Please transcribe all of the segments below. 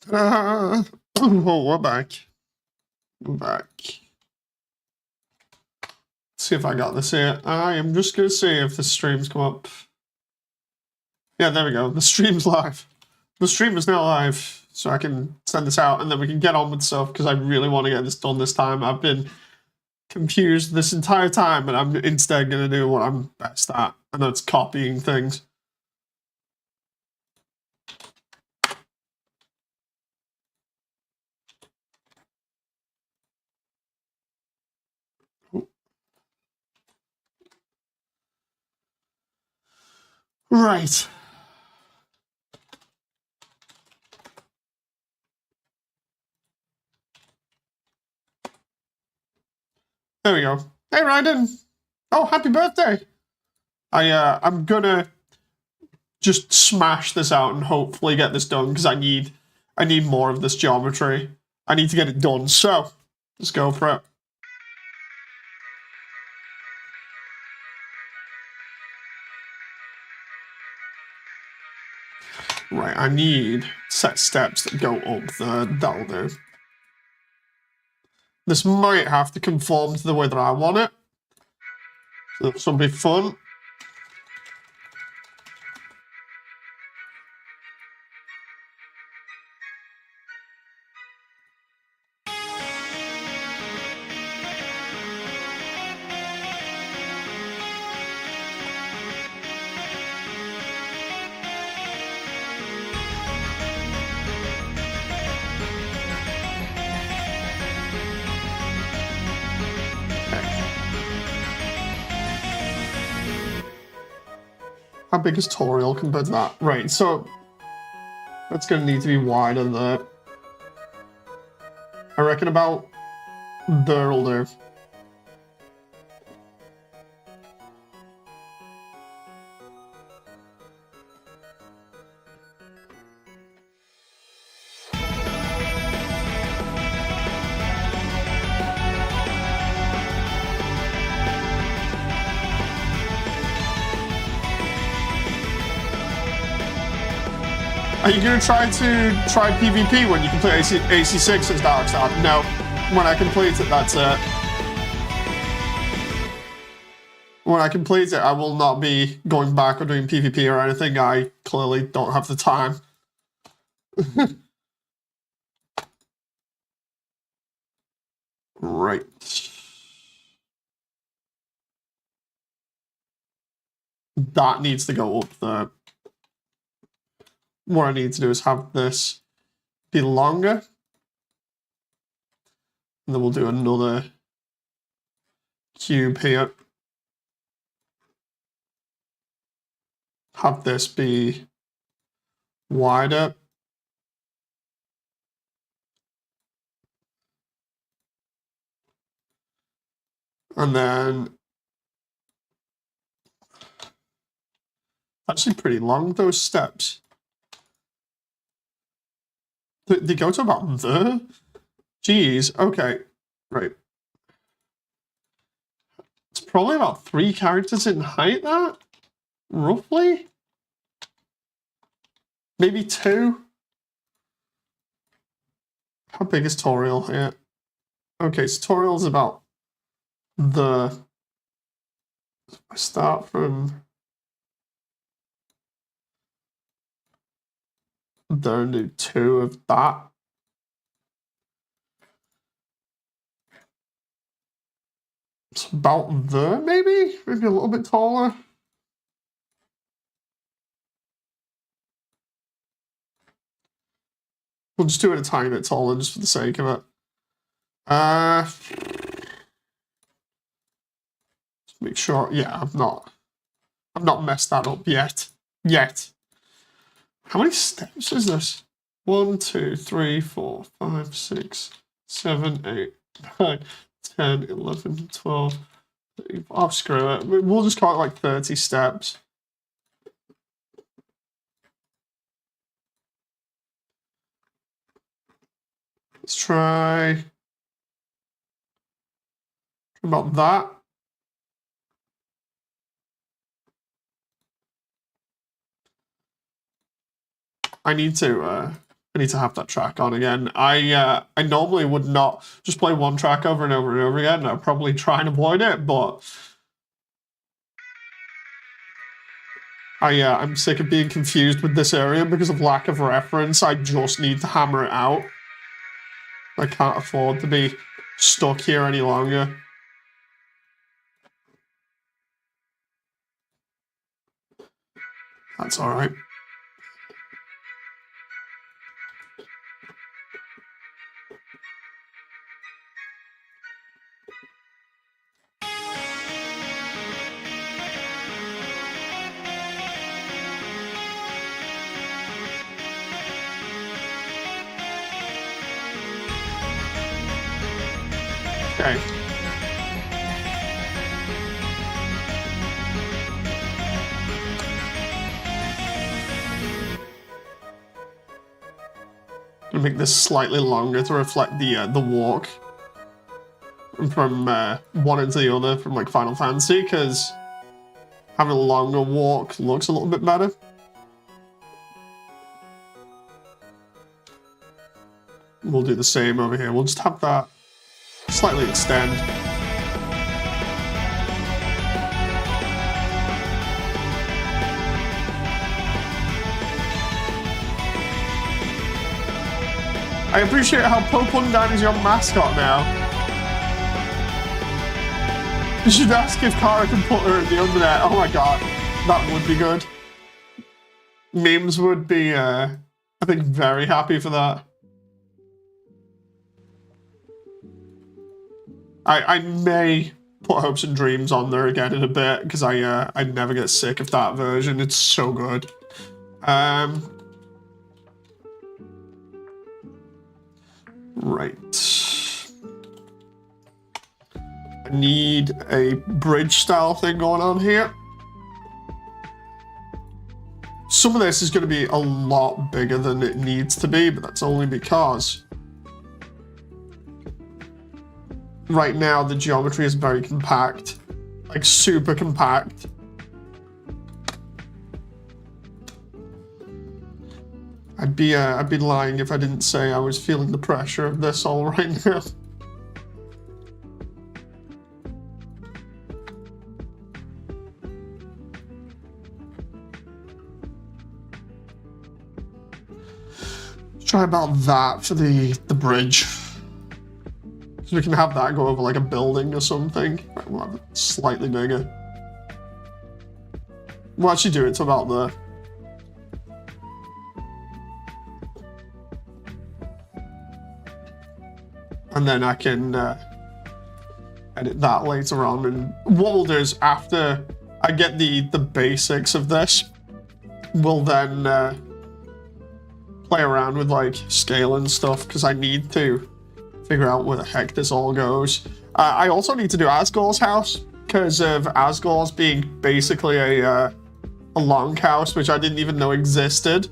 Ta-da! Oh, we're back. We're back. Let's see if I got this here. I am just going to see if the streams come up. Yeah, there we go. The stream's live. The stream is now live, so I can send this out, and then we can get on with stuff, because I really want to get this done this time. I've been confused this entire time, and I'm instead going to do what I'm best at, and that's copying things. Right. There we go. Hey, Ryden. Oh, happy birthday. I'm gonna just smash this out and hopefully get this done, because I need more of this geometry. I need to get it done, so let's go for it. Right, I need set steps that go up there. That'll do. This might have to conform to the way that I want it. So this will be fun. How big is Toriel compared to that? Right, so that's going to need to be wider there. I reckon about there'll do. Are you going to try PvP when you complete AC6's Darkstar? No. When I complete it, that's it. When I complete it, I will not be going back or doing PvP or anything. I clearly don't have the time. Right. That needs to go up there. What I need to do is have this be longer. And then we'll do another cube here. Have this be wider. And then actually pretty long, those steps. They go to about there? Jeez, okay. Right. It's probably about 3 characters in height, that? Roughly? Maybe 2? How big is Toriel here? Okay, so Toriel's about the... I start from... there and do 2 of that. It's about there, maybe? Maybe a little bit taller. We'll just do it a tiny bit taller just for the sake of it. Just make sure, yeah, I've not messed that up yet. How many steps is this? 1, 2, 3, 4, 5, 6, 7, 8, 9, 10, 11, 12, 13. Oh, screw it. We'll just call it like 30 steps. Let's try about that. I need to I need to have that track on again. I normally would not just play one track over and over and over again. I'd probably try and avoid it, but I'm sick of being confused with this area because of lack of reference. I just need to hammer it out. I can't afford to be stuck here any longer. That's all right. Okay. Gonna make this slightly longer to reflect the walk from one into the other from like Final Fantasy, because having a longer walk looks a little bit better. We'll do the same over here. We'll just have that slightly extend. I appreciate how Pope Undyne is your mascot now. You should ask if Kara can put her in the Undertale. Oh my god, that would be good. Memes would be, I think, very happy for that. I may put Hopes and Dreams on there again in a bit, because I never get sick of that version. It's so good. Right. I need a bridge style thing going on here. Some of this is going to be a lot bigger than it needs to be, but that's only because right now the geometry is very compact, like super compact. I'd be lying if I didn't say I was feeling the pressure of this all right now. Try about that for the bridge. So we can have that go over like a building or something. Right, we'll have it slightly bigger. We'll actually do it to about there. And then I can edit that later on. And what we'll do is after I get the basics of this, we'll then play around with like scale and stuff, because I need to figure out where the heck this all goes. I also need to do Asgore's house, because of Asgore's being basically a longhouse, which I didn't even know existed.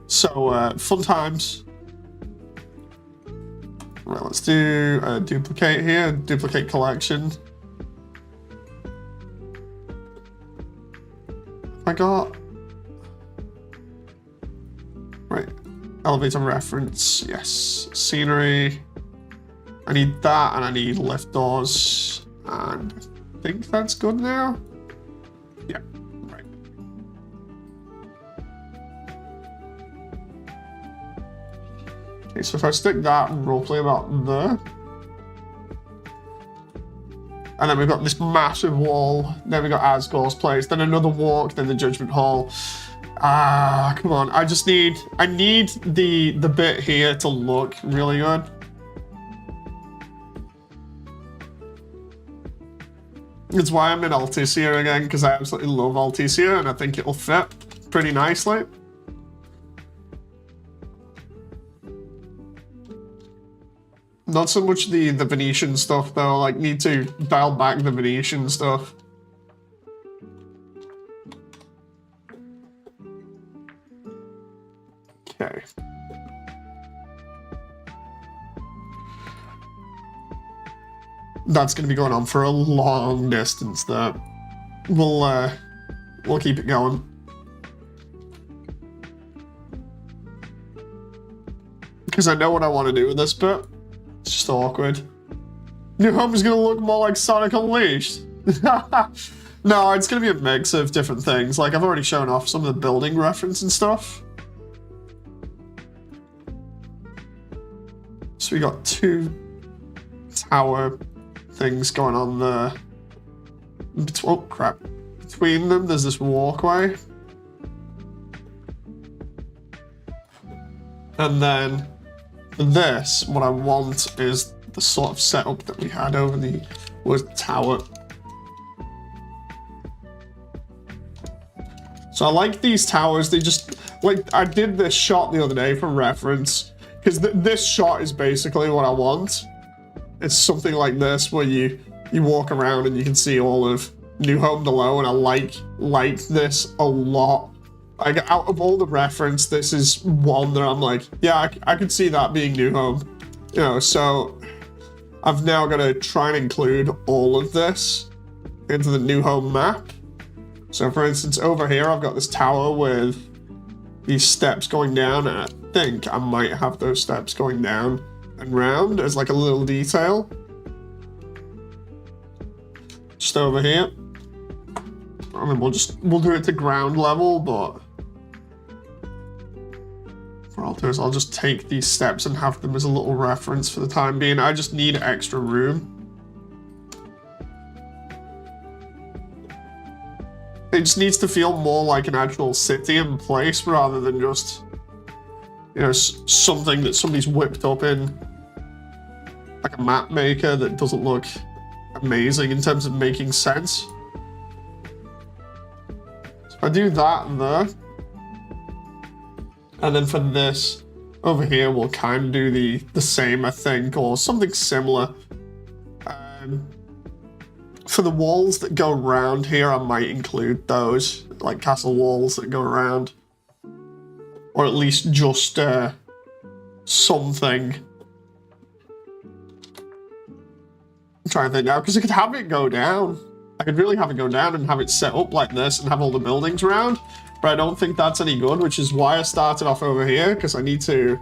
So fun times. Right, let's do duplicate here, duplicate collection. I got... Right, elevator reference, yes. Scenery. I need that, and I need lift doors. And I think that's good now. Yeah, right. Okay, so if I stick that roleplay about there. And then we've got this massive wall. Then we've got Asgore's place. Then another walk. Then the Judgment Hall. Ah, come on. I need the bit here to look really good. It's why I'm in Alticia again, because I absolutely love Alticia, and I think it'll fit pretty nicely. Not so much the Venetian stuff though, like need to dial back the Venetian stuff. Okay. That's gonna be going on for a long distance though. We'll keep it going. because I know what I want to do with this bit. It's just awkward. New home is going to look more like Sonic Unleashed. No, it's going to be a mix of different things. Like, I've already shown off some of the building reference and stuff. So we got 2 tower things going on there. Oh, crap. Between them, there's this walkway. And then for this, what I want is the sort of setup that we had over the tower. So I like these towers. They just, like, I did this shot the other day for reference, because this shot is basically what I want. It's something like this, where you walk around and you can see all of New Home below, and I like this a lot. Like, out of all the reference, this is one that I'm like, yeah, I could see that being New Home. You know, so I've now got to try and include all of this into the New Home map. So for instance, over here, I've got this tower with these steps going down, and I think I might have those steps going down and round as like a little detail. Just over here. I mean, we'll do it to ground level, but what I'll do is I'll just take these steps and have them as a little reference for the time being. I just need extra room. It just needs to feel more like an actual city and place rather than just, you know, something that somebody's whipped up in like a map maker that doesn't look amazing in terms of making sense. So I do that and there. And then for this over here, we'll kind of do the same, I think, or something similar. For the walls that go around here, I might include those, like castle walls that go around. Or at least just something. I'm trying to think now, because I could have it go down. I could really have it go down and have it set up like this and have all the buildings around. But I don't think that's any good, which is why I started off over here, because I need to...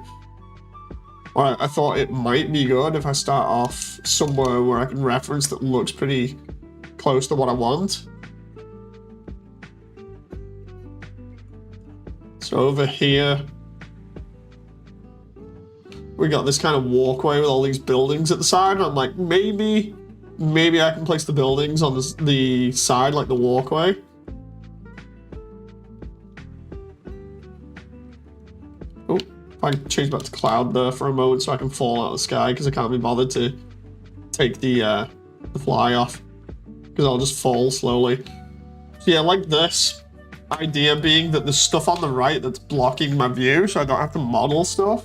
Well, I thought it might be good if I start off somewhere where I can reference that looks pretty close to what I want. So over here, we got this kind of walkway with all these buildings at the side, and I'm like, maybe I can place the buildings on the side, like the walkway. Oh, if I can change back to cloud there for a moment so I can fall out of the sky, because I can't be bothered to take the fly off, because I'll just fall slowly. So yeah, like this. Idea being that there's stuff on the right that's blocking my view, so I don't have to model stuff.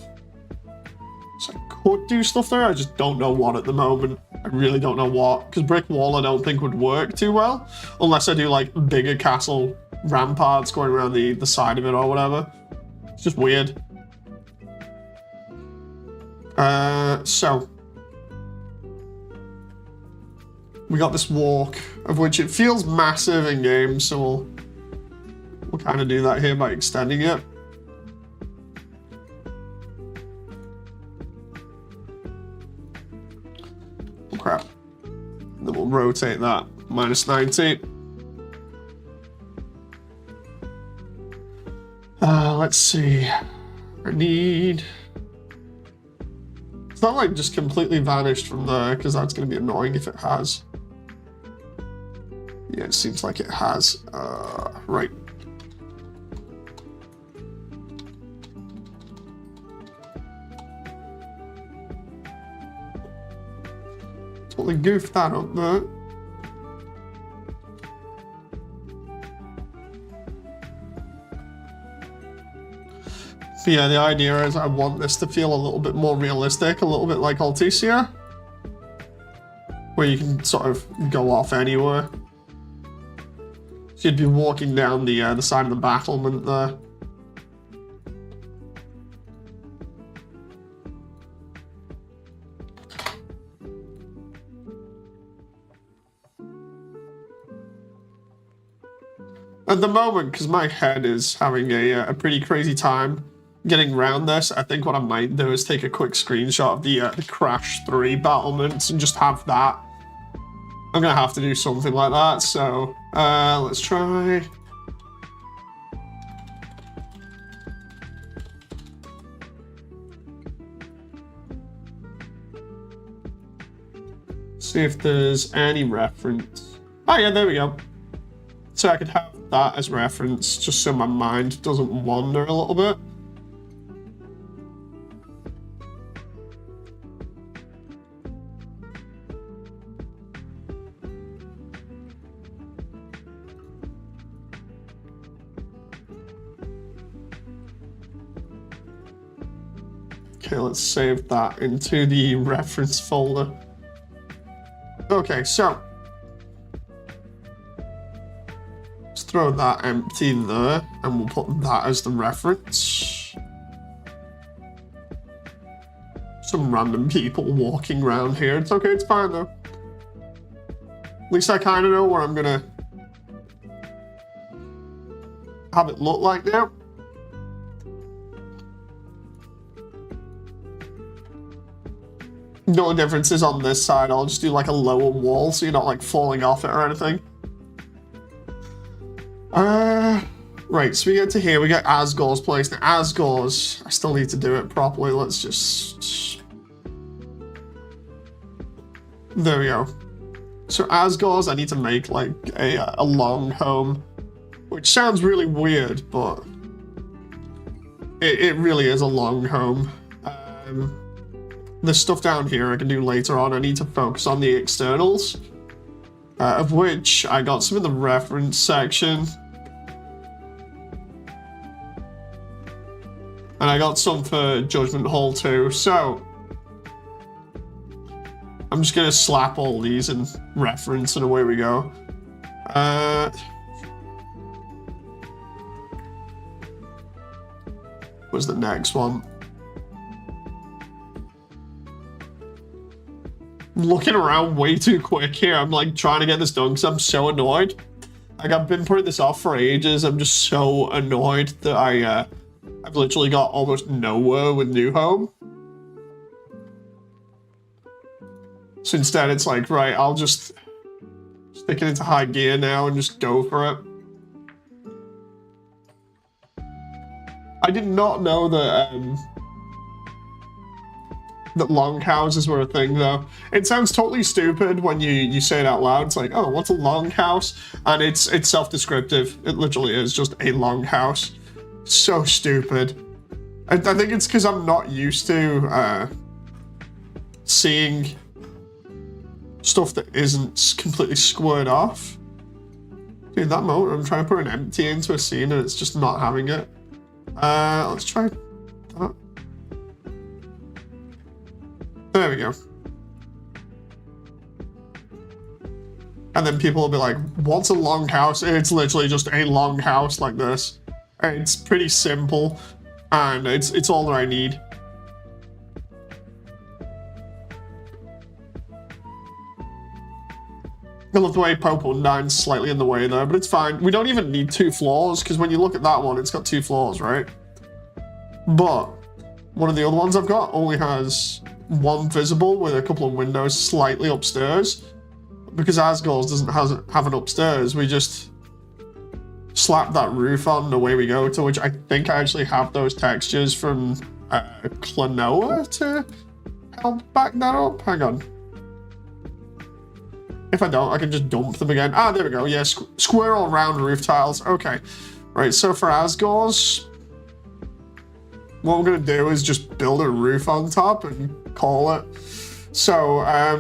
So I could do stuff there, I just don't know what at the moment. I really don't know what, because brick wall I don't think would work too well, unless I do like bigger castle ramparts going around the side of it or whatever. It's just weird. So we got this walk, of which it feels massive in game, so we'll kind of do that here by extending it. Oh, crap. Then we'll rotate that, -90. Let's see. I need... It's not like just completely vanished from there, because that's going to be annoying if it has. Yeah, it seems like it has. Right. Totally goofed that up there. So yeah, the idea is I want this to feel a little bit more realistic, a little bit like Alticia, where you can sort of go off anywhere. So you'd be walking down the side of the battlement there. At the moment, because my head is having a pretty crazy time getting around this, I think what I might do is take a quick screenshot of the Crash 3 battlements and just have that. I'm gonna have to do something like that, so let's try. See if there's any reference. Oh yeah, there we go. So I could have that as reference, just so my mind doesn't wander a little bit. Okay, let's save that into the reference folder. Okay, so let's throw that empty there, and we'll put that as the reference. Some random people walking around here. It's okay, it's fine though. At least I kind of know what I'm gonna have it look like now. The only difference is on this side, I'll just do like a lower wall so you're not like falling off it or anything. Right, so we get to here, we get Asgore's place. Now Asgore's, I still need to do it properly. Let's just... There we go. So Asgore's, I need to make like a long home, which sounds really weird, but it really is a long home. The stuff down here I can do later on. I need to focus on the externals, of which I got some in the reference section. And I got some for Judgment Hall too, so I'm just gonna slap all these in reference and away we go. What's the next one? Looking around way too quick here. I'm like trying to get this done because I'm so annoyed. Like I've been putting this off for ages. I'm just so annoyed that I've literally got almost nowhere with New Home. So instead it's like, right, I'll just stick it into high gear now and just go for it. I did not know that that longhouses were a thing though. It sounds totally stupid when you say it out loud. It's like, oh, what's a longhouse? And it's self-descriptive. It literally is just a longhouse. So stupid. I think it's because I'm not used to seeing stuff that isn't completely squared off. Dude, that moment I'm trying to put an empty into a scene and it's just not having it. Let's try that. There we go. And then people will be like, what's a longhouse? It's literally just a longhouse like this. It's pretty simple, and it's all that I need. I love the way Popo 9's slightly in the way there, but it's fine. We don't even need 2 floors, because when you look at that one, it's got 2 floors, right? But one of the other ones I've got only has 1 visible with a couple of windows slightly upstairs. Because Asgore's doesn't have an upstairs, we just slap that roof on and away we go, to which I think I actually have those textures from Klonoa to help back that up. Hang on. If I don't, I can just dump them again. Ah, there we go. Yeah, square all round roof tiles. Okay. Right, so for Asgore's, what we're going to do is just build a roof on top and call it. So, I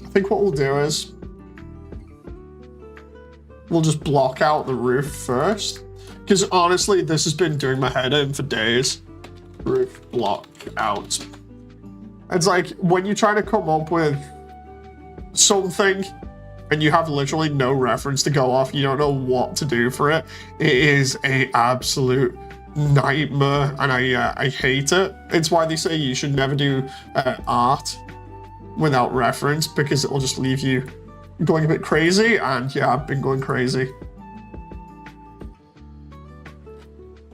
think what we'll do is we'll just block out the roof first. Because honestly, this has been doing my head in for days. Roof block out. It's like when you try to come up with something and you have literally no reference to go off, you don't know what to do for it. It is an absolute nightmare, and I hate it. It's why they say you should never do art without reference, because it will just leave you going a bit crazy, and yeah, I've been going crazy.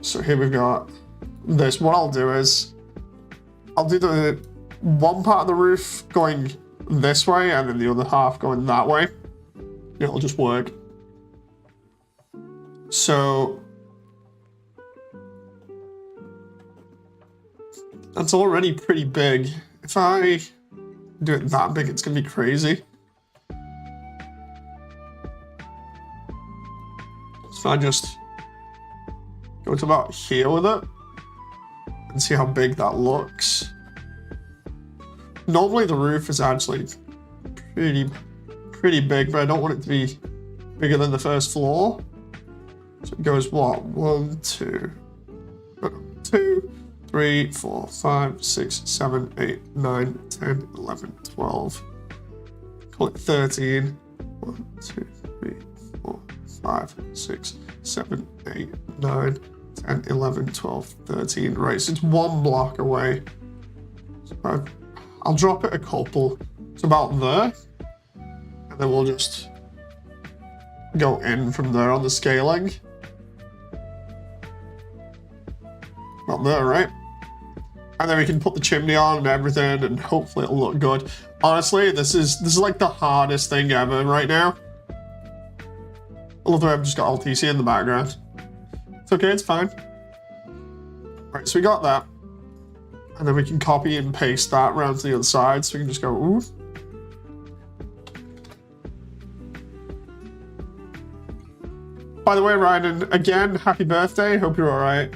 So here we've got this, what I'll do is I'll do the one part of the roof going this way and then the other half going that way. It'll just work. So that's already pretty big. If I do it that big, it's gonna be crazy. So if I just go to about here with it and see how big that looks. Normally the roof is actually pretty big, but I don't want it to be bigger than the first floor. So it goes what? 1, 2, 3, 4, 5, 6, 7, 8, 9, 10, 11, 12. Call it 13. 1, 2, 3, 4, 5, 6, 7, 8, 9, 10, 11, 12, 13. Right, so it's one block away. So I'll drop it a couple. It's about there. And then we'll just go in from there on the scaling. About there, right? And then we can put the chimney on and everything, and hopefully it'll look good. Honestly, this is like the hardest thing ever right now. I love the way I've just got LTC in the background. It's okay, it's fine. Right, so we got that. And then we can copy and paste that around to the other side, so we can just go, ooh. By the way, Ryan, again, happy birthday. Hope you're all right.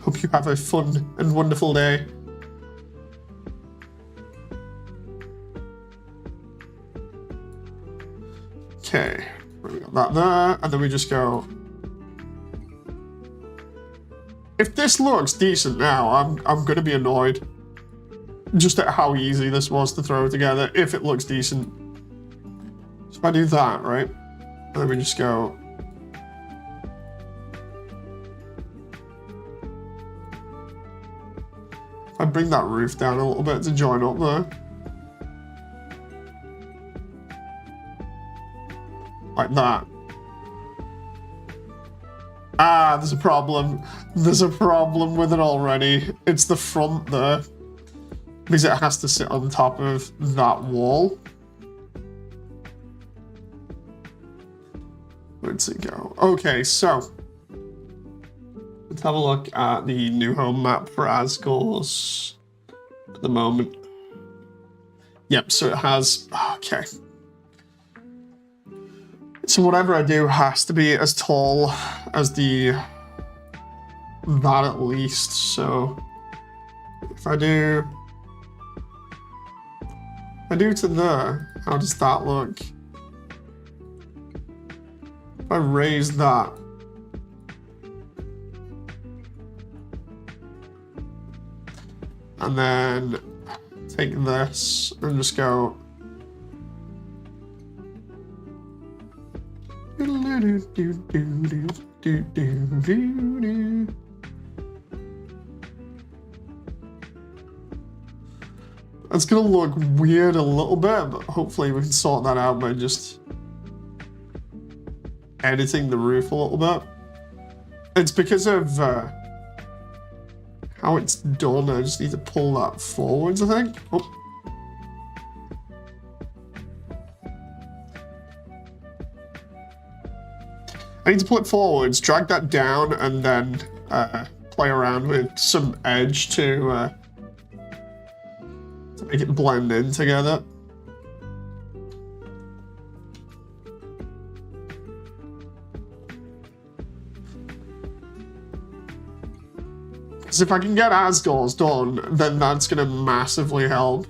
Hope you have a fun and wonderful day. Okay, we got that there, and then we just go. If this looks decent now, I'm gonna be annoyed. Just at how easy this was to throw together, if it looks decent. So if I do that, right? And then we just go. I bring that roof down a little bit to join up there. Like that. Ah, there's a problem. There's a problem with it already. It's the front there. Because it has to sit on top of that wall. Where'd it go? Okay, so let's have a look at the new home map for Asgores at the moment. Yep, so it has, okay. So whatever I do has to be as tall as that at least. So if I do to there, how does that look? If I raise that. And then take this and just go. It's gonna look weird a little bit, but hopefully we can sort that out by just editing the roof a little bit. It's because of how it's done. I just need to pull that forwards, I think. Oh. I need to pull it forwards, drag that down, and then play around with some edge to make it blend in together. Because if I can get Asgores done, then that's going to massively help.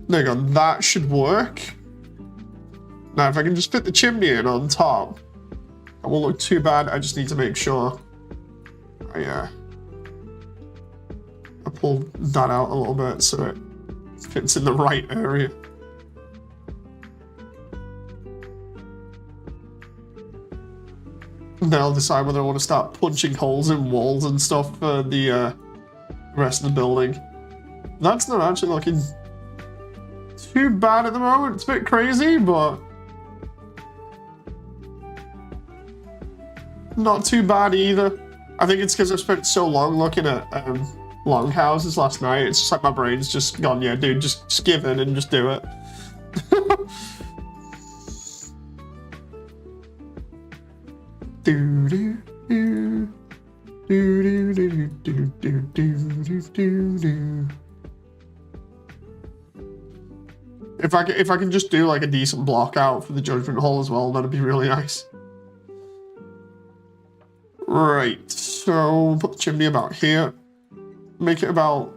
There you go, that should work. Now if I can just fit the chimney in on top, it won't look too bad. I just need to make sure I pull that out a little bit so it fits in the right area. And then I'll decide whether I want to start punching holes in walls and stuff for the rest of the building. That's not actually looking too bad at the moment. It's a bit crazy, but not too bad either. I think it's because I spent so long looking at longhouses last night. It's just like my brain's just gone, yeah, dude, just give in and just do it. do do do do do do do do do do do. If I can just do like a decent block out for the Judgment Hall as well, that'd be really nice. Right, so put the chimney about here. Make it about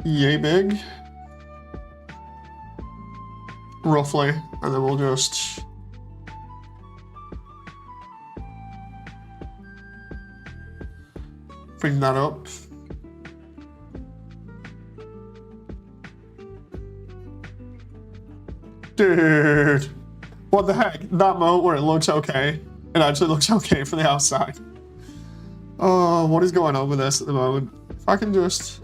yay big. Roughly, and then we'll just bring that up. Dude, what the heck? That moat where it looks okay, it actually looks okay for the outside. Oh, what is going on with this at the moment? If I can just...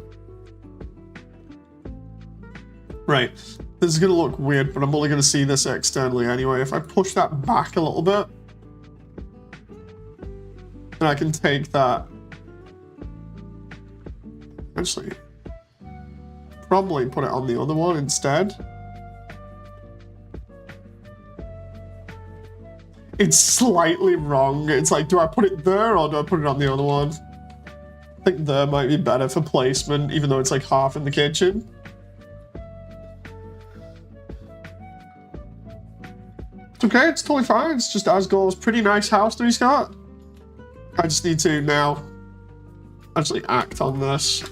Right, this is gonna look weird, but I'm only gonna see this externally anyway. If I push that back a little bit, then I can take that. Actually, probably put it on the other one instead. It's slightly wrong. It's like, do I put it there or do I put it on the other one? I think there might be better for placement, even though it's like half in the kitchen. It's okay, it's totally fine. It's just Asgore's pretty nice house that he's got. I just need to now actually act on this.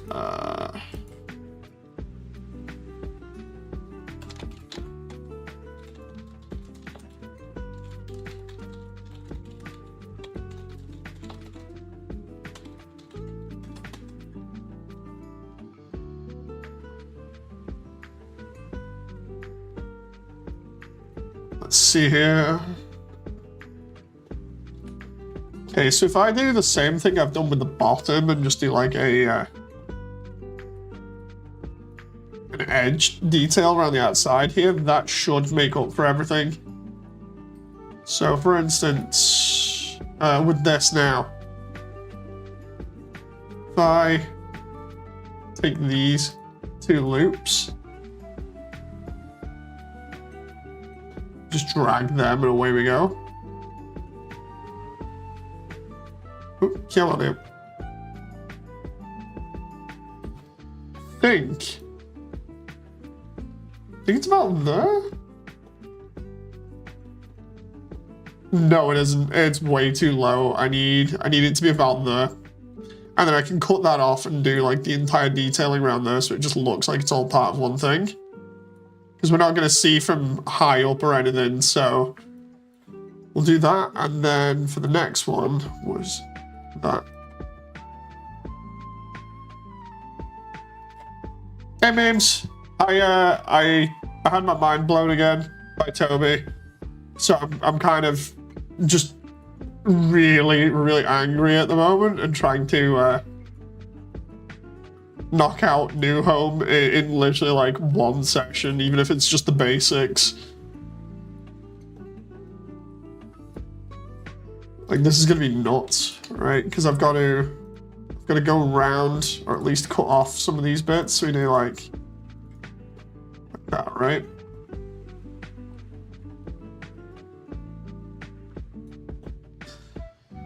Let's see here. Okay, so if I do the same thing I've done with the bottom and just do like an edge detail around the outside here, that should make up for everything. So for instance, with this now, if I take these two loops, just drag them and away we go. Ooh, come on in. think it's about there? No, it isn't. It's way too low. I need it to be about there. And then I can cut that off and do like the entire detailing around there so it just looks like it's all part of one thing. Because we're not going to see from high up or anything, so we'll do that. And then for the next one was that. Hey memes, I had my mind blown again by Toby. So I'm kind of just really angry at the moment and trying to knock out New Home in literally like one session, even if it's just the basics. Like this is gonna be nuts, right? Because I've got to go around or at least cut off some of these bits so we do like that, right?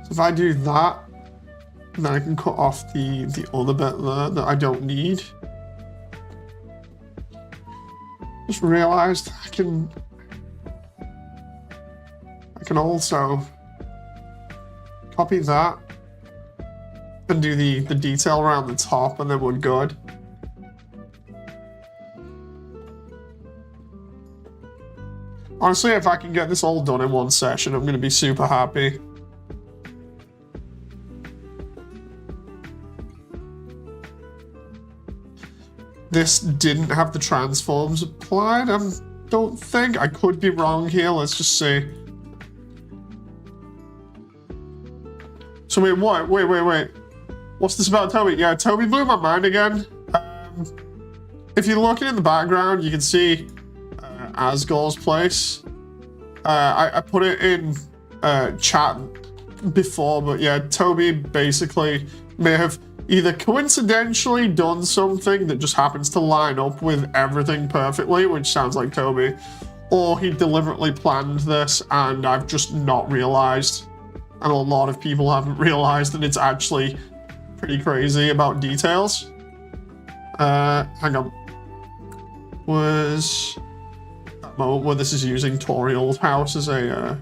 If I do that, then I can cut off the other bit there that I don't need. Just realized I can also copy that and do the detail around the top, and then we're good. Honestly, if I can get this all done in one session, I'm gonna be super happy. This didn't have the transforms applied, I don't think. I could be wrong here, let's just see. So wait, what? Wait. What's this about Toby? Yeah, Toby blew my mind again. If you're looking in the background, you can see Asgore's place. I put it in chat before, but yeah, Toby basically may have either coincidentally done something that just happens to line up with everything perfectly, which sounds like Toby, or he deliberately planned this and I've just not realized, and a lot of people haven't realized, and it's actually pretty crazy about details. Hang on. Was that moment where this is using Toriel's house as a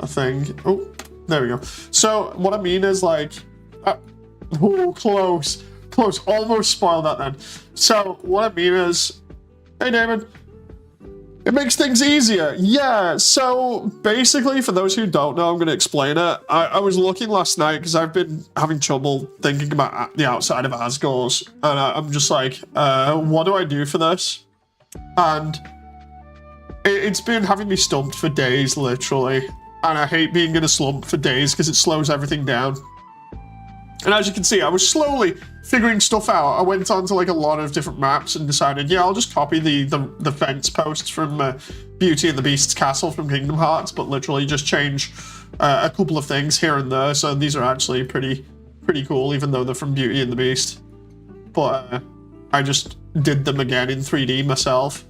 thing? Oh, there we go. So what I mean is like, oh, close, almost spoiled that then. So what I mean is, hey David, it makes things easier. Yeah, so basically, for those who don't know, I'm going to explain it. I was looking last night because I've been having trouble thinking about the outside of Asgore, and I'm just like, what do I do for this? And it's been having me stumped for days, literally. And I hate being in a slump for days because it slows everything down. And as you can see, I was slowly figuring stuff out. I went on to like a lot of different maps and decided, yeah, I'll just copy the fence posts from Beauty and the Beast's castle from Kingdom Hearts, but literally just change a couple of things here and there. So these are actually pretty cool, even though they're from Beauty and the Beast. But I just did them again in 3D myself.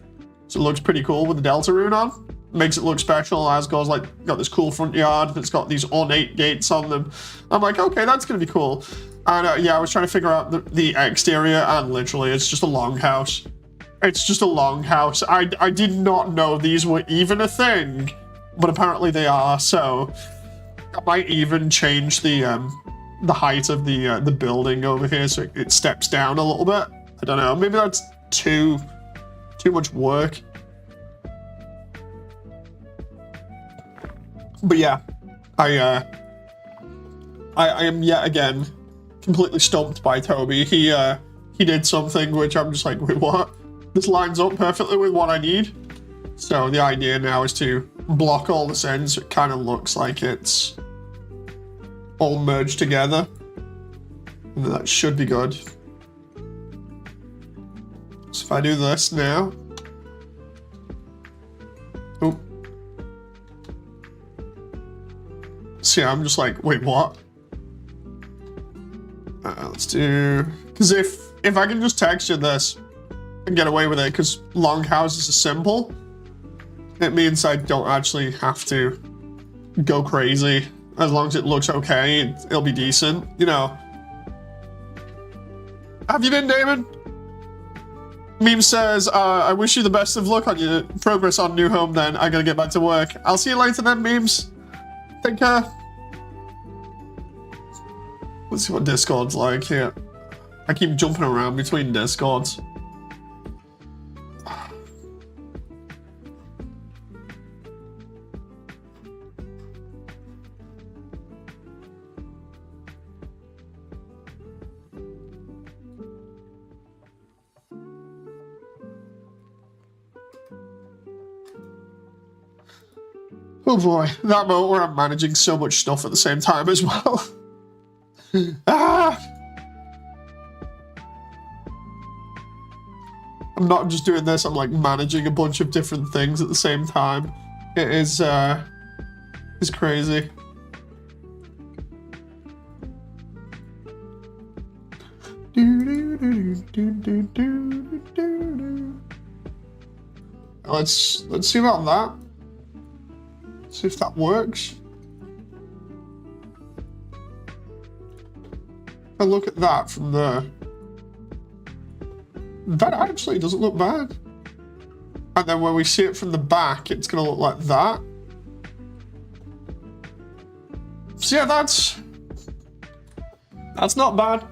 So it looks pretty cool with the Delta rune on. Makes it look special. Asgore's like got this cool front yard that's got these ornate gates on them. I'm like, okay, that's gonna be cool. And yeah, I was trying to figure out the exterior, and literally it's just a longhouse. It's just a longhouse. I did not know these were even a thing, but apparently they are. So I might even change the height of the building over here so it steps down a little bit. I don't know. Maybe that's too much work. But yeah, I am yet again completely stumped by Toby. He did something which I'm just like, wait, what? This lines up perfectly with what I need. So the idea now is to block all this in so it kind of looks like it's all merged together. And that should be good. So if I do this now. Oh. See, I'm just like, wait, what? Let's do, because if I can just texture this and get away with it, because longhouses are simple, it means I don't actually have to go crazy. As long as it looks okay, it'll be decent, you know. Have you been, David? Meme says, I wish you the best of luck on your progress on New Home then. I gotta get back to work. I'll see you later then, Memes. Take care. Let's see what Discord's like here. I keep jumping around between Discords. Oh boy, that moment where I'm managing so much stuff at the same time as well. Ah! I'm not just doing this, I'm like managing a bunch of different things at the same time. It is, it's crazy. Let's see about that. See if that works. And look at that from there. That actually doesn't look bad. And then when we see it from the back, it's gonna look like that. So yeah, that's not bad.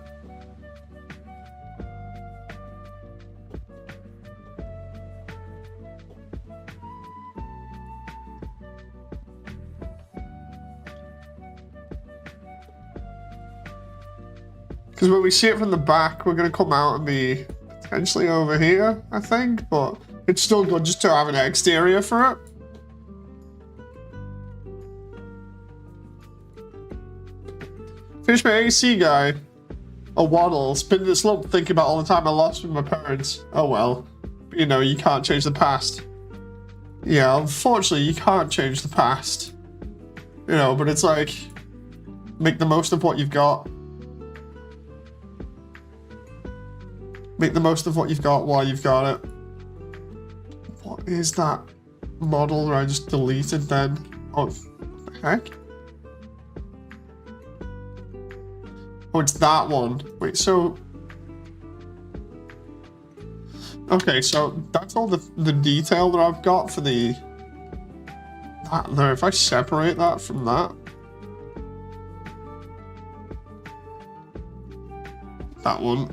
Because when we see it from the back, we're going to come out and be potentially over here, I think. But it's still good just to have an exterior for it. Finish my AC guy. A waddle. Spin this lump thinking about all the time I lost with my parents. Oh well. But, you know, you can't change the past. Yeah, unfortunately, you can't change the past. You know, but it's like, make the most of what you've got. Make the most of what you've got while you've got it. What is that model that I just deleted then? Oh, what the heck? Oh, it's that one. Wait, so... Okay, so that's all the detail that I've got for the... That there, if I separate that from that... That one.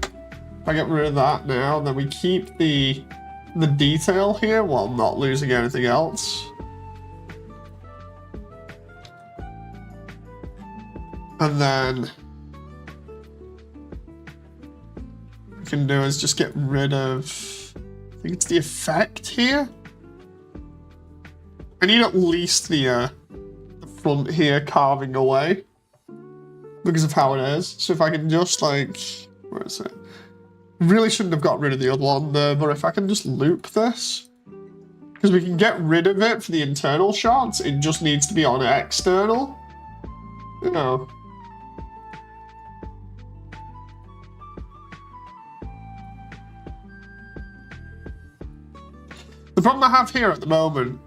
If I get rid of that now, then we keep the detail here while not losing anything else. And then... what we can do is just get rid of... I think it's the effect here. I need at least the front here carving away because of how it is. So if I can just like, where is it? Really shouldn't have got rid of the other one there, but if I can just loop this, because we can get rid of it for the internal shots, it just needs to be on external. You know. The problem I have here at the moment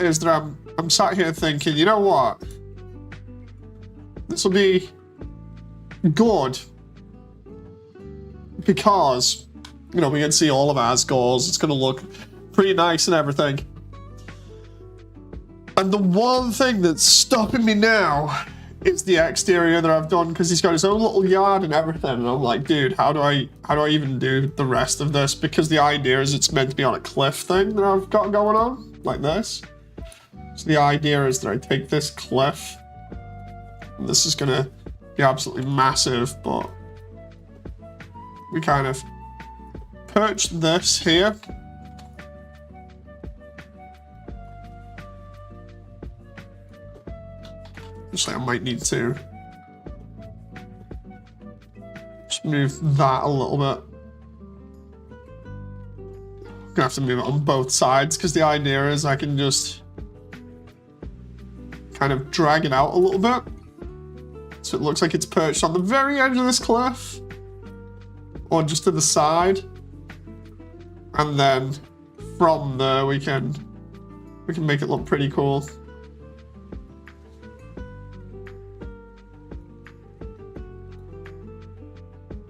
is that I'm sat here thinking, you know what? This will be good because, you know, we can see all of our scores. It's going to look pretty nice and everything. And the one thing that's stopping me now is the exterior that I've done, because he's got his own little yard and everything. And I'm like, dude, how do I even do the rest of this? Because the idea is it's meant to be on a cliff thing that I've got going on, like this. So the idea is that I take this cliff, and this is gonna be absolutely massive, but we kind of perch this here. Actually, I might need to just move that a little bit. I'm gonna have to move it on both sides, because the idea is I can just kind of drag it out a little bit. So it looks like it's perched on the very edge of this cliff, or just to the side. And then from there we can make it look pretty cool.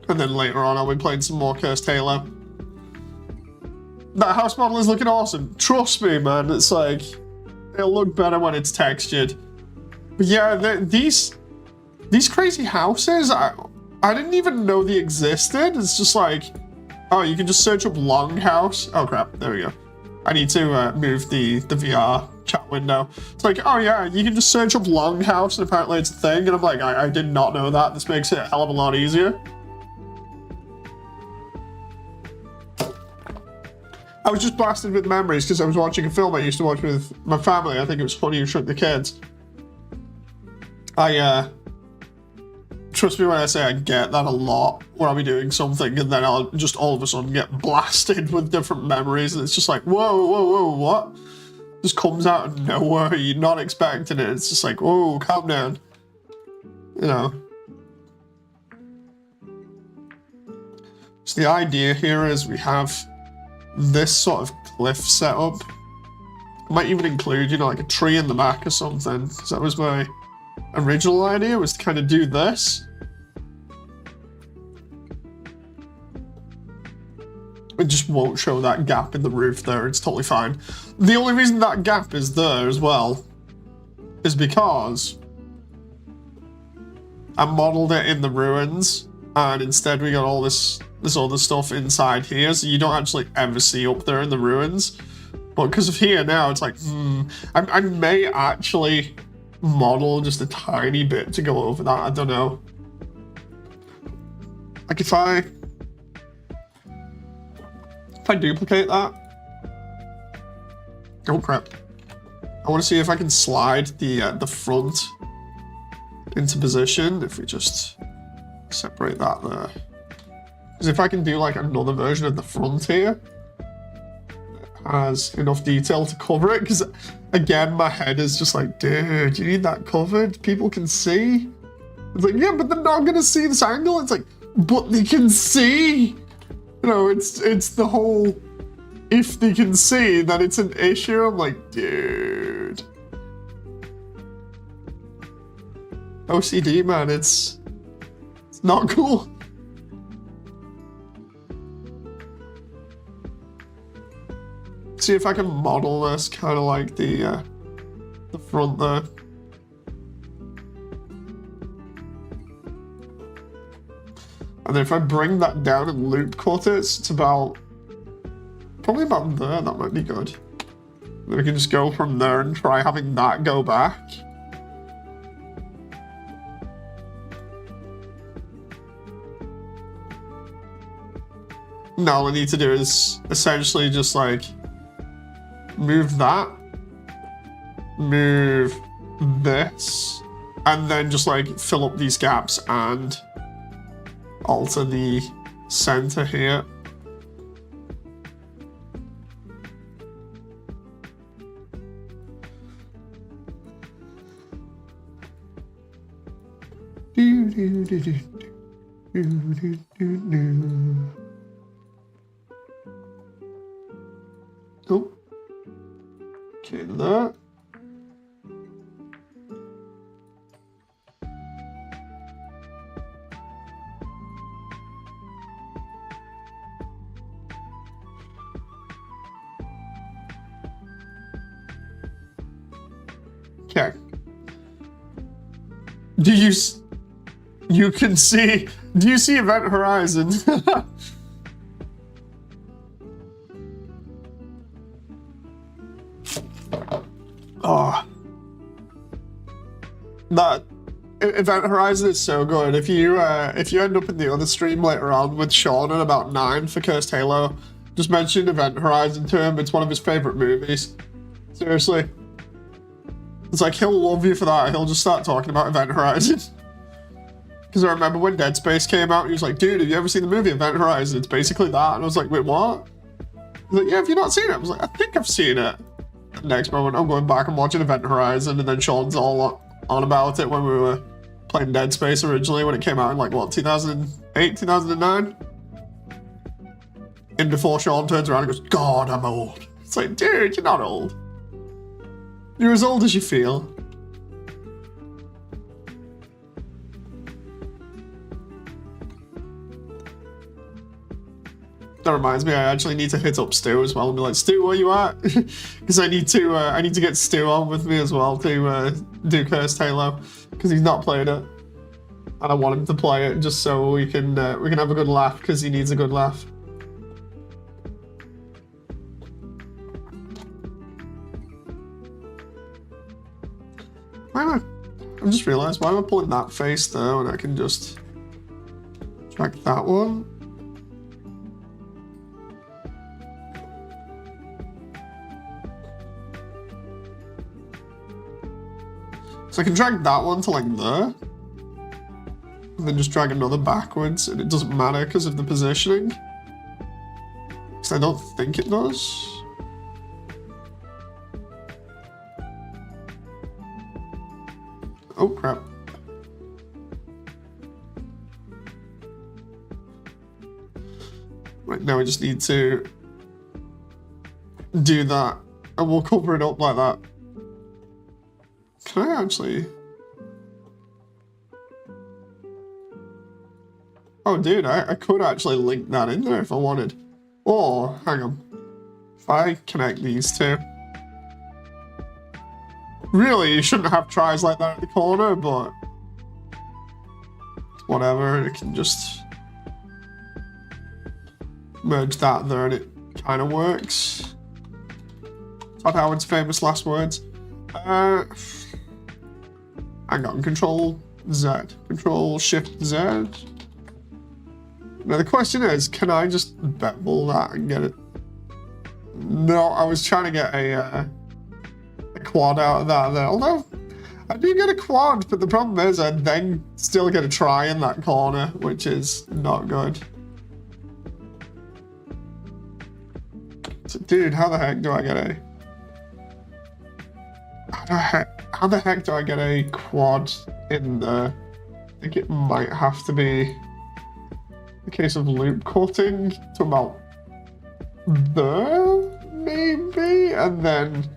And then later on I'll be playing some more Cursed Halo. That house model is looking awesome. Trust me, man. It's like, it'll look better when it's textured. But yeah, these crazy houses, I didn't even know they existed. It's just like, oh, you can just search up Longhouse. Oh crap, there we go. I need to move the VR chat window. It's like, oh yeah, you can just search up Longhouse and apparently it's a thing. And I'm like, I did not know that. This makes it a hell of a lot easier. I was just blasted with memories because I was watching a film I used to watch with my family. I think it was Honey Who Shrunk the Kids. Trust me when I say I get that a lot, where I'll be doing something and then I'll just all of a sudden get blasted with different memories, and it's just like, whoa, whoa, whoa, what? Just comes out of nowhere, you're not expecting it. It's just like, whoa, calm down. You know. So the idea here is we have this sort of cliff setup. I might even include, you know, like a tree in the back or something, because that was my original idea, was to kind of do this. It just won't show that gap in the roof there, it's totally fine. The only reason that gap is there as well is because I modeled it in the ruins, and instead we got all this other stuff inside here, so you don't actually ever see up there in the ruins. But because of here now, it's like, I may actually model just a tiny bit to go over that, I don't know. Like if I duplicate that. Oh crap. I want to see if I can slide the front into position, if we just separate that there. Because if I can do like another version of the front here, has enough detail to cover it, because again, my head is just like, dude, you need that covered. People can see. It's like, yeah, but they're not gonna see this angle. It's like, but they can see. You know, it's the whole, if they can see, then it's an issue. I'm like, dude. OCD, man, it's not cool. See if I can model this kind of like the front there. And then if I bring that down and loop cut it, it's about, probably about there, that might be good. Then we can just go from there and try having that go back. Now all I need to do is essentially just like move that, move this, and then just like fill up these gaps and alter the center here. Oh. Okay, that. Okay. You can see, do you see Event Horizon? Oh. That Event Horizon is so good. If you end up in the other stream later on with Sean at about 9 for Cursed Halo, just mention Event Horizon to him. It's one of his favorite movies. Seriously. It's like, he'll love you for that. He'll just start talking about Event Horizon. Because I remember when Dead Space came out, he was like, dude, have you ever seen the movie Event Horizon? It's basically that. And I was like, wait, what? He's like, yeah, have you not seen it? I was like, I think I've seen it. The next moment, I'm going back and watching Event Horizon, and then Sean's all on about it when we were playing Dead Space originally, when it came out in like, what, 2008, 2009? And before Sean turns around and goes, God, I'm old. It's like, dude, you're not old. You're as old as you feel. That reminds me, I actually need to hit up Stu as well and be like, Stu, where you at? Because I need to get Stu on with me as well to do Cursed Halo, because he's not played it, and I want him to play it just so we can have a good laugh, because he needs a good laugh. I just realised, why am I pulling that face there when I can just track that one? So I can drag that one to like there, and then just drag another backwards, and it doesn't matter because of the positioning. Because I don't think it does. Oh crap. Right, now we just need to do that, and we'll cover it up like that. Can I actually... Oh dude, I could actually link that in there if I wanted. Or, hang on. If I connect these two. Really, you shouldn't have tries like that at the corner, but... whatever, it can just... merge that there and it kind of works. Todd Howard's famous last words. Hang on, Control Z. Control Shift Z. Now the question is, can I just bevel that and get it? No, I was trying to get a quad out of that there. Although, I do get a quad, but the problem is I then still get a try in that corner, which is not good. Dude, how the heck do I get a... How the heck do I get a quad in there? I think it might have to be a case of loop cutting to about there, maybe? And then...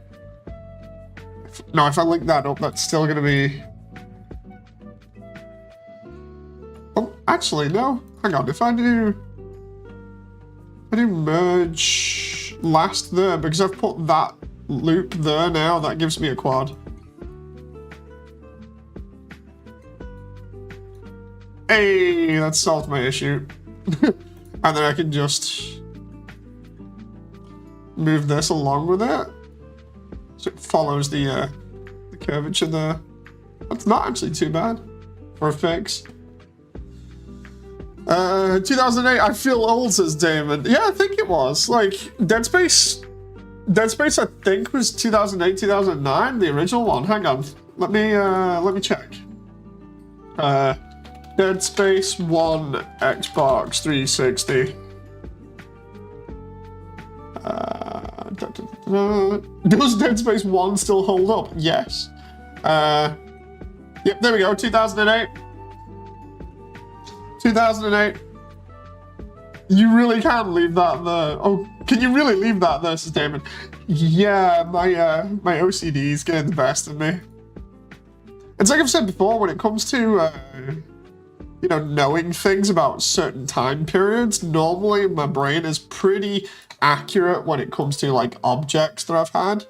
No, if I link that up, that's still going to be... Oh, actually, no. Hang on, if I do merge last there, because I've put that loop there now, that gives me a quad. Hey, that solved my issue. And then I can just move this along with it. So it follows the curvature there. That's not actually too bad for a fix. 2008, I feel old, says Damon. Yeah, I think it was. Like, Dead Space, I think, was 2008, 2009, the original one. Hang on. Let me check. Dead Space 1, Xbox 360. Does Dead Space 1 still hold up? Yes. Yep, there we go, 2008. 2008. You really can leave that there. Oh, can you really leave that there, says Damon? Yeah, my OCD is getting the best of me. It's like I've said before, when it comes to, you know, knowing things about certain time periods, normally my brain is pretty accurate when it comes to, like, objects that I've had,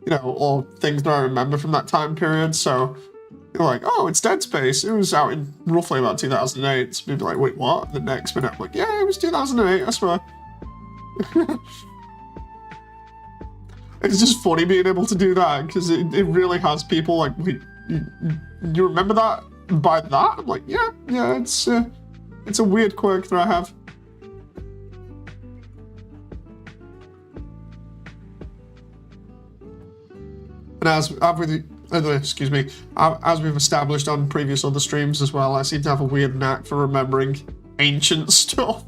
you know, or things that I remember from that time period, so... You're like, oh, it's Dead Space. It was out in roughly about 2008. So people are like, wait, what? The next minute, I'm like, yeah, it was 2008, I swear. It's just funny being able to do that, because it really has people like, wait, you remember that by that? I'm like, yeah, it's a weird quirk that I have. And as we've established on previous other streams as well, I seem to have a weird knack for remembering ancient stuff.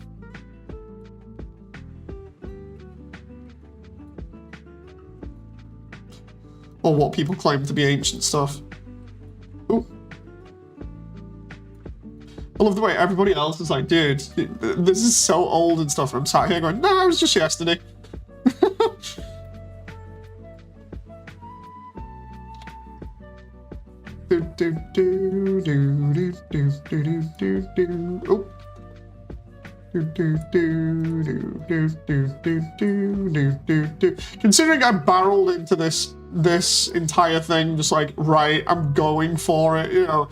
Or what people claim to be ancient stuff. Ooh. I love the way everybody else is like, dude, this is so old and stuff. And I'm sat here going, no, it was just yesterday. Oh. Considering I barreled into this entire thing, just like, right, I'm going for it, you know,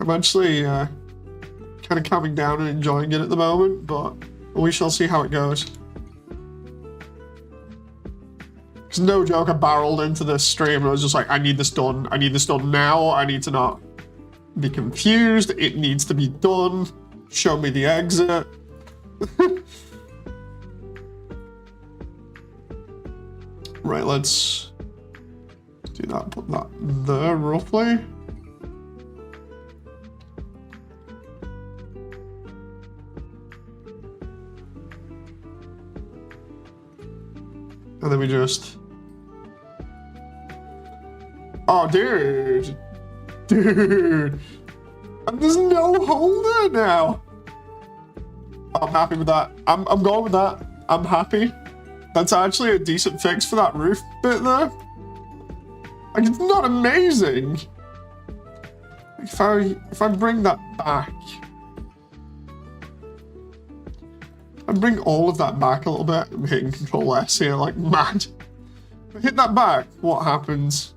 I'm actually kind of calming down and enjoying it at the moment, but we shall see how it goes. Because no joke, I barreled into this stream and I was just like, I need this done now, I need to not be confused, it needs to be done, show me the exit. Right, let's do that, put that there roughly. And then we just... Oh, dude! Dude! And there's no holder now! I'm happy with that. I'm going with that. I'm happy. That's actually a decent fix for that roof bit there. Like, it's not amazing. If I bring that back, I bring all of that back a little bit. I'm hitting Control S here like mad. If I hit that back, what happens?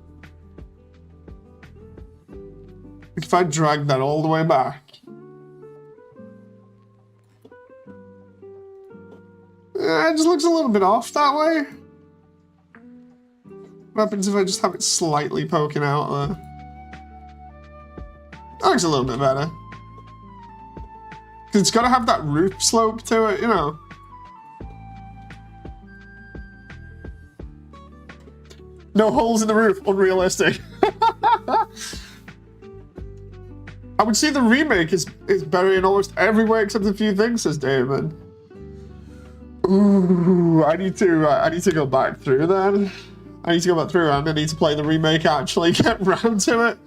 If I drag that all the way back, it just looks a little bit off that way. What happens if I just have it slightly poking out there? That looks a little bit better. Because it's got to have that roof slope to it, you know. No holes in the roof, unrealistic. I would say the remake is better in almost every way except a few things, says David. Ooh, I need to go back through then. I need to go back through and I need to play the remake, actually get round to it.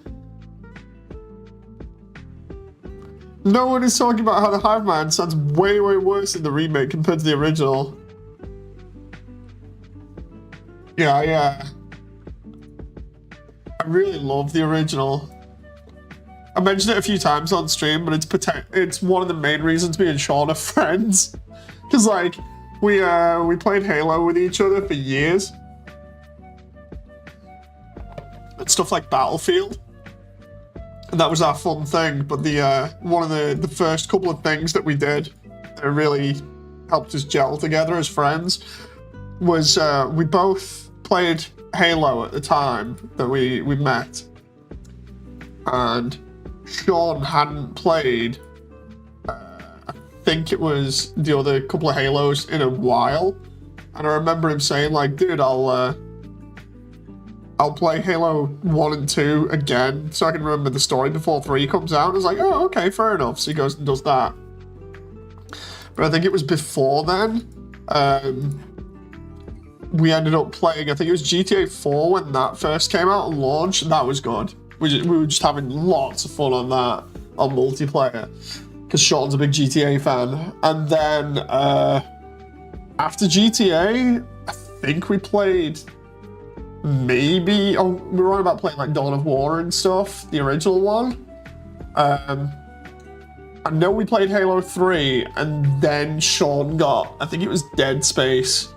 No one is talking about how the Hive Mind sounds way, way worse in the remake compared to the original. Yeah, I really love the original. I mentioned it a few times on stream, but it's one of the main reasons me and Sean are friends. Because, like, we played Halo with each other for years. And stuff like Battlefield. And that was our fun thing, but the one of the first couple of things that we did that really helped us gel together as friends was we both played Halo at the time that we met. And Sean hadn't played, I think it was the other couple of Halos in a while. And I remember him saying, like, dude, I'll play Halo 1 and 2 again so I can remember the story before 3 comes out. I was like, oh, okay, fair enough. So he goes and does that. But I think it was before then. We ended up playing, I think it was GTA 4 when that first came out and launched, and that was good. We were just having lots of fun on that, on multiplayer, because Sean's a big GTA fan. And then after GTA, I think we played maybe, we were on about playing like Dawn of War and stuff, the original one. I know we played Halo 3, and then Sean got, I think it was Dead Space.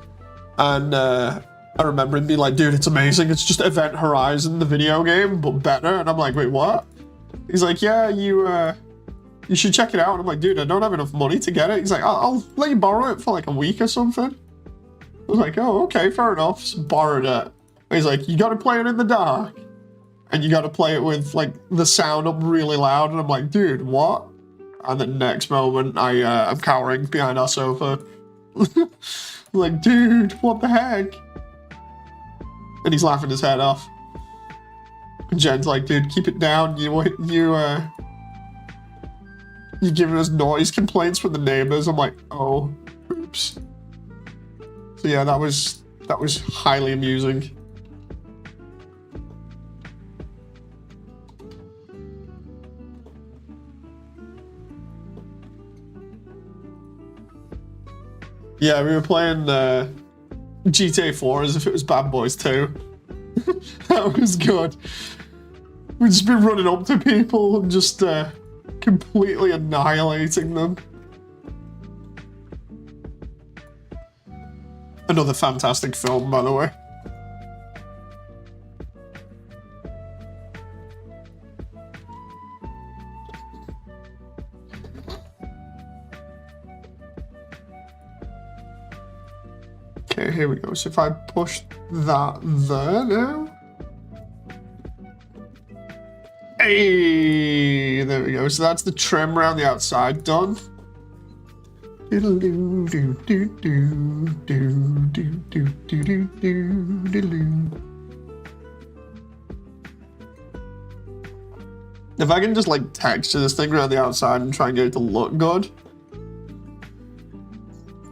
And I remember him being like, dude, it's amazing. It's just Event Horizon, the video game, but better. And I'm like, wait, what? He's like, yeah, you should check it out. And I'm like, dude, I don't have enough money to get it. He's like, I'll let you borrow it for like a week or something. I was like, oh, okay, fair enough. So borrowed it. And he's like, you got to play it in the dark. And you got to play it with like the sound up really loud. And I'm like, dude, what? And the next moment, I'm cowering behind our sofa. Like, dude, what the heck? And he's laughing his head off. And Jen's like, dude, keep it down. You're giving us noise complaints from the neighbors. I'm like, oh, oops. So yeah, that was highly amusing. Yeah, we were playing GTA 4 as if it was Bad Boys 2. That was good. We'd just been running up to people and just completely annihilating them. Another fantastic film, by the way. Okay, here we go. So if I push that there now. Hey, there we go. So that's the trim around the outside done. If I can just like texture this thing around the outside and try and get it to look good,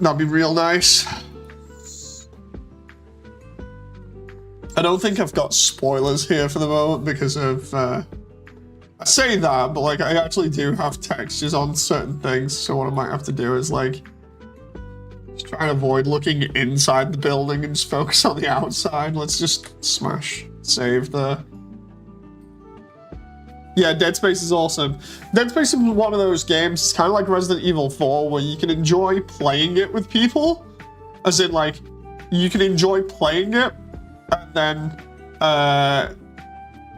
that'd be real nice. I don't think I've got spoilers here for the moment because of, I say that, but like I actually do have textures on certain things, so what I might have to do is like, just try and avoid looking inside the building and just focus on the outside. Let's just smash save there. Yeah, Dead Space is awesome. Dead Space is one of those games, it's kind of like Resident Evil 4, where you can enjoy playing it with people, as in like, you can enjoy playing it, and then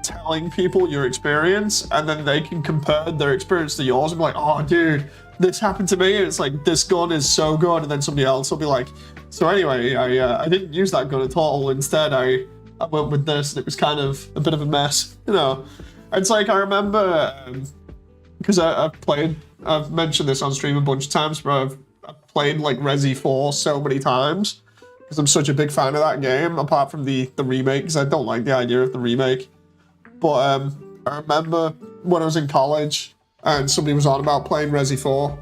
telling people your experience, and then they can compare their experience to yours and be like, oh dude, this happened to me, and it's like, this gun is so good, and then somebody else will be like, so anyway, I didn't use that gun at all, instead I went with this, and it was kind of a bit of a mess, you know. It's like, I remember, because I've mentioned this on stream a bunch of times, but I've played like Resi 4 so many times, because I'm such a big fan of that game, apart from the remake, because I don't like the idea of the remake. But I remember when I was in college, and somebody was on about playing Resi 4,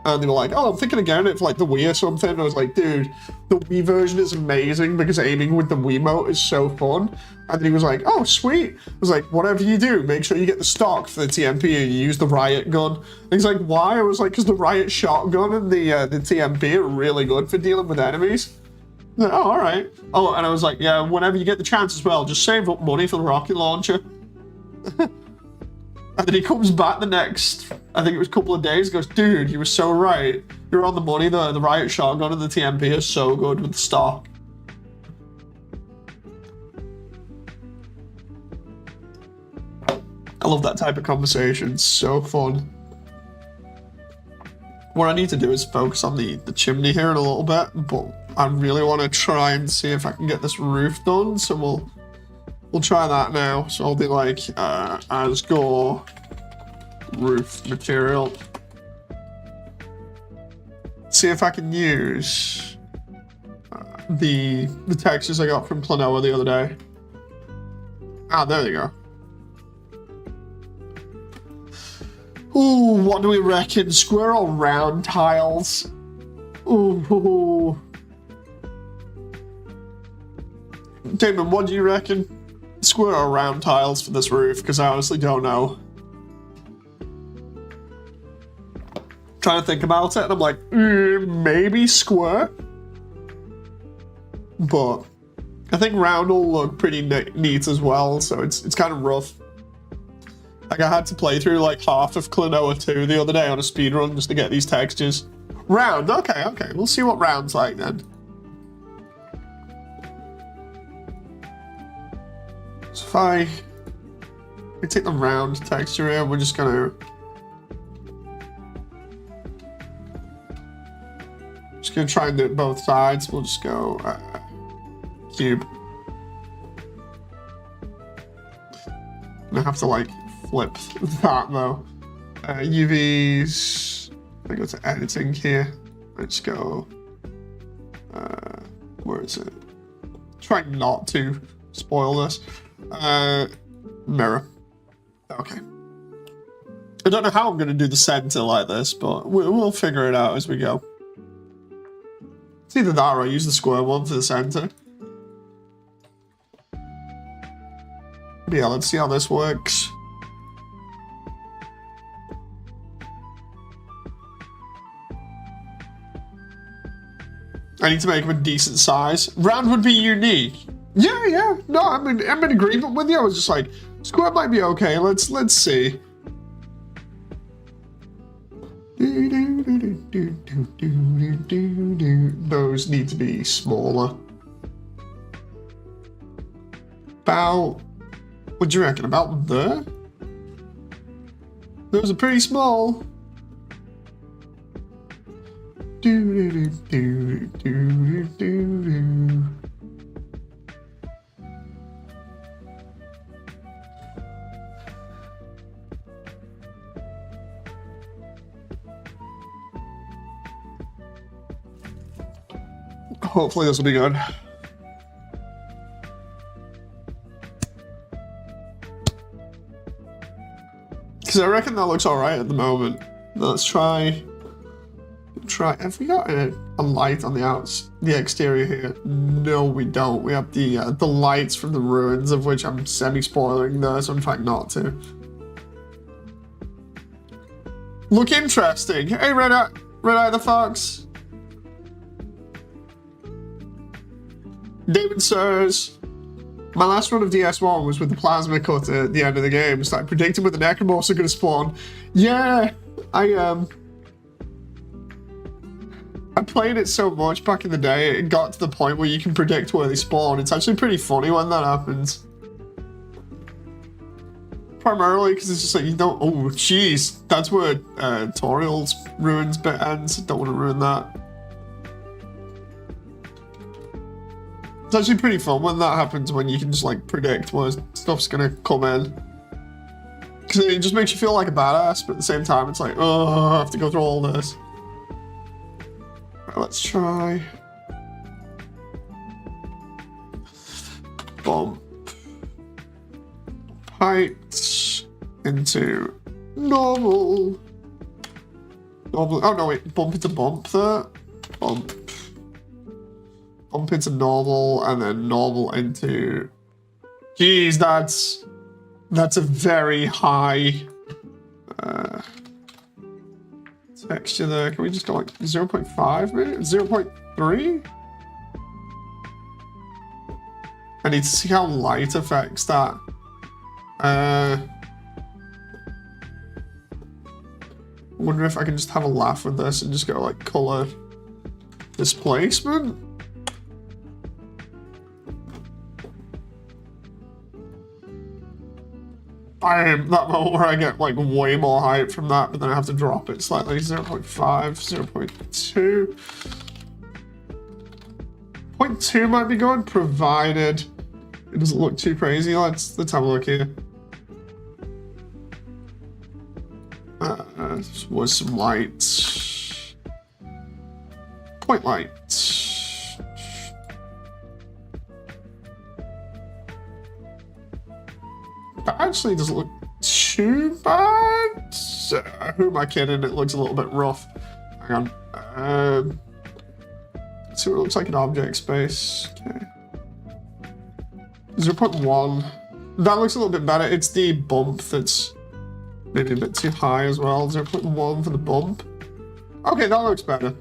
And they were like, oh, I'm thinking of getting it for like the Wii or something. And I was like, dude, the Wii version is amazing because aiming with the Wiimote is so fun. And then he was like, oh, sweet. I was like, whatever you do, make sure you get the stock for the TMP and you use the Riot gun. And he's like, why? I was like, because the Riot shotgun and the TMP are really good for dealing with enemies. Like, oh, all right. Oh, and I was like, yeah, whenever you get the chance as well, just save up money for the rocket launcher. And then he comes back the next, I think it was a couple of days, goes, dude, you were so right. You're on the money. The Riot shotgun and the TMP are so good with the stock. I love that type of conversation. It's so fun. What I need to do is focus on the chimney here in a little bit, but I really want to try and see if I can get this roof done. So we'll try that now. So I'll do like Asgore roof material. See if I can use the textures I got from Planoa the other day. Ah, there you go. Ooh, what do we reckon? Square or round tiles? Ooh. Damon, what do you reckon? Square or round tiles for this roof? Because I honestly don't know. Trying to think about it, and I'm like, maybe square? But I think round will look pretty neat as well, so it's kind of rough. Like, I had to play through like half of Klonoa 2 the other day on a speedrun just to get these textures. Round, okay. We'll see what round's like then. So if I take the round texture here, we're just gonna try and do it both sides. We'll just go cube. I have to like flip that though. UVs. I go to editing here. Let's go. Where is it? Try not to spoil this. Mirror. Okay. I don't know how I'm going to do the center like this, but we'll figure it out as we go. It's either that or I use the square one for the center. But yeah, let's see how this works. I need to make them a decent size. Round would be unique. Yeah. No, I'm in agreement with you. I was just like, square might be okay. Let's see. Those need to be smaller. About, what do you reckon? About there? Those are pretty small. Hopefully this will be good. Because I reckon that looks alright at the moment. Let's try. Have we got a light on the exterior here? No, we don't. We have the lights from the ruins, of which I'm semi-spoiling there, so I'm trying not to. Look interesting. Hey, Red Eye the Fox. David Sirs. My last run of DS1 was with the plasma cutter at the end of the game. It's like predicting when the necromorphs are going to spawn. Yeah, I played it so much back in the day, it got to the point where you can predict where they spawn. It's actually pretty funny when that happens. Primarily because it's just like, you don't, oh jeez, that's where Toriel's ruins bit ends. Don't want to ruin that. It's actually pretty fun when that happens, when you can just like predict where stuff's gonna come in. Because it just makes you feel like a badass, but at the same time it's like, oh, I have to go through all this. Right, let's try. Bump. Height into normal. Normal. Oh no, wait. Bump into bump there. Bump. Bump into normal, and then normal into. Jeez, that's a very high texture there. Can we just go like 0.5 maybe? 0.3? I need to see how light affects that. Wonder if I can just have a laugh with this and just go like color displacement. I am that moment where I get like way more height from that, but then I have to drop it slightly. 0.5, 0.2. 0.2 might be good, provided it doesn't look too crazy. Let's have a look here. Was some light. Point light. That actually doesn't look too bad. Who am I kidding? It looks a little bit rough. Hang on. Let's see what it looks like in object space. Okay. 0.1. That looks a little bit better. It's the bump that's maybe a bit too high as well. 0.1 for the bump. Okay, that looks better.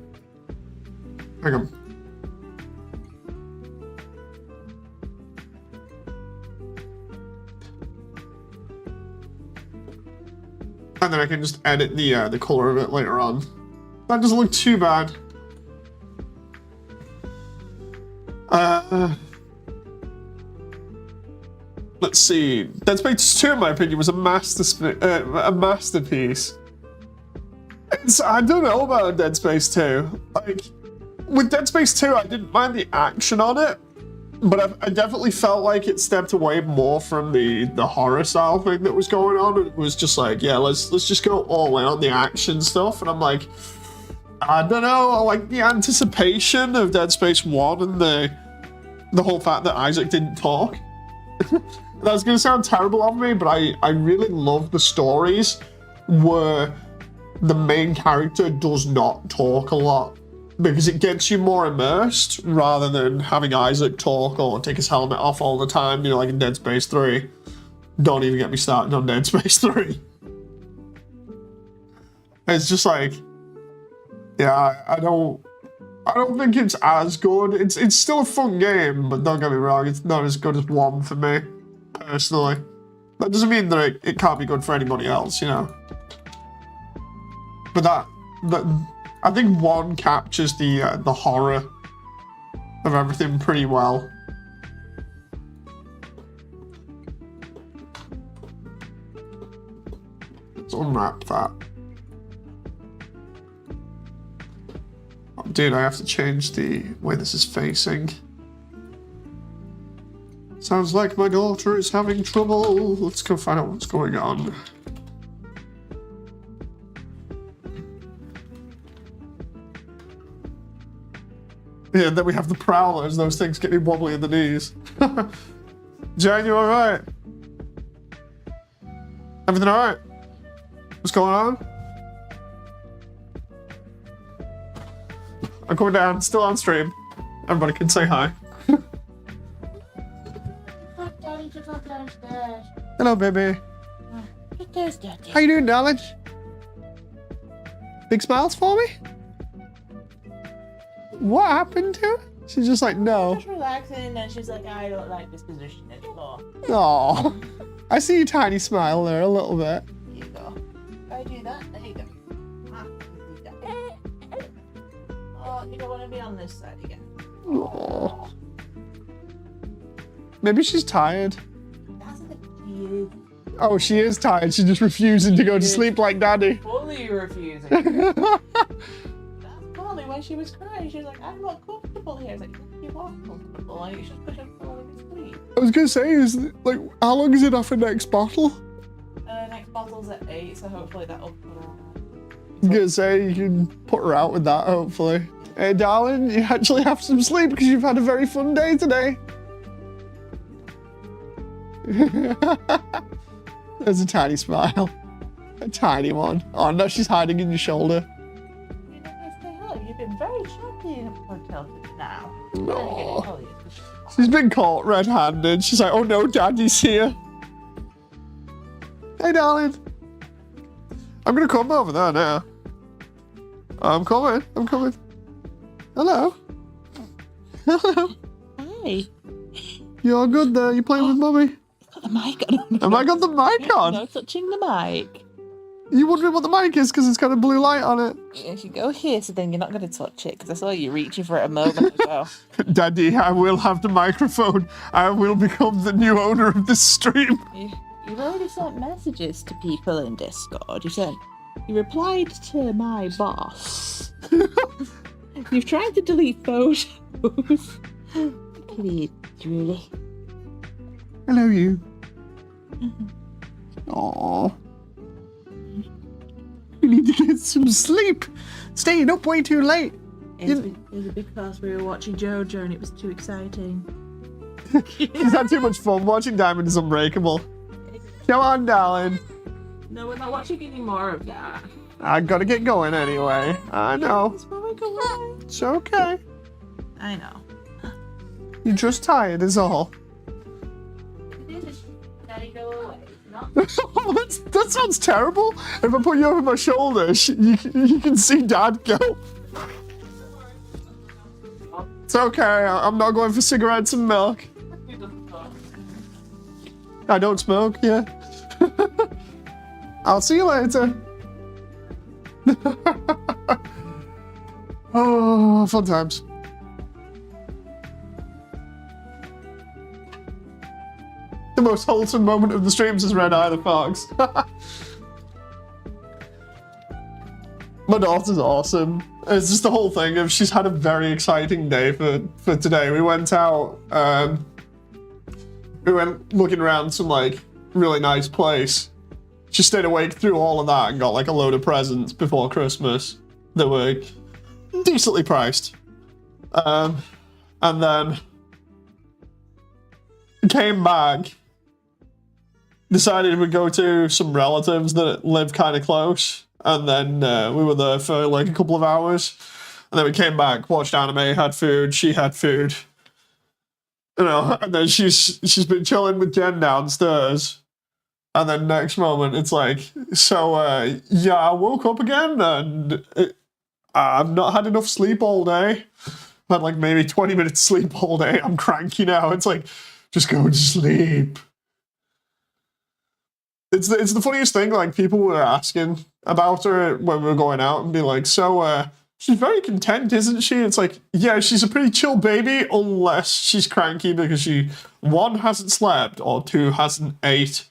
Hang on. And then I can just edit the color of it later on. That doesn't look too bad. Let's see. Dead Space 2, in my opinion, was a masterpiece. I don't know about Dead Space 2. Like, with Dead Space 2, I didn't mind the action on it, but I definitely felt like it stepped away more from the horror style thing that was going on. It was just like, yeah, let's just go all in on the action stuff. And I'm like, I don't know. I like the anticipation of Dead Space 1 and the whole fact that Isaac didn't talk. That's gonna sound terrible of me, but I really love the stories where the main character does not talk a lot, because it gets you more immersed rather than having Isaac talk or take his helmet off all the time, you know, like in Dead Space 3. Don't even get me started on Dead Space 3. It's just like, yeah, I don't think it's as good. It's still a fun game, but don't get me wrong, it's not as good as 1 for me, personally. That doesn't mean that it can't be good for anybody else, you know. But that I think 1 captures the horror of everything pretty well. Let's unwrap that. Oh, dude, I have to change the way this is facing. Sounds like my daughter is having trouble. Let's go find out what's going on. Yeah, and then we have the prowlers. Those things get me wobbly in the knees. Jan, you alright? Everything alright? What's going on? I'm coming down, still on stream. Everybody can say hi. Daddy just went downstairs. Hello, baby. There's Daddy. How you doing, darling? Big smiles for me? What happened to her? She's just like, no. Just relaxing, and she's like, I don't like this position anymore. Aw. I see your tiny smile there a little bit. There you go. If I do that, there you go. Ah, you do that. Oh, you don't want to be on this side again. Aww. Maybe she's tired. That's the key. Oh, she is tired. She's just refusing to go to sleep like Daddy. Fully refusing. Probably when she was crying, she was like, I'm not comfortable here. I was like, you are comfortable. Like, you should push her forward to sleep. I was gonna say, like, how long is it off her next bottle? Next bottle's at 8, so hopefully that'll put her on. I was gonna say, you can put her out with that, hopefully. Hey, darling, you actually have some sleep because you've had a very fun day today. There's a tiny smile. A tiny one. Oh, no, she's hiding in your shoulder. been very chatty up until now. No. She's been caught red-handed. She's like, oh no, Daddy's here. Hey, darling. I'm gonna come over there now. I'm coming. Hello. Hello. Hi. You're good there. You playing with Mummy? Got the mic on. Have I got the mic on? No touching the mic. You wondering what the mic is because it's got a blue light on it? If you go here, so then you're not going to touch it, because I saw you reaching for it a moment ago. Daddy, I will have the microphone. I will become the new owner of this stream. You've already sent messages to people in Discord. You replied to my boss. You've tried to delete photos. Kitty, Julie. Hello, you. Aww. You need to get some sleep. Staying up way too late. It was because we were watching JoJo and it was too exciting. She's had too much fun watching Diamond is Unbreakable. Come on, darling. No, we're not watching any more of that. I gotta get going anyway. I know. It's going away. It's okay. I know. You're just tired is all. Daddy, go away. That sounds terrible. If I put you over my shoulder, you can see Dad go. It's okay. I'm not going for cigarettes and milk. I don't smoke, yeah. I'll see you later. Oh, fun times. The most wholesome moment of the streams is Red Eye the Fox. My daughter's awesome. It's just the whole thing of she's had a very exciting day for today. We went out, we went looking around some like really nice place. She stayed awake through all of that and got like a load of presents before Christmas that were decently priced. And then came back, decided we'd go to some relatives that live kind of close, and then we were there for like a couple of hours, and then we came back, watched anime, had food, she had food, you know, and then she's been chilling with Jen downstairs, and then next moment it's like, so yeah, I woke up again and I've not had enough sleep all day. I've had like maybe 20 minutes sleep all day. I'm cranky now. It's like, just go to sleep. It's the funniest thing, like people were asking about her when we were going out and be like, so she's very content, isn't she? It's like, yeah, she's a pretty chill baby unless she's cranky because she, one, hasn't slept, or two, hasn't ate.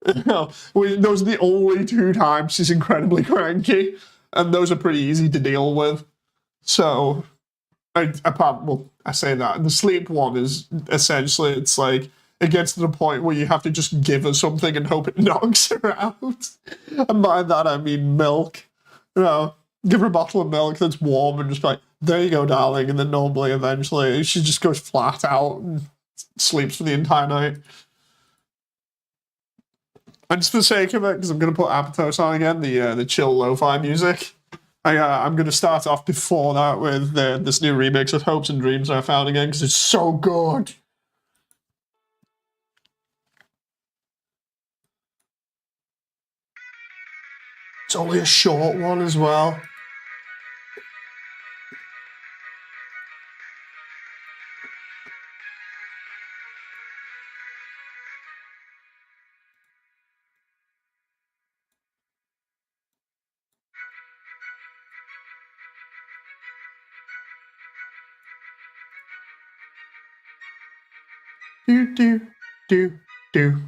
Those are the only two times she's incredibly cranky, and those are pretty easy to deal with. So, I say that. The sleep one is essentially, it's like, it gets to the point where you have to just give her something and hope it knocks her out. And by that I mean milk. You know, give her a bottle of milk that's warm and just be like, there you go, darling. And then normally, eventually, she just goes flat out and sleeps for the entire night. And just for the sake of it, because I'm going to put Apatos on again, the chill lo-fi music, I'm going to start off before that with this new remix of Hopes and Dreams I found again, because it's so good. It's only a short one as well. Do, do, do, do.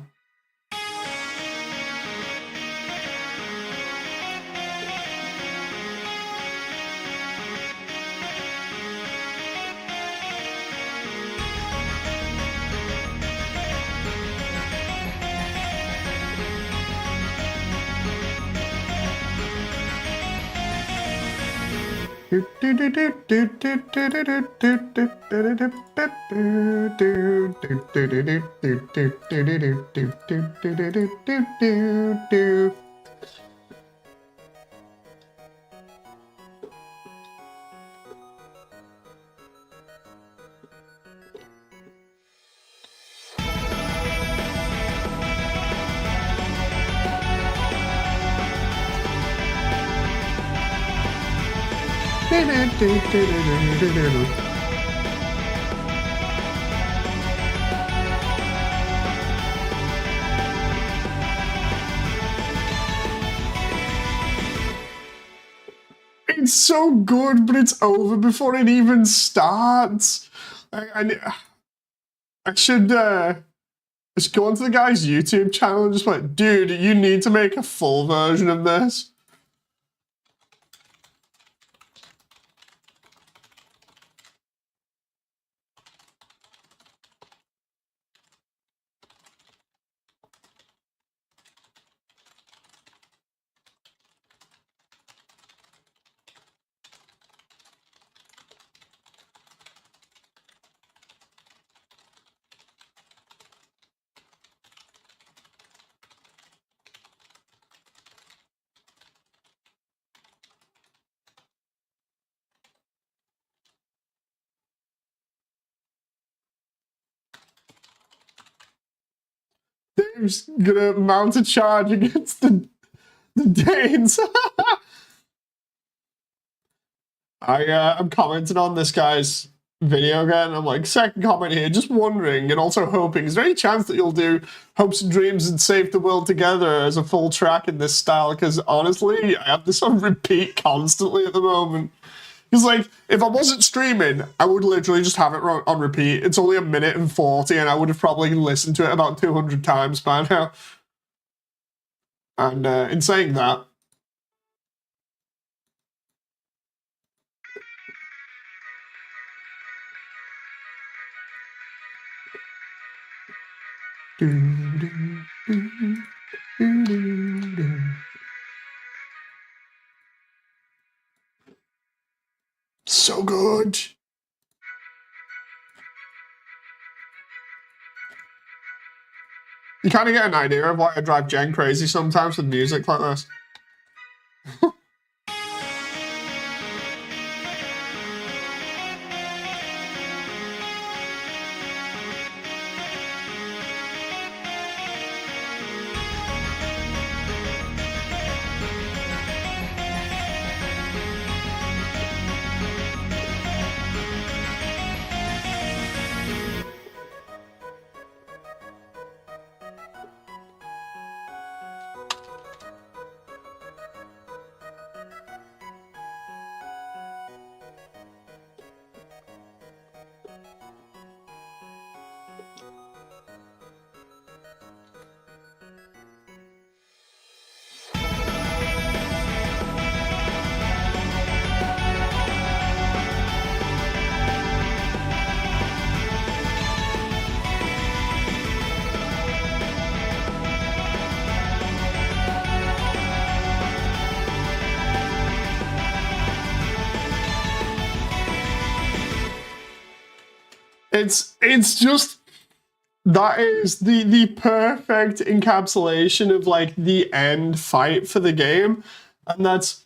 It's so good, but it's over before it even starts. I should just go onto the guy's YouTube channel and just like, dude, you need to make a full version of this. Dave's gonna mount a charge against the Danes. I'm commenting on this guy's video again. I'm like, second comment here, just wondering and also hoping, is there any chance that you'll do Hopes and Dreams and Save the World Together as a full track in this style? Because honestly, I have this on repeat constantly at the moment. Because, like, if I wasn't streaming, I would literally just have it on repeat. It's only 1 minute and 40, and I would have probably listened to it about 200 times by now. And in saying that, so good. You kind of get an idea of why I drive Jen crazy sometimes with music like this. It's just, that is the perfect encapsulation of like the end fight for the game, and that's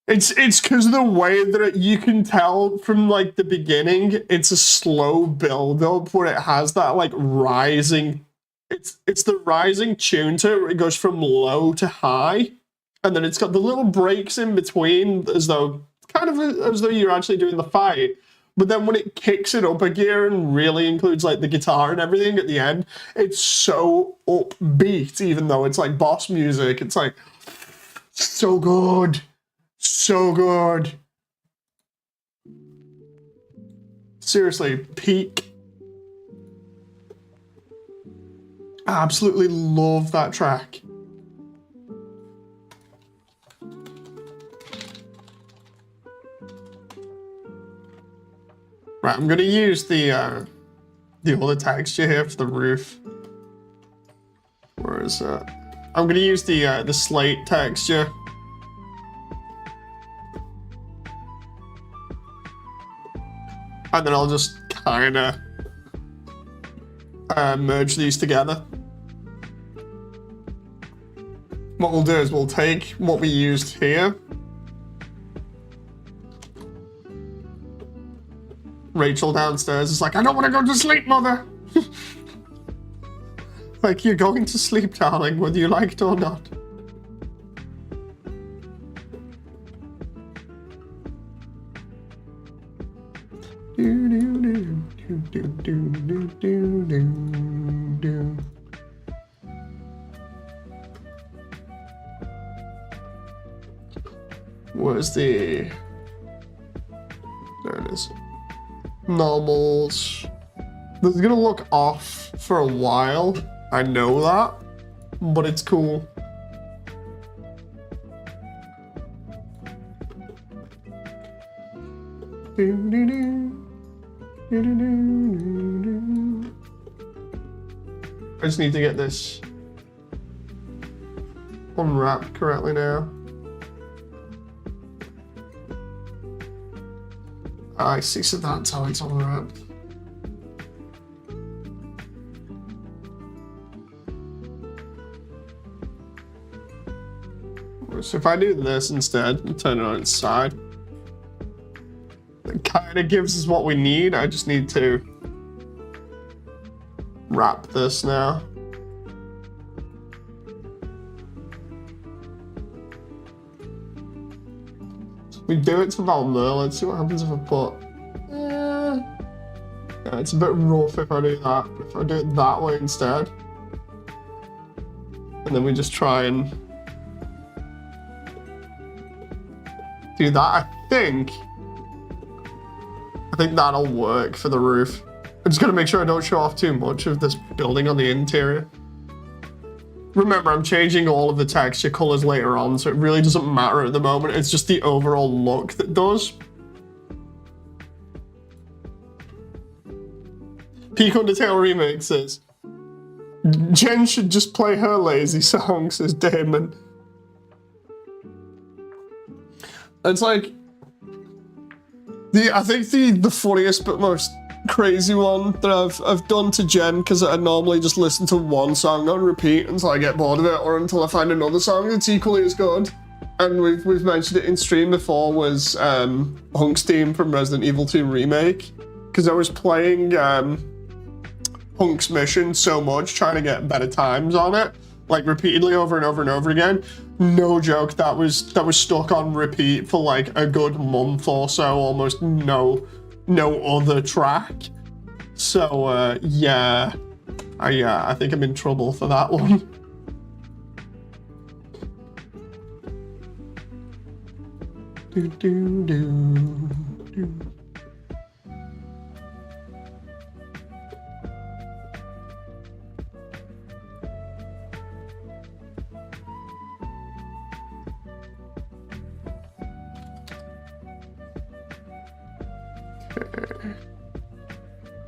it's because of the way that you can tell from like the beginning, it's a slow build up where it has that like rising, it's the rising tune to it where it goes from low to high, and then it's got the little breaks in between as though you're actually doing the fight. But then when it kicks it up a gear and really includes like the guitar and everything at the end, it's so upbeat, even though it's like boss music. It's like so good. So good. Seriously, peak. I absolutely love that track. Right, I'm gonna use the other texture here for the roof. Where is it? I'm gonna use the slate texture. And then I'll just kinda merge these together. What we'll do is we'll take what we used here. Rachel downstairs is like, I don't want to go to sleep, mother. Like, you're going to sleep, darling, whether you like it or not. Do, do, do, do, do, do, do, do, do. Where's the... There it is. Normals. This is gonna look off for a while. I know that, but it's cool. I just need to get this unwrapped correctly now. I see, so that's how it's unwrapped. So if I do this instead and turn it on its side, it kind of gives us what we need. I just need to wrap this now. We do it to Valmir. Let's see what happens if I put... Yeah, it's a bit rough if I do that. If I do it that way instead. And then we just try and do that. I think that'll work for the roof. I'm just gonna make sure I don't show off too much of this building on the interior. Remember, I'm changing all of the texture colors later on, so it really doesn't matter at the moment. It's just the overall look that does. Peak Undertale Remake says, Jen should just play her lazy song, says Damon. It's like, I think the funniest but most crazy one that I've done to Jen, because I normally just listen to one song on repeat until I get bored of it, or until I find another song that's equally as good. And we've mentioned it in stream before, was Hunk's theme from Resident Evil 2 Remake, because I was playing Hunk's mission so much, trying to get better times on it, like repeatedly over and over and over again. No joke, that was stuck on repeat for like a good month or so, almost no other track. So yeah, I think I'm in trouble for that one. Do, do, do, do.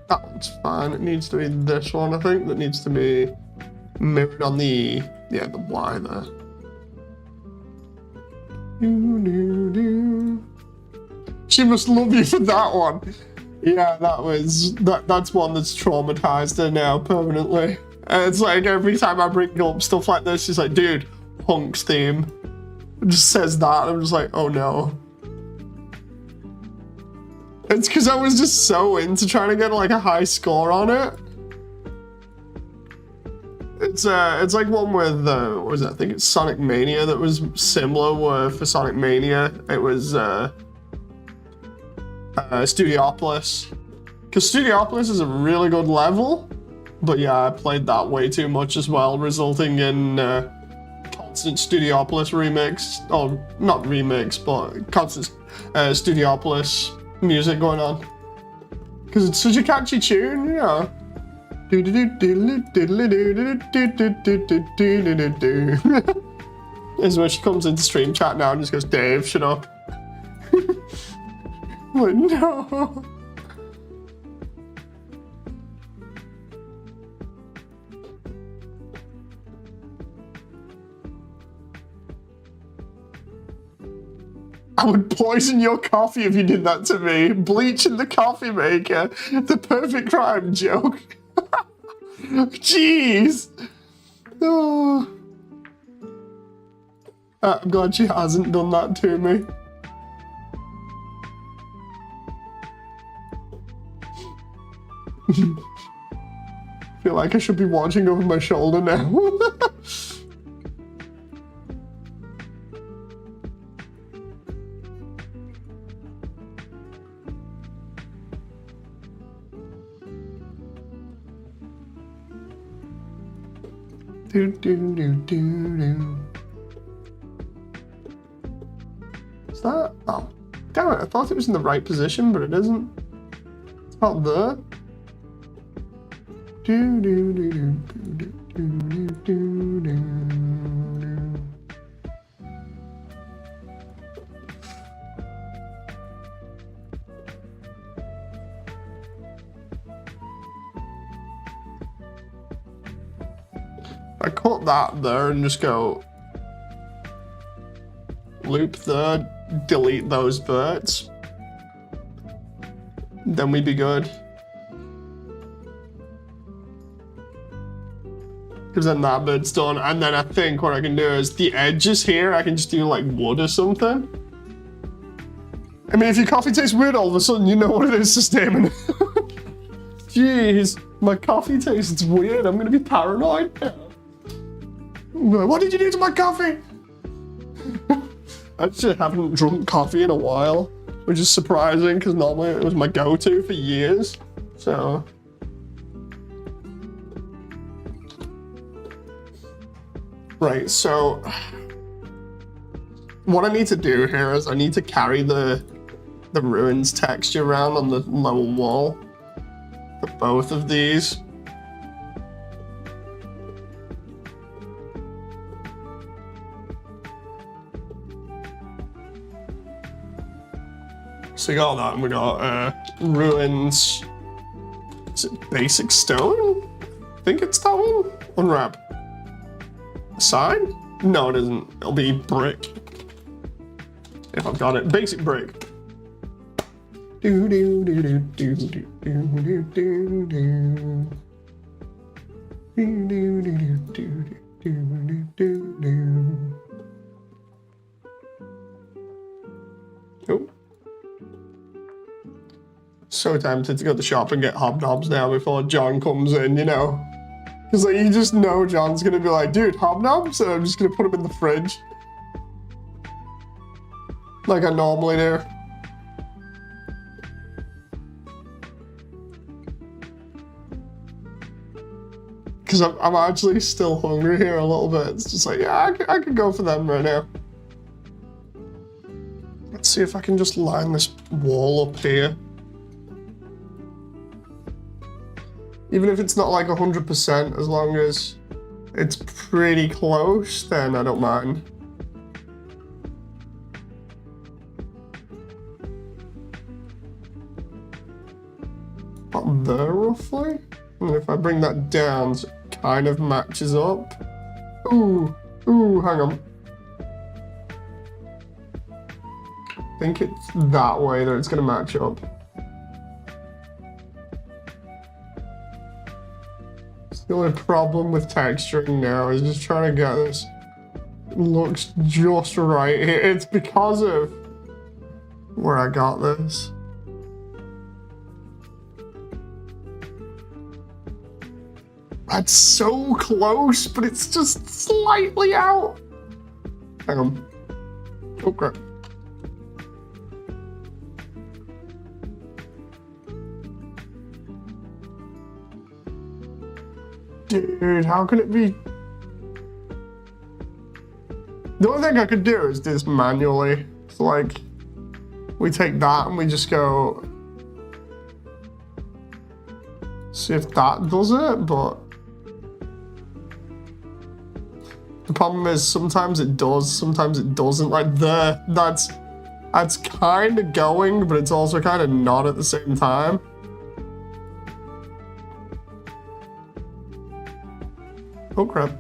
That one's fine. It needs to be this one, I think, that needs to be mirrored on the Y there. She must love you for that one. Yeah, that's one that's traumatized her now permanently. And it's like every time I bring up stuff like this, she's like, dude, Hunk's theme. It just says that. I'm just like, oh no. It's because I was just so into trying to get like a high score on it. It's like one with what was it? I think it's Sonic Mania that was similar. Where for Sonic Mania it was Studiopolis, because Studiopolis is a really good level, but yeah, I played that way too much as well, resulting in constant Studiopolis remix, or not remix, but constant Studiopolis music going on, because it's such a catchy tune, you know. Is where she comes into stream chat now and just goes, Dave, shut up. Like, no. I would poison your coffee if you did that to me. Bleach in the coffee maker. The perfect crime joke. Jeez. Oh. I'm glad she hasn't done that to me. I feel like I should be watching over my shoulder now. Do, do, do, do, do. Is that? Oh, damn it! I thought it was in the right position, but it isn't. It's about there. Do, do, do, do, do, do, do, do, do, do. I cut that there and just go loop there, delete those birds. Then we'd be good. Because then that bit's done, and then I think what I can do is the edges here, I can just do like wood or something. I mean, if your coffee tastes weird all of a sudden, you know what it is, Sustainment. Jeez, my coffee tastes weird, I'm gonna be paranoid. What did you do to my coffee? I actually haven't drunk coffee in a while, which is surprising because normally it was my go-to for years, so. Right, so what I need to do here is I need to carry the ruins texture around on the lower wall for both of these. So we got that, and we got ruins. Is it basic stone? I think it's that one. Unwrap. Side? No, it isn't. It'll be brick. If I've got it. Basic brick. Do do do do do do do do do do. Do do do do do do do do. Oh. So tempted to go to the shop and get hobnobs now before John comes in, you know. Because like, you just know John's gonna be like, dude, hobnobs? And I'm just gonna put them in the fridge. Like I normally do. Because I'm actually still hungry here a little bit. It's just like, yeah, I could go for them right now. Let's see if I can just line this wall up here. Even if it's not like 100%, as long as it's pretty close, then I don't mind. About there, roughly? And if I bring that down, so it kind of matches up. Ooh, hang on. I think it's that way that it's gonna match up. The only problem with texturing now is just trying to get this. It looks just right here. It's because of where I got this. That's so close, but it's just slightly out. Hang on. Oh crap. Dude, how can it be? The only thing I could do is do this manually. So like, we take that and we just go, see if that does it, but the problem is sometimes it does, sometimes it doesn't. Like that's kind of going, but it's also kind of not at the same time. Oh crap.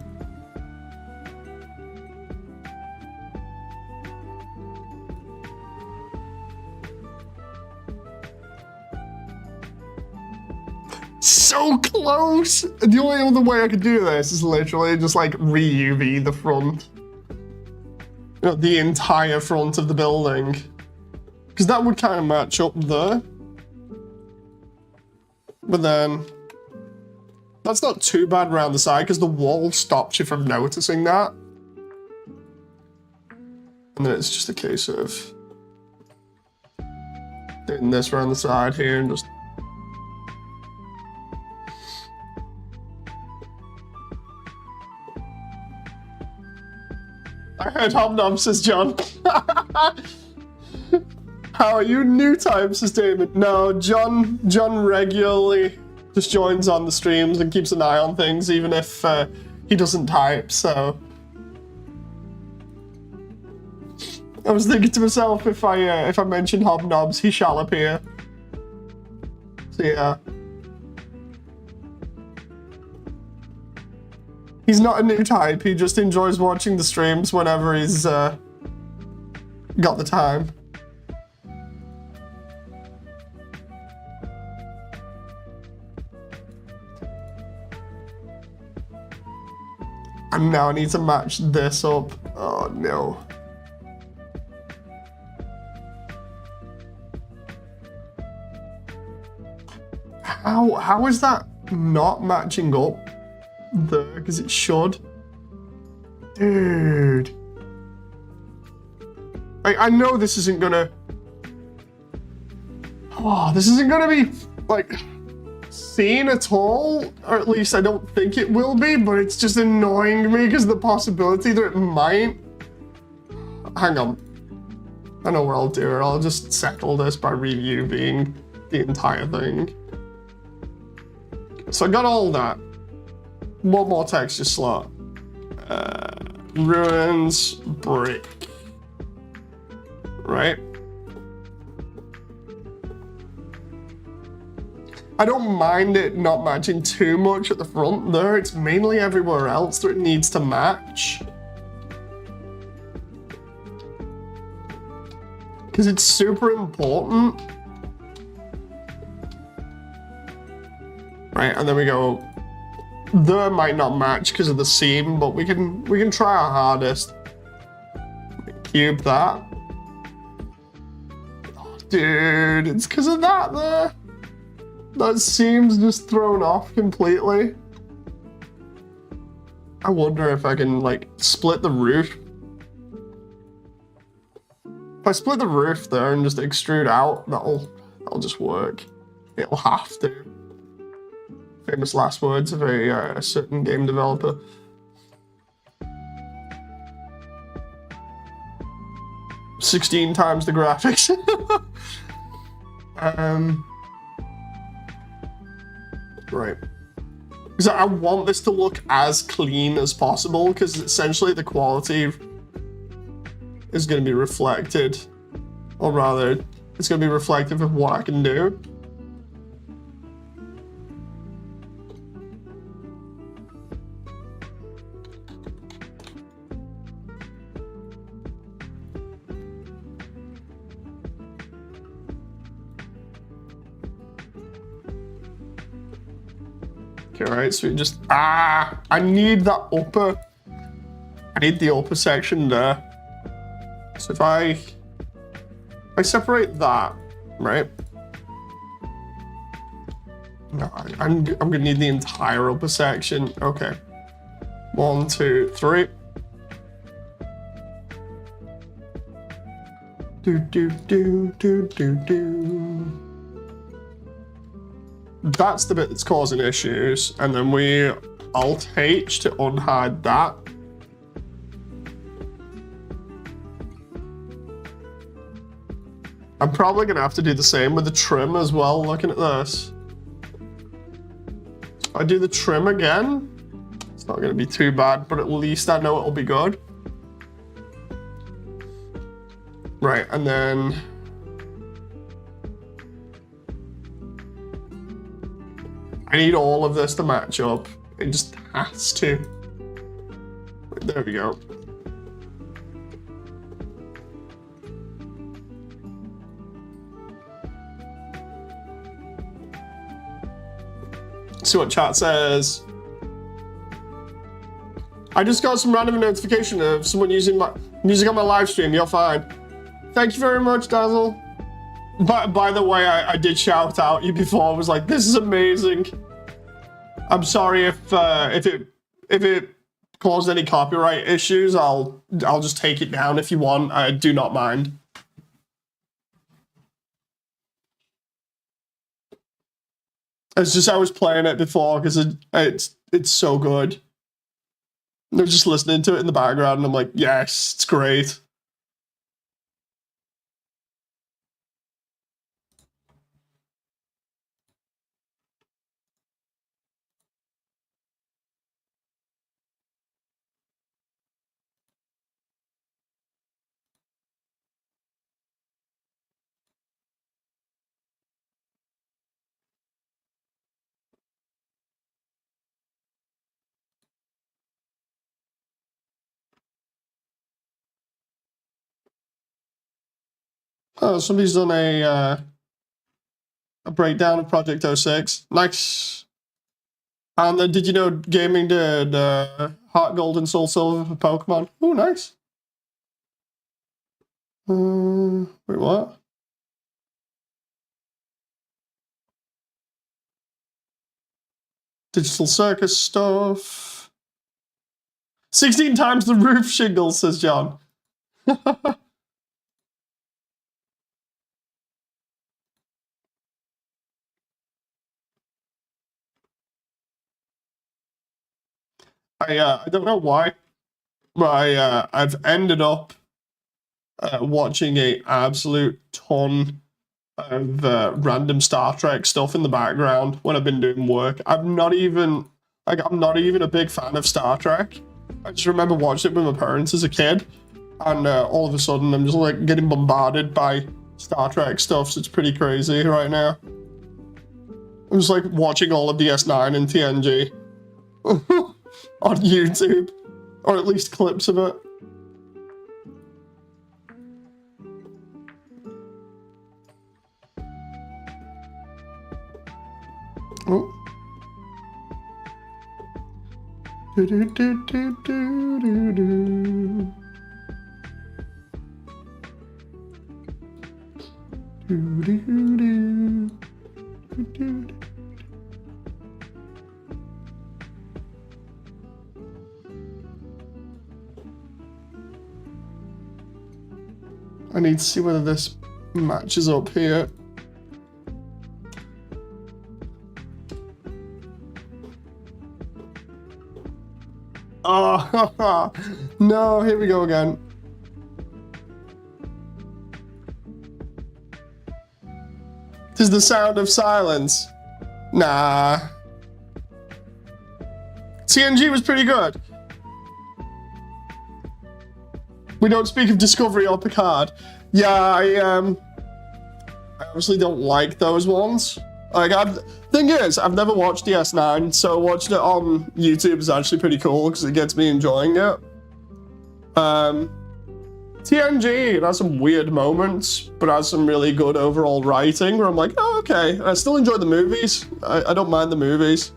So close! The only other way I could do this is literally just like re-UV the front. You know, the entire front of the building. Because that would kind of match up there. But then that's not too bad around the side because the wall stops you from noticing that. And then it's just a case of doing this around the side here and just heard Hobnob, says John. How are you? New time, says Damon. No, John regularly just joins on the streams and keeps an eye on things, even if he doesn't type, so. I was thinking to myself, if I mention Hobnobs, he shall appear. So yeah. He's not a new type, he just enjoys watching the streams whenever he's got the time. And now I need to match this up. Oh no. How is that not matching up there? Because it should. Dude. I know this isn't gonna... Oh, this isn't gonna be, like, seen at all. Or at least I don't think it will be, but it's just annoying me because the possibility that it might... Hang on. I know what I'll do. I'll just settle this by reviewing the entire thing. So I got all that. One more texture slot. Ruins, brick. Right? I don't mind it not matching too much at the front there. It's mainly everywhere else that it needs to match. Because it's super important. Right, and then we go, there might not match because of the seam, but we can try our hardest. Cube that. Oh, dude, it's because of that there. That seam's just thrown off completely. I wonder if I can, like, split the roof. If I split the roof there and just extrude out, that'll just work. It'll have to. Famous last words of a certain game developer. "16 times the graphics." Right. Because I want this to look as clean as possible, because essentially the quality is going to be reflected, or rather, it's going to be reflective of what I can do. Okay, right, so we just, I need that upper, I need the upper section there. So if I separate that, right? No, I'm gonna need the entire upper section. Okay. 1, 2, 3. Do. That's the bit that's causing issues, and then we Alt-H to unhide that. I'm probably gonna have to do the same with the trim as well, looking at this. If I do the trim again, it's not gonna be too bad, but at least I know it'll be good. Right, and then I need all of this to match up. It just has to. Right, there we go. See what chat says. I just got some random notification of someone using my music on my live stream. You're fine. Thank you very much, Dazzle. By the way, I did shout out you before. I was like, "This is amazing." I'm sorry if it caused any copyright issues. I'll just take it down if you want. I do not mind. It's just I was playing it before because it's so good. They're just listening to it in the background, and I'm like, yes, it's great. Oh, somebody's done a breakdown of Project 06. Nice. And then, did you know Gaming did Heart Gold and Soul Silver for Pokemon? Oh, nice. Wait, what? Digital Circus stuff. 16 times the roof shingles, says John. I don't know why, but I've ended up watching a absolute ton of random Star Trek stuff in the background when I've been doing work. I'm not even a big fan of Star Trek. I just remember watching it with my parents as a kid, and all of a sudden I'm just like getting bombarded by Star Trek stuff. So it's pretty crazy right now. I'm just like watching all of DS9 and TNG on YouTube, or at least clips of it. Oh. Do, do, do, do, do, do, do. Do, do, do, do, do. I need to see whether this matches up here. Oh, no, here we go again. Tis the sound of silence. Nah. TNG was pretty good. We don't speak of Discovery or Picard. Yeah, I obviously don't like those ones. Like, thing is, I've never watched DS9, so watching it on YouTube is actually pretty cool because it gets me enjoying it. TNG, it has some weird moments, but has some really good overall writing where I'm like, oh, okay. I still enjoy the movies. I don't mind the movies.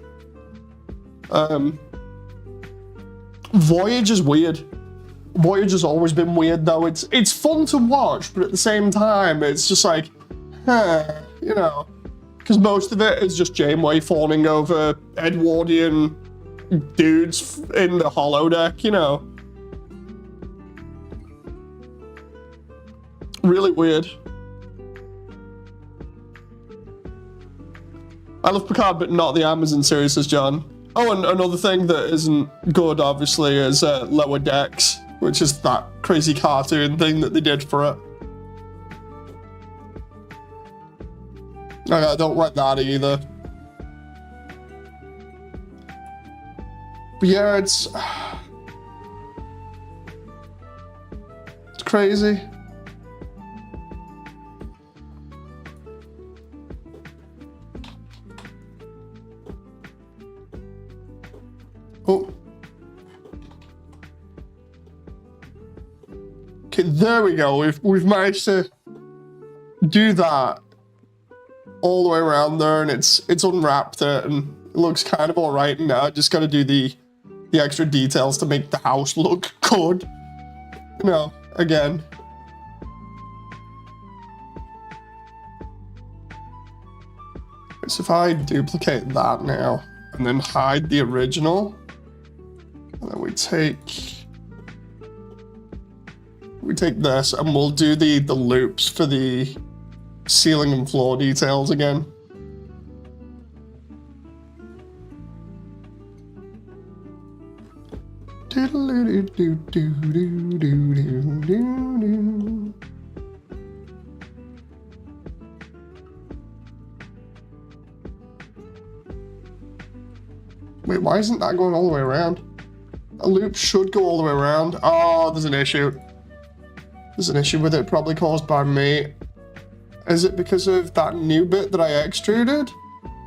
Voyage is weird. Voyage has always been weird, though. It's fun to watch, but at the same time, it's just like, you know. Because most of it is just Janeway fawning over Edwardian dudes in the holodeck, you know. Really weird. I love Picard, but not the Amazon series, says John. Oh, and another thing that isn't good, obviously, is Lower Decks, which is that crazy cartoon thing that they did for it. I don't like that either. But yeah, it's crazy. Oh. Okay, there we go. We've managed to do that all the way around there, and it's unwrapped it, and it looks kind of alright. And now I just gotta do the extra details to make the house look good. You know, again. So if I duplicate that now, and then hide the original, and then we take this, and we'll do the loops for the ceiling and floor details again. Wait, why isn't that going all the way around? A loop should go all the way around. Oh, there's an issue. There's an issue with it, probably caused by me. Is it because of that new bit that I extruded?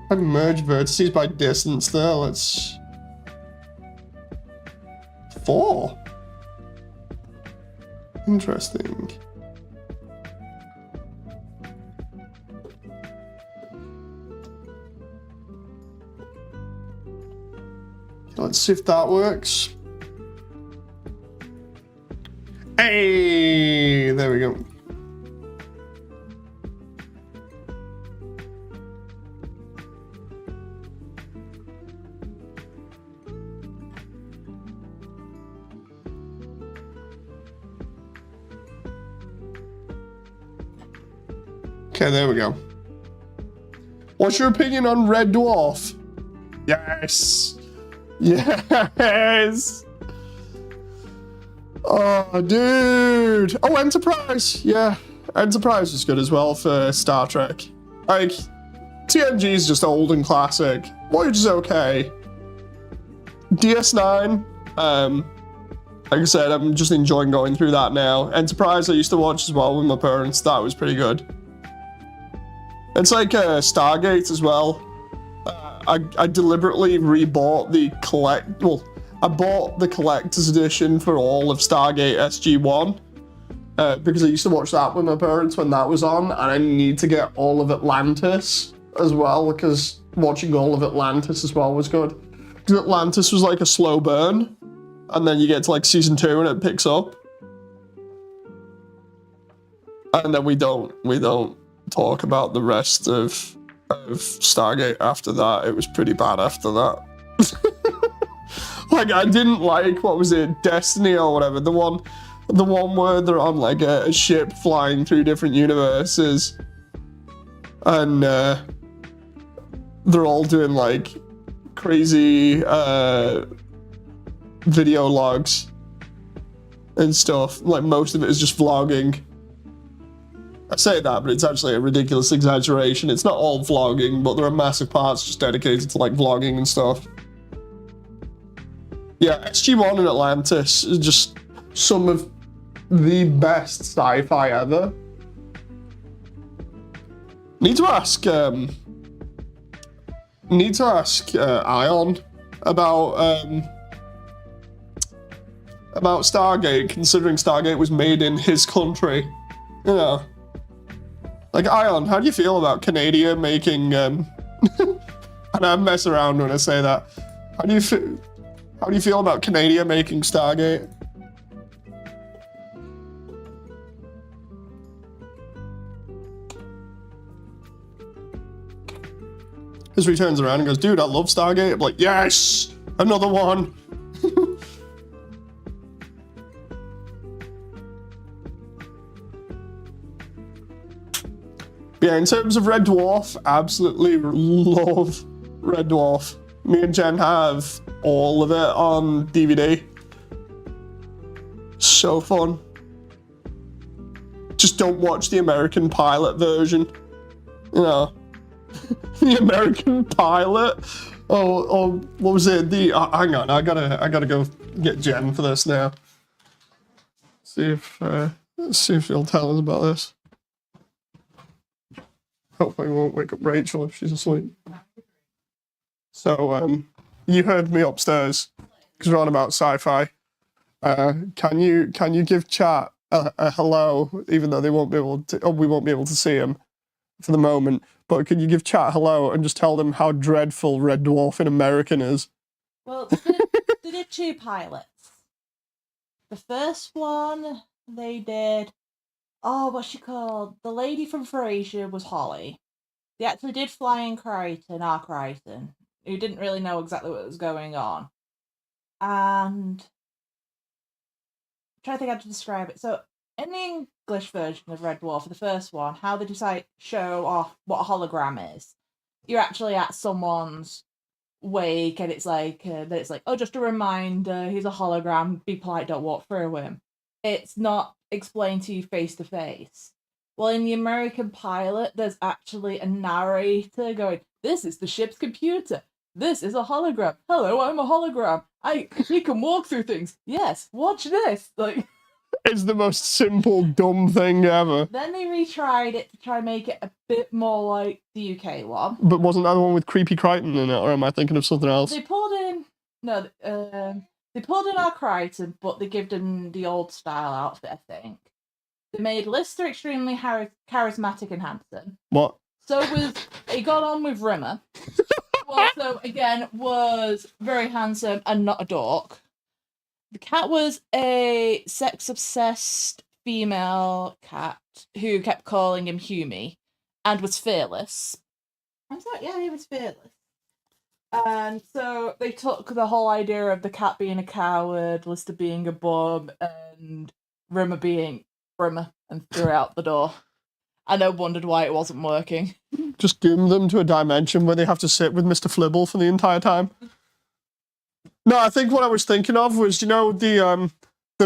I merged vertices by distance there. Let's... 4. Interesting. Let's see if that works. Hey, there we go. Okay, there we go. What's your opinion on Red Dwarf? Yes. Yes. Oh, dude. Oh, Enterprise. Yeah, Enterprise is good as well for Star Trek. Like, TNG is just old and classic. Voyager is okay. DS9, like I said, I'm just enjoying going through that now. Enterprise I used to watch as well with my parents. That was pretty good. It's like Stargate as well. I deliberately rebought the I bought the collector's edition for all of Stargate SG-1 because I used to watch that with my parents when that was on, and I need to get all of Atlantis as well because watching all of Atlantis as well was good. Because Atlantis was like a slow burn, and then you get to like season 2 and it picks up, and then we don't talk about the rest of Stargate after that. It was pretty bad after that. Like, I didn't like, what was it, Destiny or whatever, the one where they're on like a ship flying through different universes, and they're all doing like crazy video logs and stuff. Like, most of it is just vlogging. I say that, but it's actually a ridiculous exaggeration. It's not all vlogging, but there are massive parts just dedicated to like vlogging and stuff. Yeah, SG-1 and Atlantis is just some of the best sci-fi ever. Need to ask Ion about Stargate, considering Stargate was made in his country. You know. Like, Ion, how do you feel about Canada making, and I mess around when I say that. How do you feel about Canada making Stargate? Because he turns around and goes, dude, I love Stargate. I'm like, yes, another one. Yeah, in terms of Red Dwarf, absolutely love Red Dwarf. Me and Jen have all of it on DVD. So fun. Just don't watch the American pilot version. You know, the American pilot. Oh, what was it? Hang on, I gotta go get Jen for this now. See if she'll tell us about this. Hopefully we won't wake up Rachel if she's asleep. So, you heard me upstairs because we're on about sci-fi. Can you give chat a hello, even though they won't be able to, we won't be able to see him for the moment. But can you give chat hello and just tell them how dreadful Red Dwarf in American is? Well, they did 2 pilots. The first one they did. Oh, what's she called? The lady from Frasier was Holly. They actually did Flying Crichton, our Crichton, who didn't really know exactly what was going on. And I'm trying to think how to describe it. So, in the English version of Red Dwarf, for the first one, how they decide show off what a hologram is. You're actually at someone's wake, and it's like, oh, just a reminder, he's a hologram, be polite, don't walk through him. It's not explained to you face to face. Well, in the American pilot, there's actually a narrator going, this is the ship's computer. This is a hologram. Hello, I'm a hologram. He can walk through things. Yes, watch this. Like, It's the most simple, dumb thing ever. then they retried it to try and make it a bit more like the UK one. But wasn't that the one with Creepy Crichton in it, or am I thinking of something else? They pulled in they pulled in our Crichton, but they gave them the old style outfit, I think. They made Lister extremely charismatic and handsome. What? So he got on with Rimmer. Also, again, was very handsome and not a dork. The cat was a sex-obsessed female cat who kept calling him Humie and was fearless. I thought, yeah, he was fearless. And so they took the whole idea of the cat being a coward, Lister being a bum, and Rimmer being Rimmer, and threw it out the door. And I wondered why it wasn't working. Just doom them to a dimension where they have to sit with Mr. Flibble for the entire time. No, I think what I was thinking of was, you know, the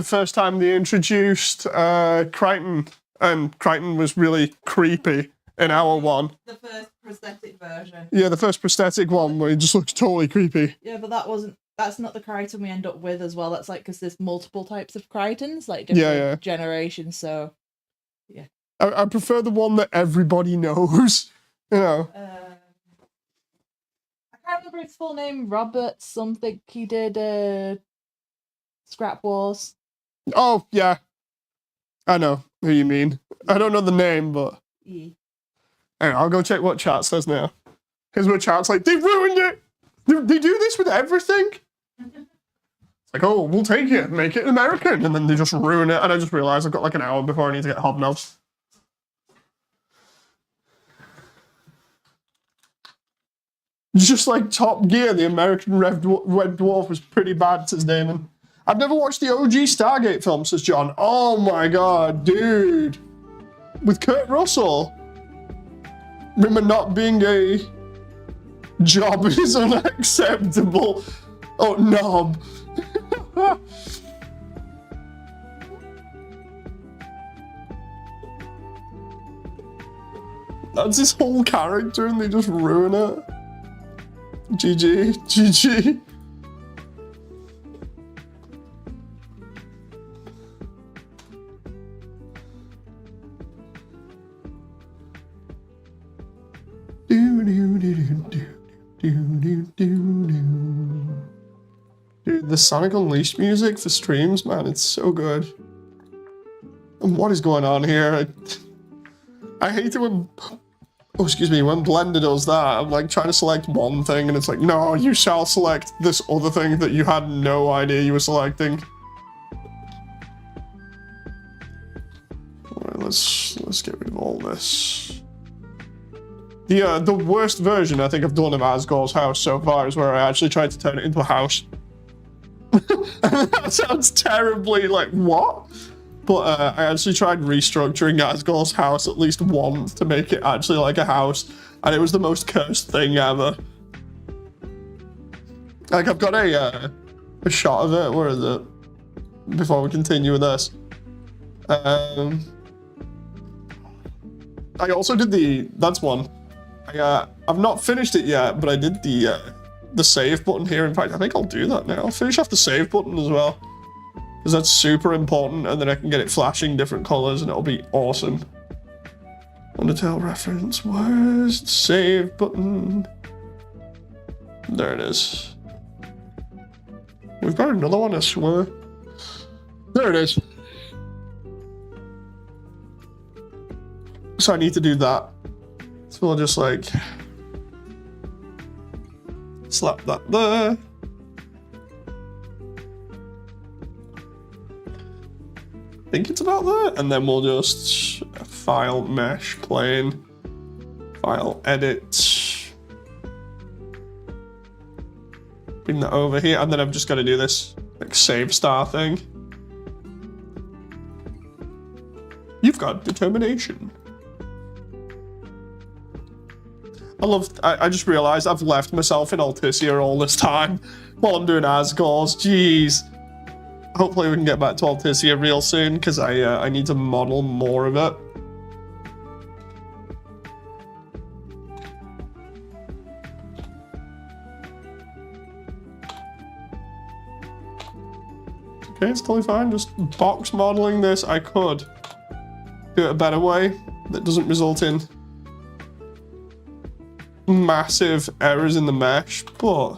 first time they introduced Crichton, and Crichton was really creepy in our one. The first prosthetic version. Yeah, the first prosthetic one where he just looks totally creepy. Yeah, but that's not the Crichton we end up with as well. That's like, because there's multiple types of Crichtons, like different generations, so yeah. I prefer the one that everybody knows, you know. I can't remember his full name, Robert something. He did Scrap Wars. Oh, yeah. I know who you mean. I don't know the name, but... Yeah. Anyway, I'll go check what chat says now. Here's where chat's like, they ruined it! They do this with everything? It's like, oh, we'll take it, make it American, and then they just ruin it, and I just realised I've got like an hour before I need to get hobnobs. Just like Top Gear, the American Red Dwarf was pretty bad, says Damon. I've never watched the OG Stargate film, says John. Oh my god, dude. With Kurt Russell. Remember, not being a job is unacceptable. Oh, knob. That's his whole character and they just ruin it. GG, GG. Dude, the Sonic Unleashed music for streams, man, it's so good. And what is going on here? I hate it when... Oh, excuse me, when Blender does that, I'm like trying to select one thing and it's like, no, you shall select this other thing that you had no idea you were selecting. Alright, let's get rid of all this. The worst version I think I've done of Asgore's house so far is where I actually tried to turn it into a house. That sounds terribly like, what? But I actually tried restructuring Asgore's house at least once to make it actually like a house, and it was the most cursed thing ever. Like, I've got a shot of it. Where is it? Before we continue with this. I also did that's one. I've not finished it yet, but I did the save button here. In fact, I think I'll do that now. I'll finish off the save button as well. Because that's super important, and then I can get it flashing different colors, and it'll be awesome. Undertale reference, where's the save button? There it is. We've got another one, I swear. There it is. So I need to do that. So we'll just like... slap that there. I think it's about that, and then we'll just file mesh plane, file edit, bring that over here, and then I've just got to do this like save star thing. You've got determination. I just realized I've left myself in Altissia all this time while I'm doing Asgores. Jeez. Hopefully we can get back to Altissia real soon, because I need to model more of it. Okay, it's totally fine. Just box modeling this. I could do it a better way that doesn't result in massive errors in the mesh, but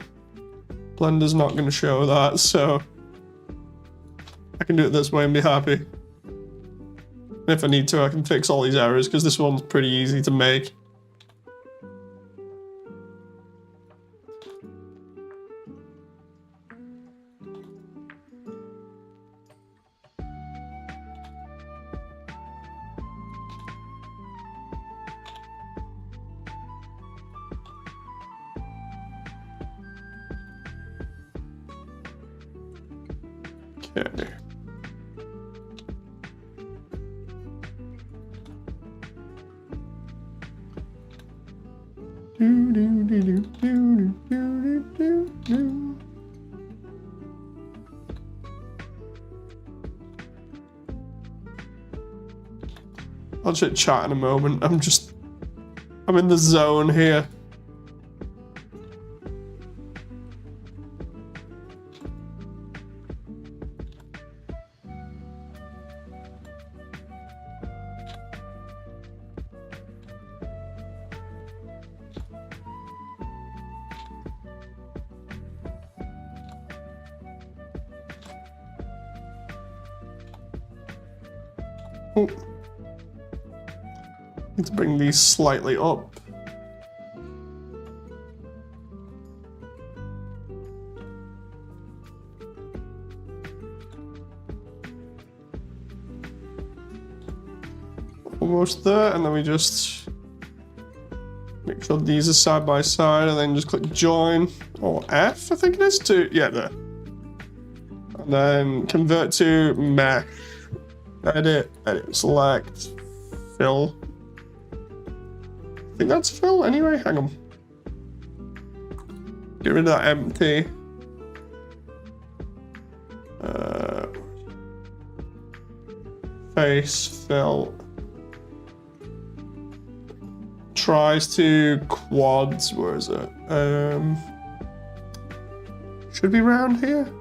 Blender's not going to show that, so I can do it this way and be happy. And if I need to, I can fix all these errors, because this one's pretty easy to make. Okay. I'll chit chat in a moment. I'm in the zone here. Oh. Need to bring these slightly up. Almost there, and then we just make sure these are side by side, and then just click join, or F, I think it is, yeah, there. And then convert to mesh. Edit, select, fill. I think that's fill anyway, hang on. Get rid of that empty. Face, fill. Tries to quads, where is it? Should be around here?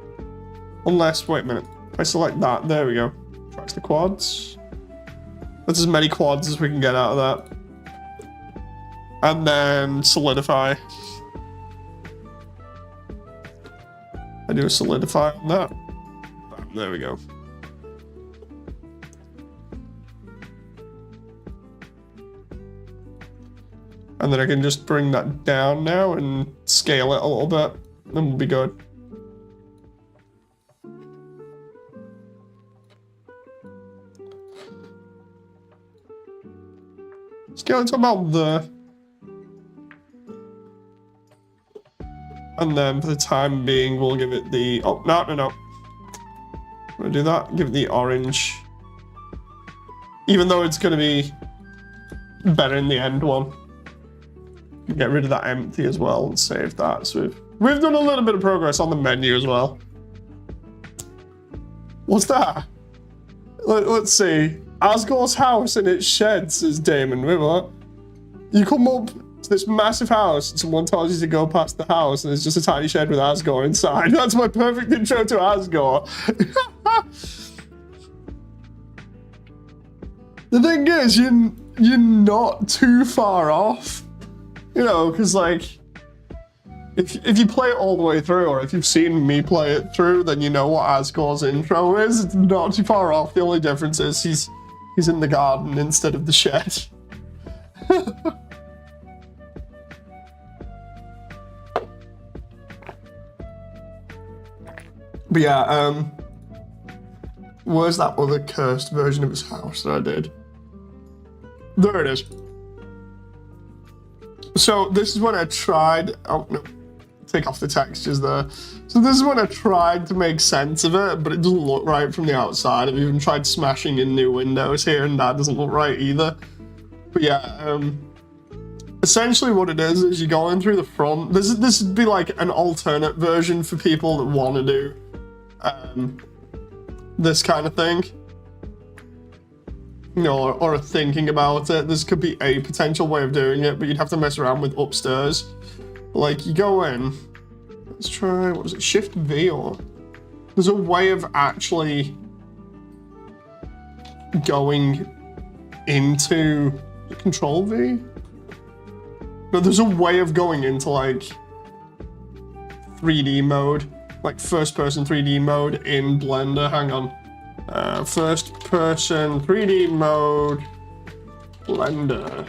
Unless, wait a minute. If I select that, there we go. Tries to quads. That's as many quads as we can get out of that. And then solidify. I do a solidify on that. Bam, there we go. And then I can just bring that down now and scale it a little bit. Then we'll be good. Scale it to about there. And then for the time being, we'll give it the... Oh, no. I'm gonna do that. Give it the orange. Even though it's gonna be better in the end one. Get rid of that empty as well and save that. So we've done a little bit of progress on the menu as well. What's that? Let's see. Asgore's house and its sheds, says Damon. Wait, what? You come up to this massive house and someone tells you to go past the house and there's just a tiny shed with Asgore inside. That's my perfect intro to Asgore. The thing is, you're not too far off. You know, because like, if you play it all the way through, or if you've seen me play it through, then you know what Asgore's intro is. It's not too far off. The only difference is he's in the garden instead of the shed. But yeah, where's that other cursed version of his house that I did? There it is. So this is when I tried, oh no, take off the textures there. So this is when I tried to make sense of it, but it doesn't look right from the outside. I've even tried smashing in new windows here and that doesn't look right either. But yeah, essentially what it is you go in through the front. This would be like an alternate version for people that want to do this kind of thing. You know, or thinking about it. This could be a potential way of doing it, but you'd have to mess around with upstairs. Like, you go in. Let's try, what was it? Shift V, or... There's a way of actually going into Control V? No, there's a way of going into like 3D mode, like first person 3D mode in Blender. Hang on. First person 3D mode, Blender.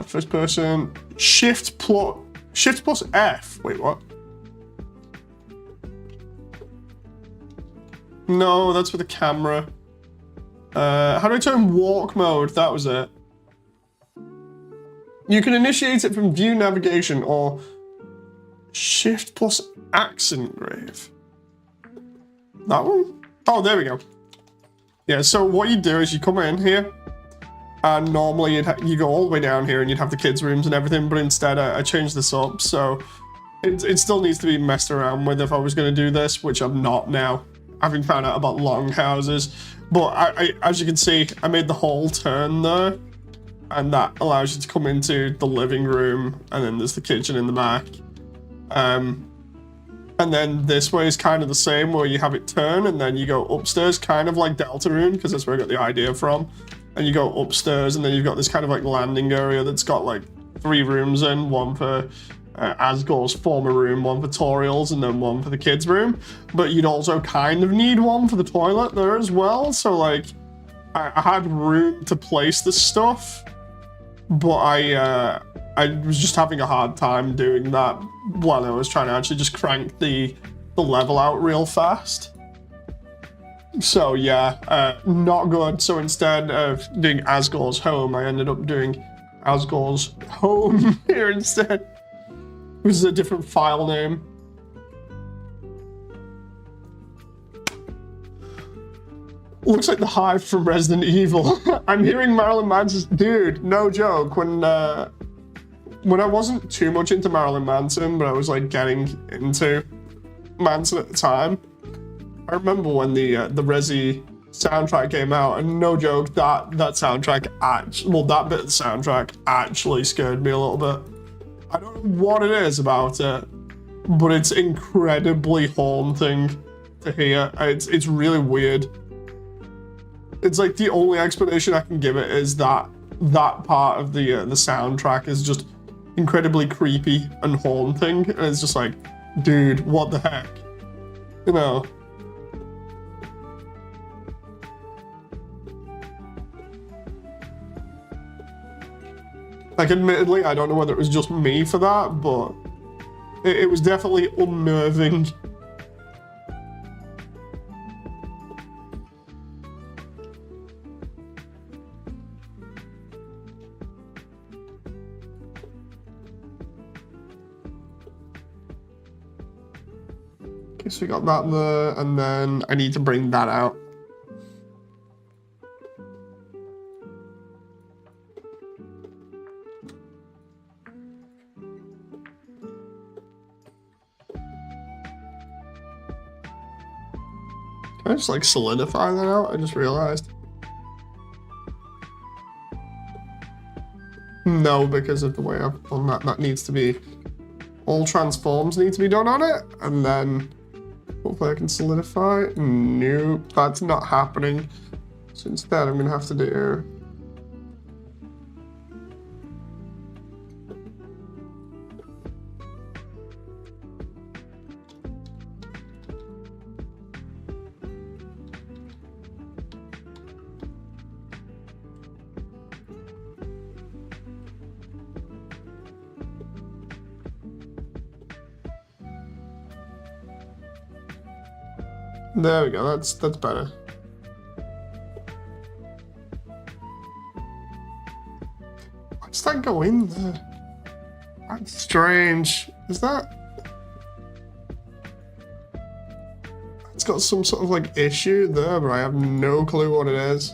First person, Shift plus F. Wait, what? No, that's for the camera. How do I turn walk mode? That was it. You can initiate it from view navigation or Shift plus axe engrave. That one? Oh, there we go. Yeah, so what you do is you come in here, and normally you go all the way down here and you'd have the kids' rooms and everything, but instead I changed this up, so it still needs to be messed around with if I was going to do this, which I'm not now, having found out about longhouses. But I, as you can see, I made the whole turn there, and that allows you to come into the living room, and then there's the kitchen in the back. And then this way is kind of the same, where you have it turn and then you go upstairs, kind of like Deltarune, because that's where I got the idea from. And you go upstairs and then you've got this kind of like landing area that's got like 3 rooms in, one for Asgore's former room, one for Toriel's, and then one for the kids' room. But you'd also kind of need one for the toilet there as well. So like, I had room to place the stuff, but I was just having a hard time doing that while I was trying to actually just crank the level out real fast. So yeah, not good. So instead of doing Asgore's home, I ended up doing Asgore's home here instead. Which is a different file name. Looks like the Hive from Resident Evil. I'm hearing Marilyn Manson's... Dude, no joke. When I wasn't too much into Marilyn Manson, but I was like getting into Manson at the time, I remember when the Resi soundtrack came out, and no joke, that soundtrack that bit of the soundtrack actually scared me a little bit. I don't know what it is about it, but it's incredibly haunting to hear. It's really weird. It's like the only explanation I can give it is that part of the soundtrack is just incredibly creepy and haunting, and it's just like, dude, what the heck, you know? Like, admittedly, I don't know whether it was just me for that, but it was definitely unnerving. Okay, so we got that there, and then I need to bring that out. Can I just like solidify that out? I just realized. No, because of the way I've done that. That needs to be, all transforms need to be done on it, and then hopefully I can solidify. Nope, that's not happening. So instead I'm gonna have to do, there we go, that's better. Why does that go in there? That's strange. Is that... It's got some sort of like issue there, but I have no clue what it is.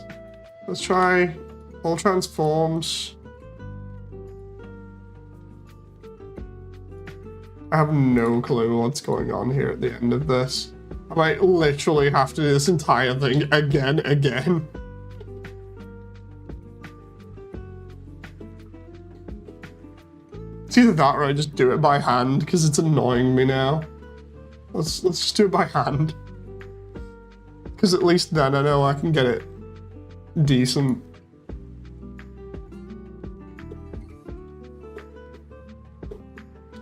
Let's try All transforms. I have no clue what's going on here at the end of this. I might literally have to do this entire thing again. It's either that or I just do it by hand because it's annoying me now. Let's just do it by hand. Because at least then I know I can get it decent.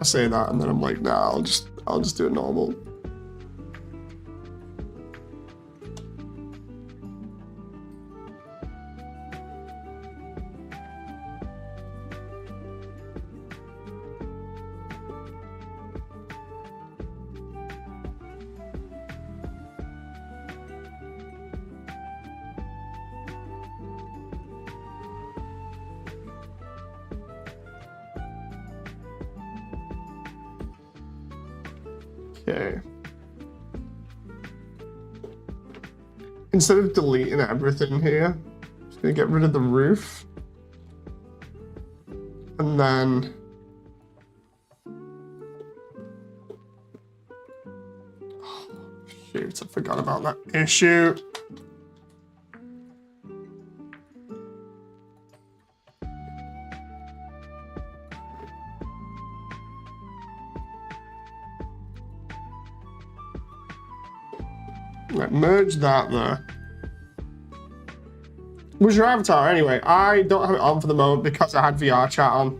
I say that and then I'm like, nah, I'll just do it normal. Okay. Instead of deleting everything here, I'm just gonna get rid of the roof. And then oh, shoot, I forgot about that issue. Right, merge that there. What's your avatar anyway? I don't have it on for the moment because I had VR chat on,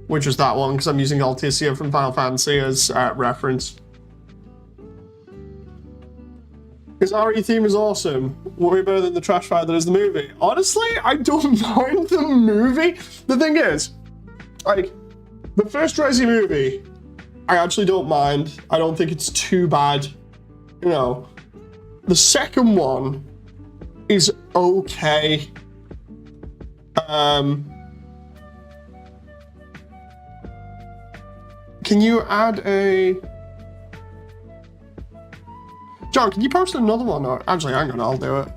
which was that one because I'm using Alticia from Final Fantasy as reference. His RE theme is awesome. Way better than the trash fire that is the movie. Honestly, I don't mind the movie. The thing is, like, the first Resi movie, I actually don't mind. I don't think it's too bad, you know. The second one is okay. Can you add a... John, can you post another one? Or actually, hang on, I'll do it.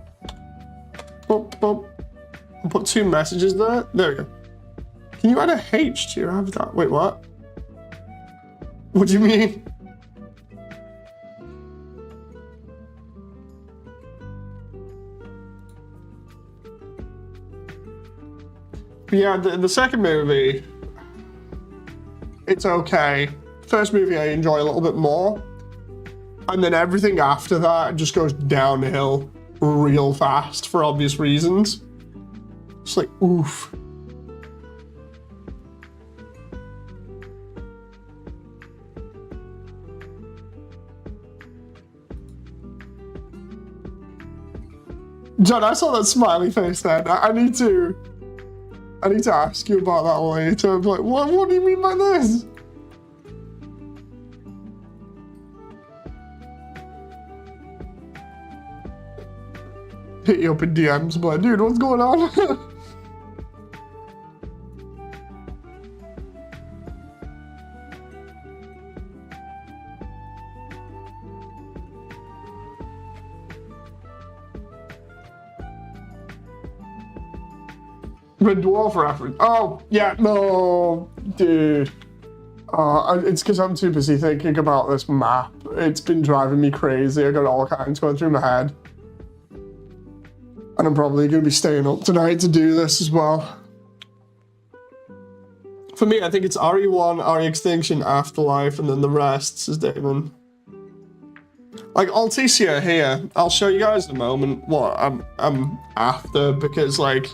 Boop, boop. I'll put 2 messages there. There we go. Can you add a H to your avatar? Wait, what? What do you mean? Yeah, the second movie, it's okay. First movie I enjoy a little bit more. And then everything after that just goes downhill real fast for obvious reasons. It's like, oof. John, I saw that smiley face then. I need to ask you about that later. I'm like, what do you mean by this? Hit you up in DMs, but dude, what's going on? Red Dwarf reference. Oh, yeah, no, dude. It's because I'm too busy thinking about this map. It's been driving me crazy. I got all kinds going through my head. And I'm probably going to be staying up tonight to do this as well. For me, I think it's RE1, RE Extinction, Afterlife, and then the rest, says Damon. Like, Alticia here, I'll show you guys in a moment what I'm after, because, like,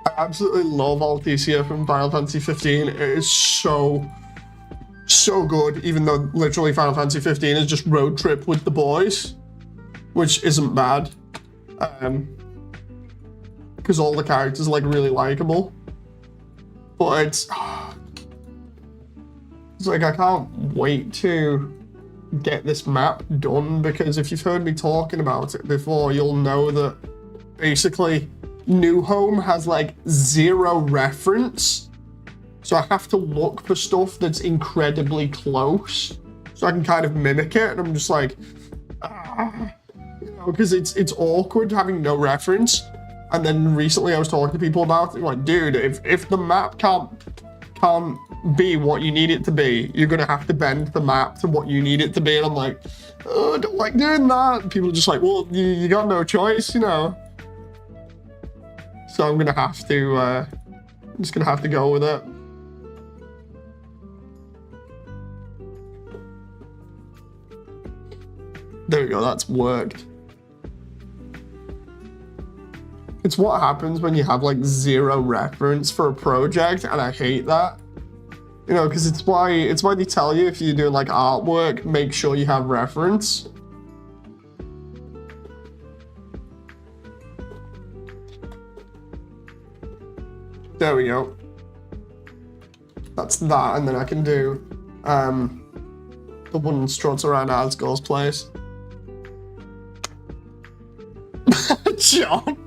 I absolutely love Alticia from Final Fantasy 15. It is so good, even though literally Final Fantasy 15 is just road trip with the boys, which isn't bad. Because all the characters are like really likable. But it's like I can't wait to get this map done, because if you've heard me talking about it before, you'll know that basically New Home has like 0 reference, so I have to look for stuff that's incredibly close so I can kind of mimic it, and I'm just like, you know, because it's awkward having no reference. And then recently I was talking to people about it, like, dude, if the map can't be what you need it to be, you're gonna have to bend the map to what you need it to be. And I'm like, oh, I don't like doing that. And people are just like, well, you got no choice, you know. So I'm gonna have to, I'm just gonna have to go with it. There we go, that's worked. It's what happens when you have like zero reference for a project, and I hate that. You know, because it's why they tell you if you're doing like artwork, make sure you have reference. There we go. That's that, and then I can do the wooden struts around Asgore's place. John.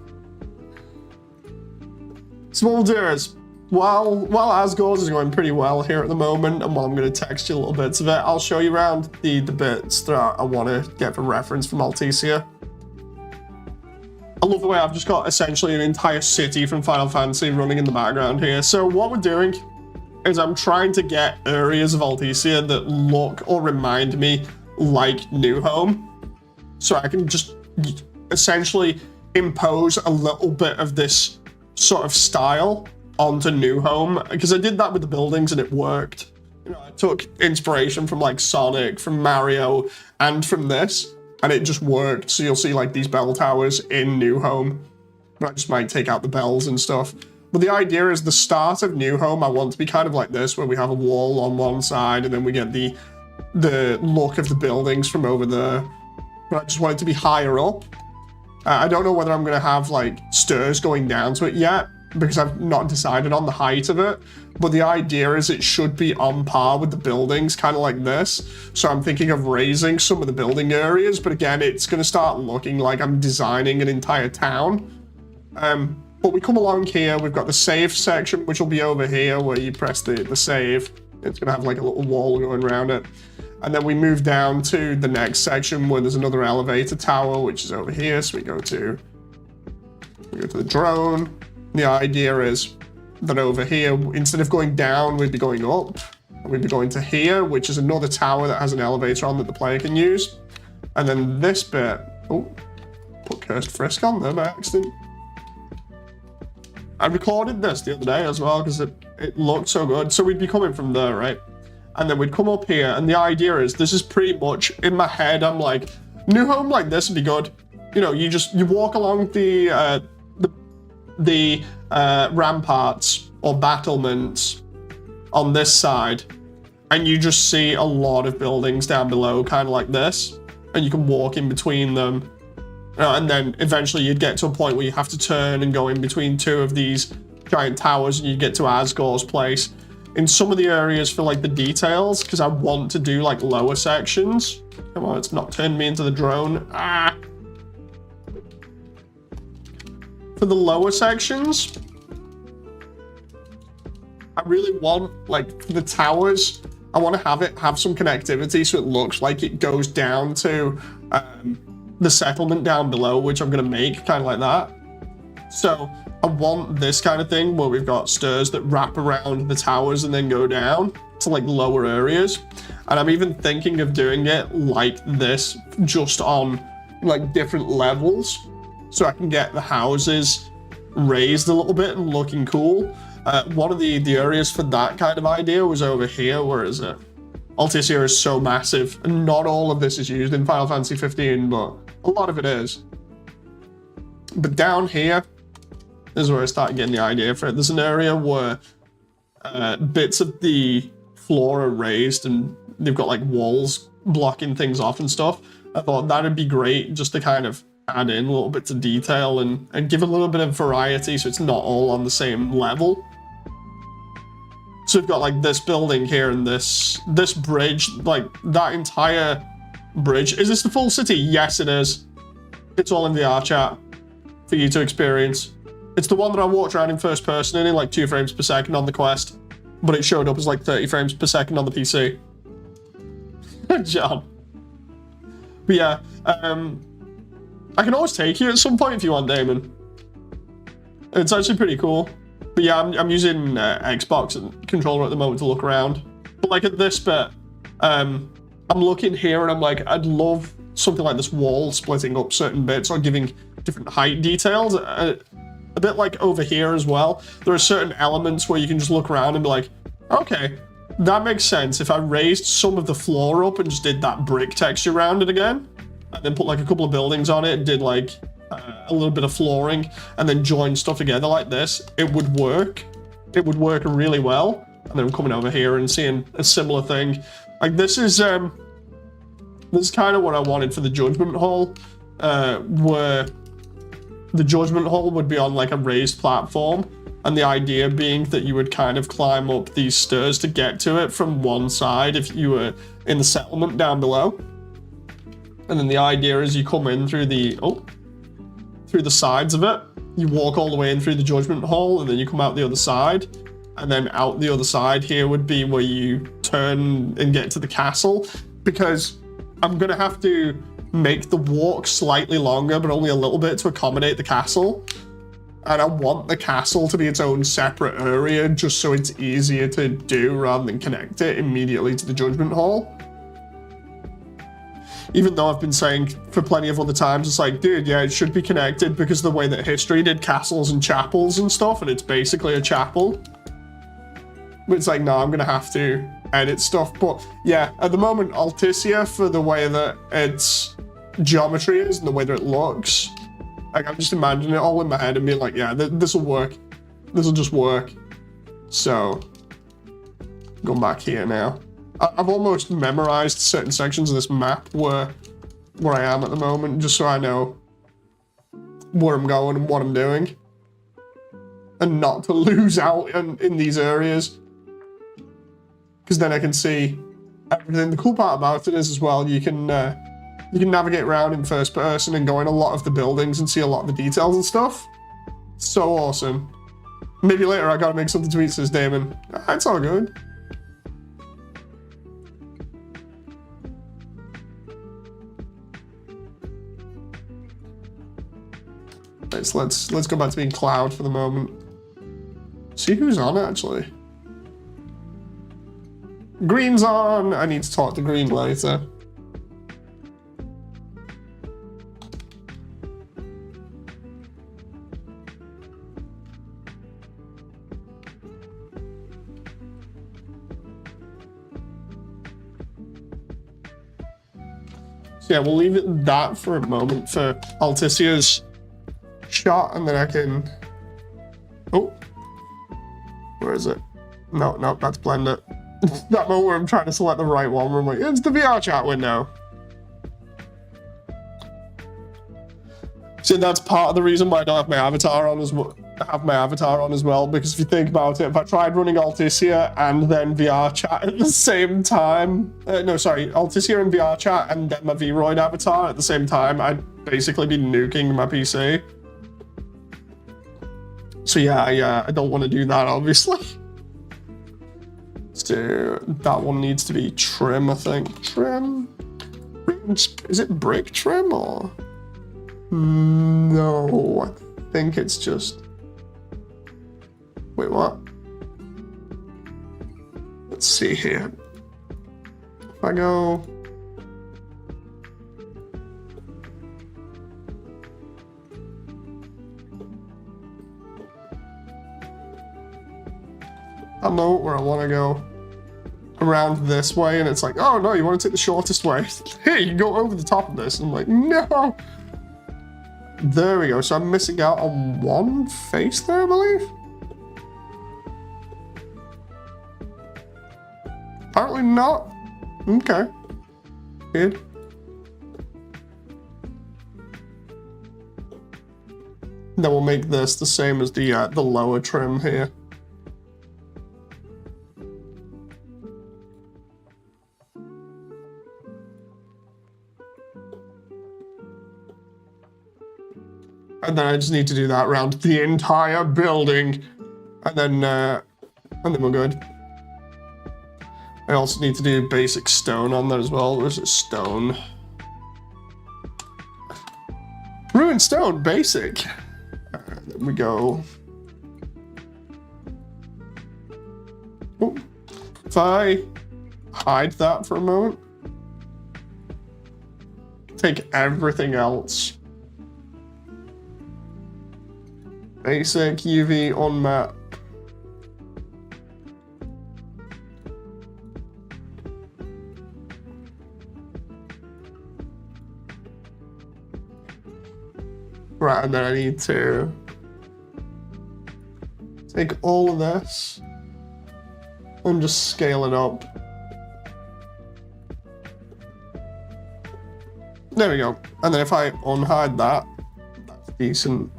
So what we'll do is, while Asgore's is going pretty well here at the moment, and while I'm going to text you little bits of it, I'll show you around the bits that I want to get for reference from Alticia. I love the way I've just got essentially an entire city from Final Fantasy running in the background here. So what we're doing is I'm trying to get areas of Alticia that look or remind me like New Home. So I can just essentially impose a little bit of this sort of style onto New Home, because I did that with the buildings and it worked. You know, I took inspiration from like Sonic, from Mario, and from this, and it just worked. So you'll see like these bell towers in New Home, but I just might take out the bells and stuff. But the idea is the start of New Home, I want to be kind of like this, where we have a wall on one side and then we get the look of the buildings from over there. But I just want it to be higher up. I don't know whether I'm going to have like stairs going down to it yet, because I've not decided on the height of it. But the idea is it should be on par with the buildings, kind of like this. So I'm thinking of raising some of the building areas, but again, it's going to start looking like I'm designing an entire town. But we come along here, we've got the save section, which will be over here where you press the save. It's going to have like a little wall going around it. And then we move down to the next section where there's another elevator tower, which is over here. So we go to the drone. The idea is that over here, instead of going down, we'd be going up. And we'd be going to here, which is another tower that has an elevator on that the player can use. And then this bit, oh, put Cursed Frisk on there by accident. I recorded this the other day as well because it looked so good. So we'd be coming from there, right? And then we'd come up here, and the idea is, this is pretty much, in my head, I'm like, New Home like this would be good. You know, you walk along the ramparts or battlements on this side, and you just see a lot of buildings down below, kind of like this, and you can walk in between them. And then eventually you'd get to a point where you have to turn and go in between two of these giant towers, and you get to Asgore's place. In some of the areas for like the details, because I want to do like lower sections. Come on, it's not turned me into the drone. Ah. For the lower sections, I really want, like, for the towers, I want to have some connectivity so it looks like it goes down to the settlement down below, which I'm going to make kind of like that. So I want this kind of thing where we've got stairs that wrap around the towers and then go down to like lower areas. And I'm even thinking of doing it like this, just on like different levels, so I can get the houses raised a little bit and looking cool. One of the areas for that kind of idea was over here. Where is it? Alticia is so massive, and not all of this is used in Final Fantasy 15, but a lot of it is. But down here is where I started getting the idea for it. There's an area where bits of the floor are raised and they've got like walls blocking things off and stuff. I thought that'd be great just to kind of add in little bits of detail and give a little bit of variety so it's not all on the same level. So we've got like this building here and this bridge, like that entire bridge. Is this the full city? Yes, it is. It's all in the R chat for you to experience. It's the one that I walked around in first person in like 2 frames per second on the Quest, but it showed up as like 30 frames per second on the PC. Good job. But yeah, I can always take you at some point if you want, Damon. It's actually pretty cool. But yeah, I'm using Xbox and controller at the moment to look around. But like at this bit, I'm looking here and I'm like, I'd love something like this wall splitting up certain bits or giving different height details. A bit like over here as well. There are certain elements where you can just look around and be like, okay, that makes sense. If I raised some of the floor up and just did that brick texture around it again, and then put like a couple of buildings on it and did like a little bit of flooring and then join stuff together like this, it would work. It would work really well. And then I'm coming over here and seeing a similar thing. Like this is kind of what I wanted for the Judgment Hall, where the Judgment Hall would be on like a raised platform, and the idea being that you would kind of climb up these stairs to get to it from one side if you were in the settlement down below. And then the idea is you come in through the sides of it. You walk all the way in through the Judgment Hall, and then you come out the other side. And then out the other side here would be where you turn and get to the castle. Because I'm going to have to make the walk slightly longer, but only a little bit to accommodate the castle. And I want the castle to be its own separate area, just so it's easier to do rather than connect it immediately to the Judgment Hall. Even though I've been saying for plenty of other times, it's like, dude, yeah, it should be connected because of the way that history did castles and chapels and stuff, and it's basically a chapel. But it's like, no, I'm going to have to edit stuff. But yeah, at the moment, Alticia, for the way that its geometry is and the way that it looks, like I'm just imagining it all in my head and being like, yeah, this will work. This will just work. So, going back here now. I've almost memorized certain sections of this map where I am at the moment, just so I know where I'm going and what I'm doing. And not to lose out in these areas. Because then I can see everything. The cool part about it is as well, you can navigate around in first person and go in a lot of the buildings and see a lot of the details and stuff. So awesome. Maybe later I gotta make something to eat, says Damon. It's all good. Right, so let's go back to being Cloud for the moment. See who's on actually. Green's on! I need to talk to Green later. So yeah, we'll leave it at that for a moment for Alticia's shot, and then I can... Oh. Where is it? No, that's blend it. That moment where I'm trying to select the right one, where I'm like, it's the VR chat window. So that's part of the reason why I don't have my avatar on as well. Because if you think about it, if I tried running Alticia and then VR chat at the same time, Alticia and VR chat and then my Vroid avatar at the same time, I'd basically be nuking my PC. So yeah, I don't want to do that, obviously. So that one needs to be trim, I think. Trim? Is it brick trim or? No, I think it's just... Wait, what? Let's see here. If I go... I know where I want to go. Around this way, and it's like, oh no, you want to take the shortest way. Here, you can go over the top of this. And I'm like, no. There we go. So I'm missing out on one face there, I believe. Apparently not. Okay. Good. Then we'll make this the same as the lower trim here. And then I just need to do that around the entire building, and then we're good. I also need to do basic stone on there as well. Where's it? Stone. Ruined stone, basic. There we go. Oh, if I hide that for a moment, take everything else. Basic UV on map. Right, and then I need to take all of this and just scale it up. There we go. And then if I unhide that, that's decent.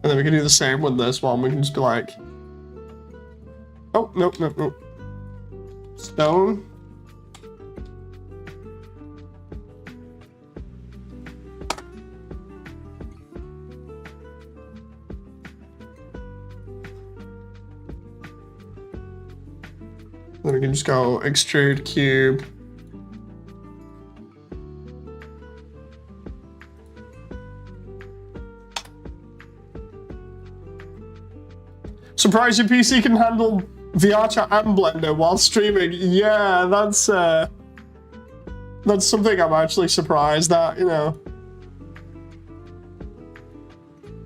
And then we can do the same with this one. We can just be like, oh, nope, nope, nope. Stone. Then we can just go extrude cube. Surprised your PC can handle VR chat and Blender while streaming. Yeah, that's something I'm actually surprised at, you know.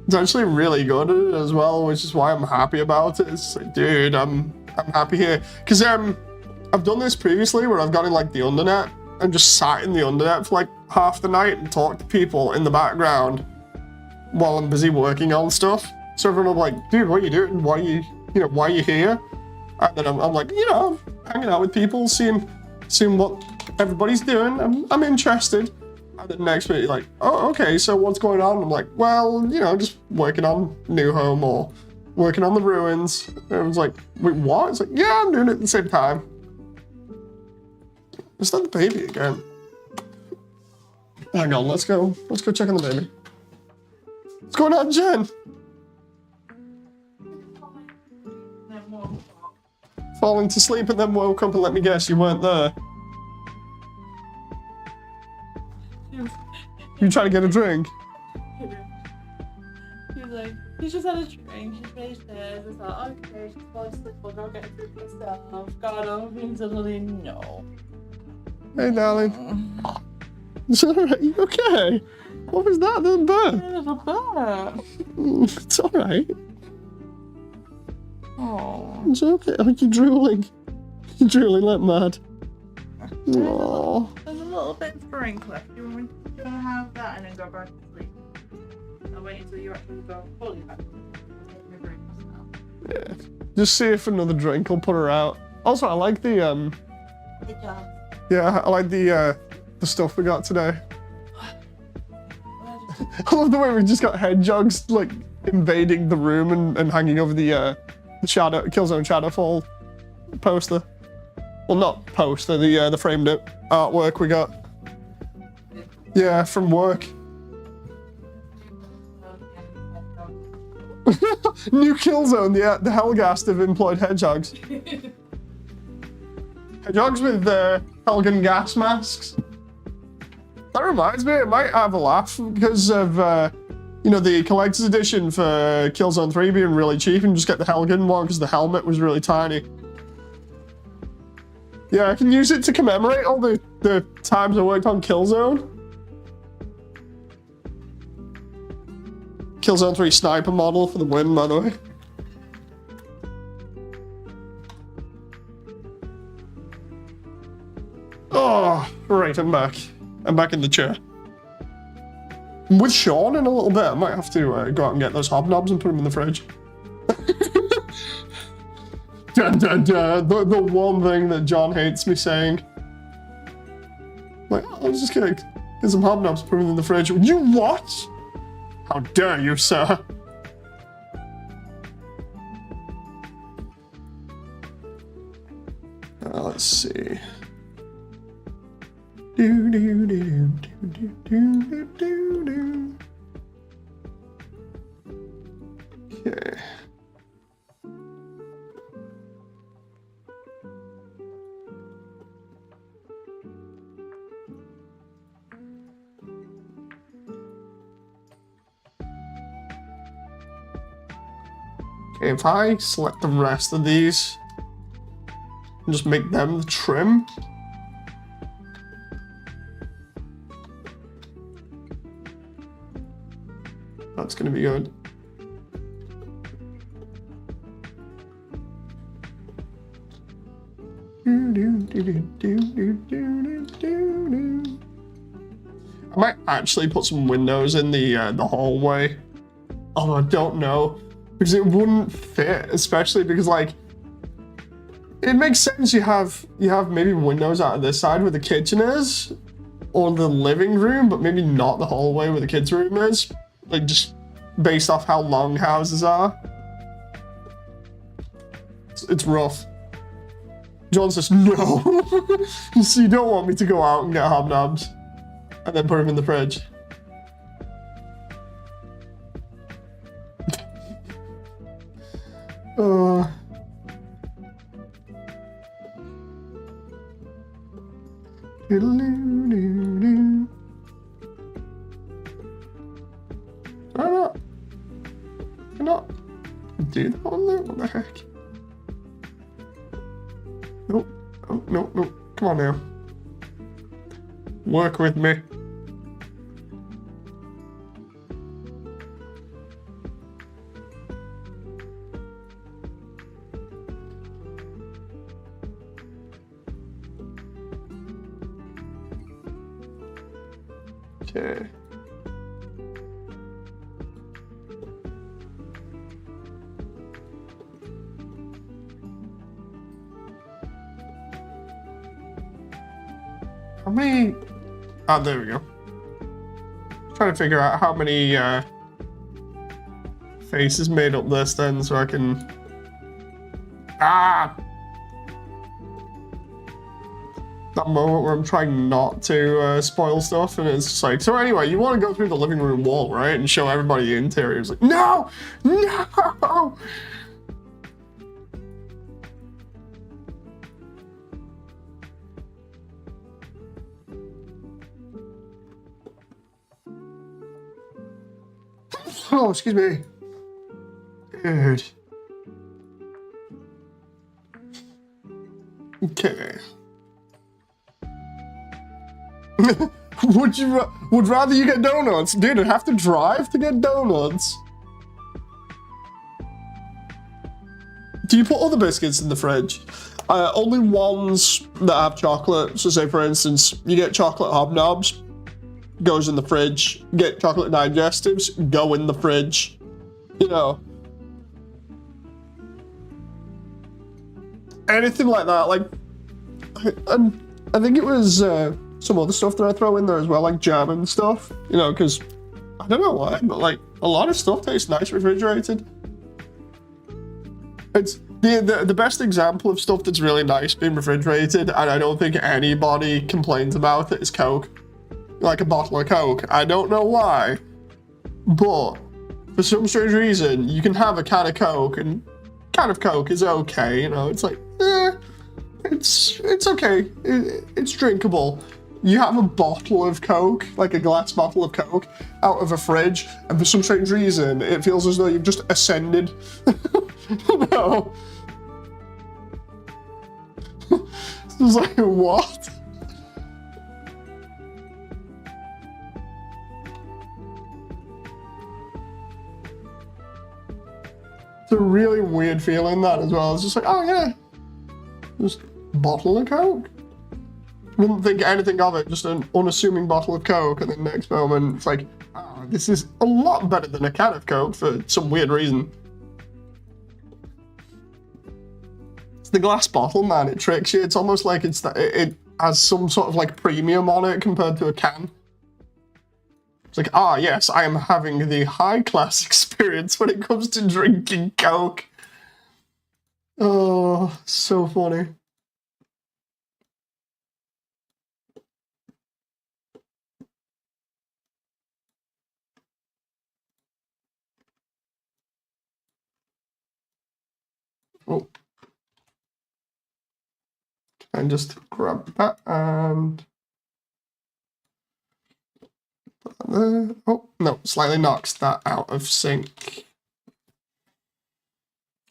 It's actually really good at it as well, which is why I'm happy about it. It's like, dude, I'm happy here. Cause I've done this previously where I've gone in like the undernet and just sat in the undernet for like half the night and talked to people in the background while I'm busy working on stuff. So everyone will be like, dude, what are you doing? Why are you here? And then I'm like, you know, hanging out with people, seeing what everybody's doing. I'm interested. And then next minute, you're like, oh, okay, so what's going on? And I'm like, well, you know, just working on New Home or working on the ruins. And everyone's like, wait, what? It's like, yeah, I'm doing it at the same time. Is that the baby again? Hang on, let's go check on the baby. What's going on, Jen? Falling to sleep and then woke up and let me guess, you weren't there. You trying to get a drink? She was like, she just had a drink, she finished hers, I thought, okay, she's falling asleep, I'll go get a drink myself. Got up and suddenly, no. Hey, darling. Is that alright? You okay? What was that? The bird? There's a bird. It's alright. Oh. It's okay. Are you drooling? You're drooling like mad. Aww. There's a little bit sprinkler. Do you want to have that and then go back to sleep? I'll wait until you actually go fully back to sleep. Yeah. Just see if another drink will put her out. Also, I like the Good job. yeah, I like the stuff we got today. I love the way we just got hedgehogs like invading the room and hanging over the shadow Killzone Shadowfall poster. Well, not poster, the framed artwork we got. Yeah, from work. New Killzone, the Hellgast have employed hedgehogs. Hedgehogs with Helgen gas masks. That reminds me, it might have a laugh because of, you know, the collector's edition for Killzone 3 being really cheap and just get the Helgen one because the helmet was really tiny. Yeah, I can use it to commemorate all the times I worked on Killzone. Killzone 3 sniper model for the win, by the way. Oh, right, I'm back. I'm back in the chair. I'm with Sean in a little bit. I might have to go out and get those hobnobs and put them in the fridge. Dun, dun, dun. The one thing that John hates me saying. Like, I was just gonna get some hobnobs, put them in the fridge. You what? How dare you, sir? Let's see. Do do do do do do do do. Okay. If I select the rest of these and just make them the trim. That's gonna be good. I might actually put some windows in the hallway. Although I don't know, because it wouldn't fit, especially because like it makes sense you have maybe windows out of this side where the kitchen is, or the living room, but maybe not the hallway where the kids' room is. Like just based off how long houses are. It's rough. John says, no. So you don't want me to go out and get hobnobs and then put them in the fridge. Cannot do that on there? What the heck? Nope. Oh, no, no. Come on now. Work with me. Okay. How many? Oh, there we go. Trying to figure out how many faces made up this then, so I can. That moment where I'm trying not to spoil stuff, and it's just like, so anyway, you want to go through the living room wall, right, and show everybody the interior. It's like, no, no. Oh, excuse me. Dude. Okay. would rather you get donuts? Dude, I'd have to drive to get donuts. Do you put other biscuits in the fridge? Only ones that have chocolate. So say for instance, you get chocolate hobnobs, goes in the fridge. Get chocolate digestives, go in the fridge. You know. Anything like that, like, I think it was some other stuff that I throw in there as well, like jam and stuff, you know, because I don't know why, but like a lot of stuff tastes nice refrigerated. It's the best example of stuff that's really nice being refrigerated, and I don't think anybody complains about it, is Coke. Like a bottle of Coke. I don't know why, but for some strange reason, you can have a can of Coke, and can of Coke is okay, you know, it's like, it's okay, it's drinkable. You have a bottle of Coke, like a glass bottle of Coke, out of a fridge, and for some strange reason, it feels as though you've just ascended. No. It's like, what? It's a really weird feeling, that as well. It's just like, oh yeah, just bottle of Coke. Wouldn't think anything of it, just an unassuming bottle of Coke, and then next moment it's like, oh, this is a lot better than a can of Coke for some weird reason. It's the glass bottle, man, it tricks you. It's almost like it has some sort of like premium on it compared to a can. It's like, ah, yes, I am having the high class experience when it comes to drinking Coke. Oh, so funny. Oh. And just grab that and put that there. Oh, no, slightly knocks that out of sync.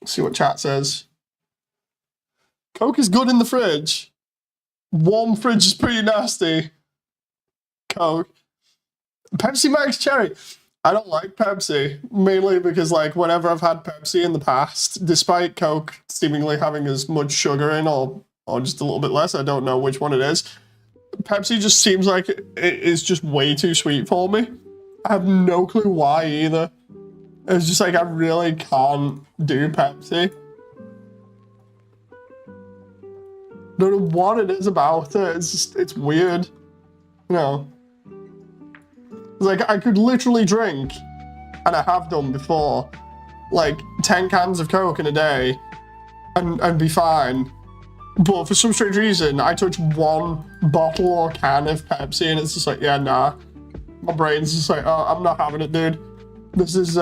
Let's see what chat says. Coke is good in the fridge. Warm fridge is pretty nasty. Coke. Pepsi Max Cherry. I don't like Pepsi, mainly because, like, whenever I've had Pepsi in the past, despite Coke seemingly having as much sugar in or just a little bit less, I don't know which one it is, Pepsi just seems like it is just way too sweet for me. I have no clue why either. It's just like, I really can't do Pepsi. Don't know what it is about it, it's just, it's weird. You know. Like, I could literally drink, and I have done before, like 10 cans of Coke in a day and be fine. But for some strange reason, I touch one bottle or can of Pepsi and it's just like, yeah, nah. My brain's just like, oh, I'm not having it, dude. This is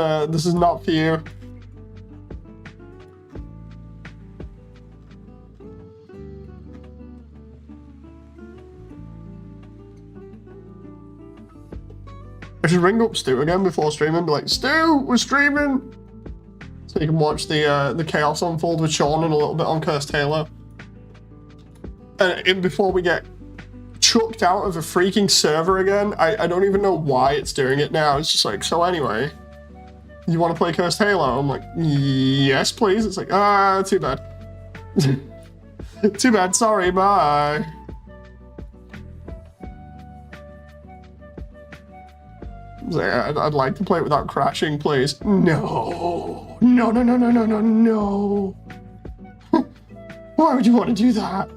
not for you. I should ring up Stu again before streaming, be like, Stu, we're streaming! So you can watch the chaos unfold with Sean and a little bit on Cursed Halo. And before we get chucked out of a freaking server again, I don't even know why it's doing it now. It's just like, so anyway, you want to play Cursed Halo? I'm like, yes, please. It's like, ah, too bad. Too bad, sorry, bye. I'd like to play it without crashing, please. No. No, no, no, no, no, no, no. Why would you want to do that?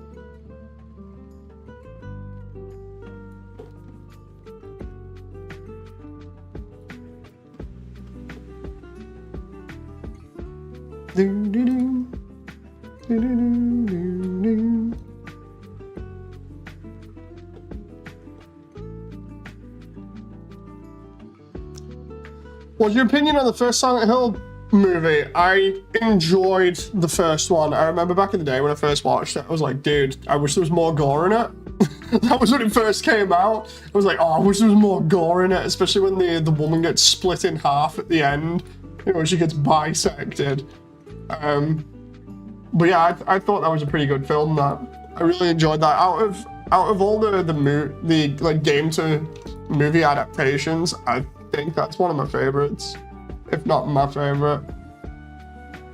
What's your opinion on the first Silent Hill movie? I enjoyed the first one. I remember back in the day when I first watched it, I was like, dude, I wish there was more gore in it. That was when it first came out. I was like, oh, I wish there was more gore in it, especially when the woman gets split in half at the end. You know, she gets bisected. But yeah, I thought that was a pretty good film. That I really enjoyed that. Out of all the like game to movie adaptations, I think that's one of my favorites, if not my favorite.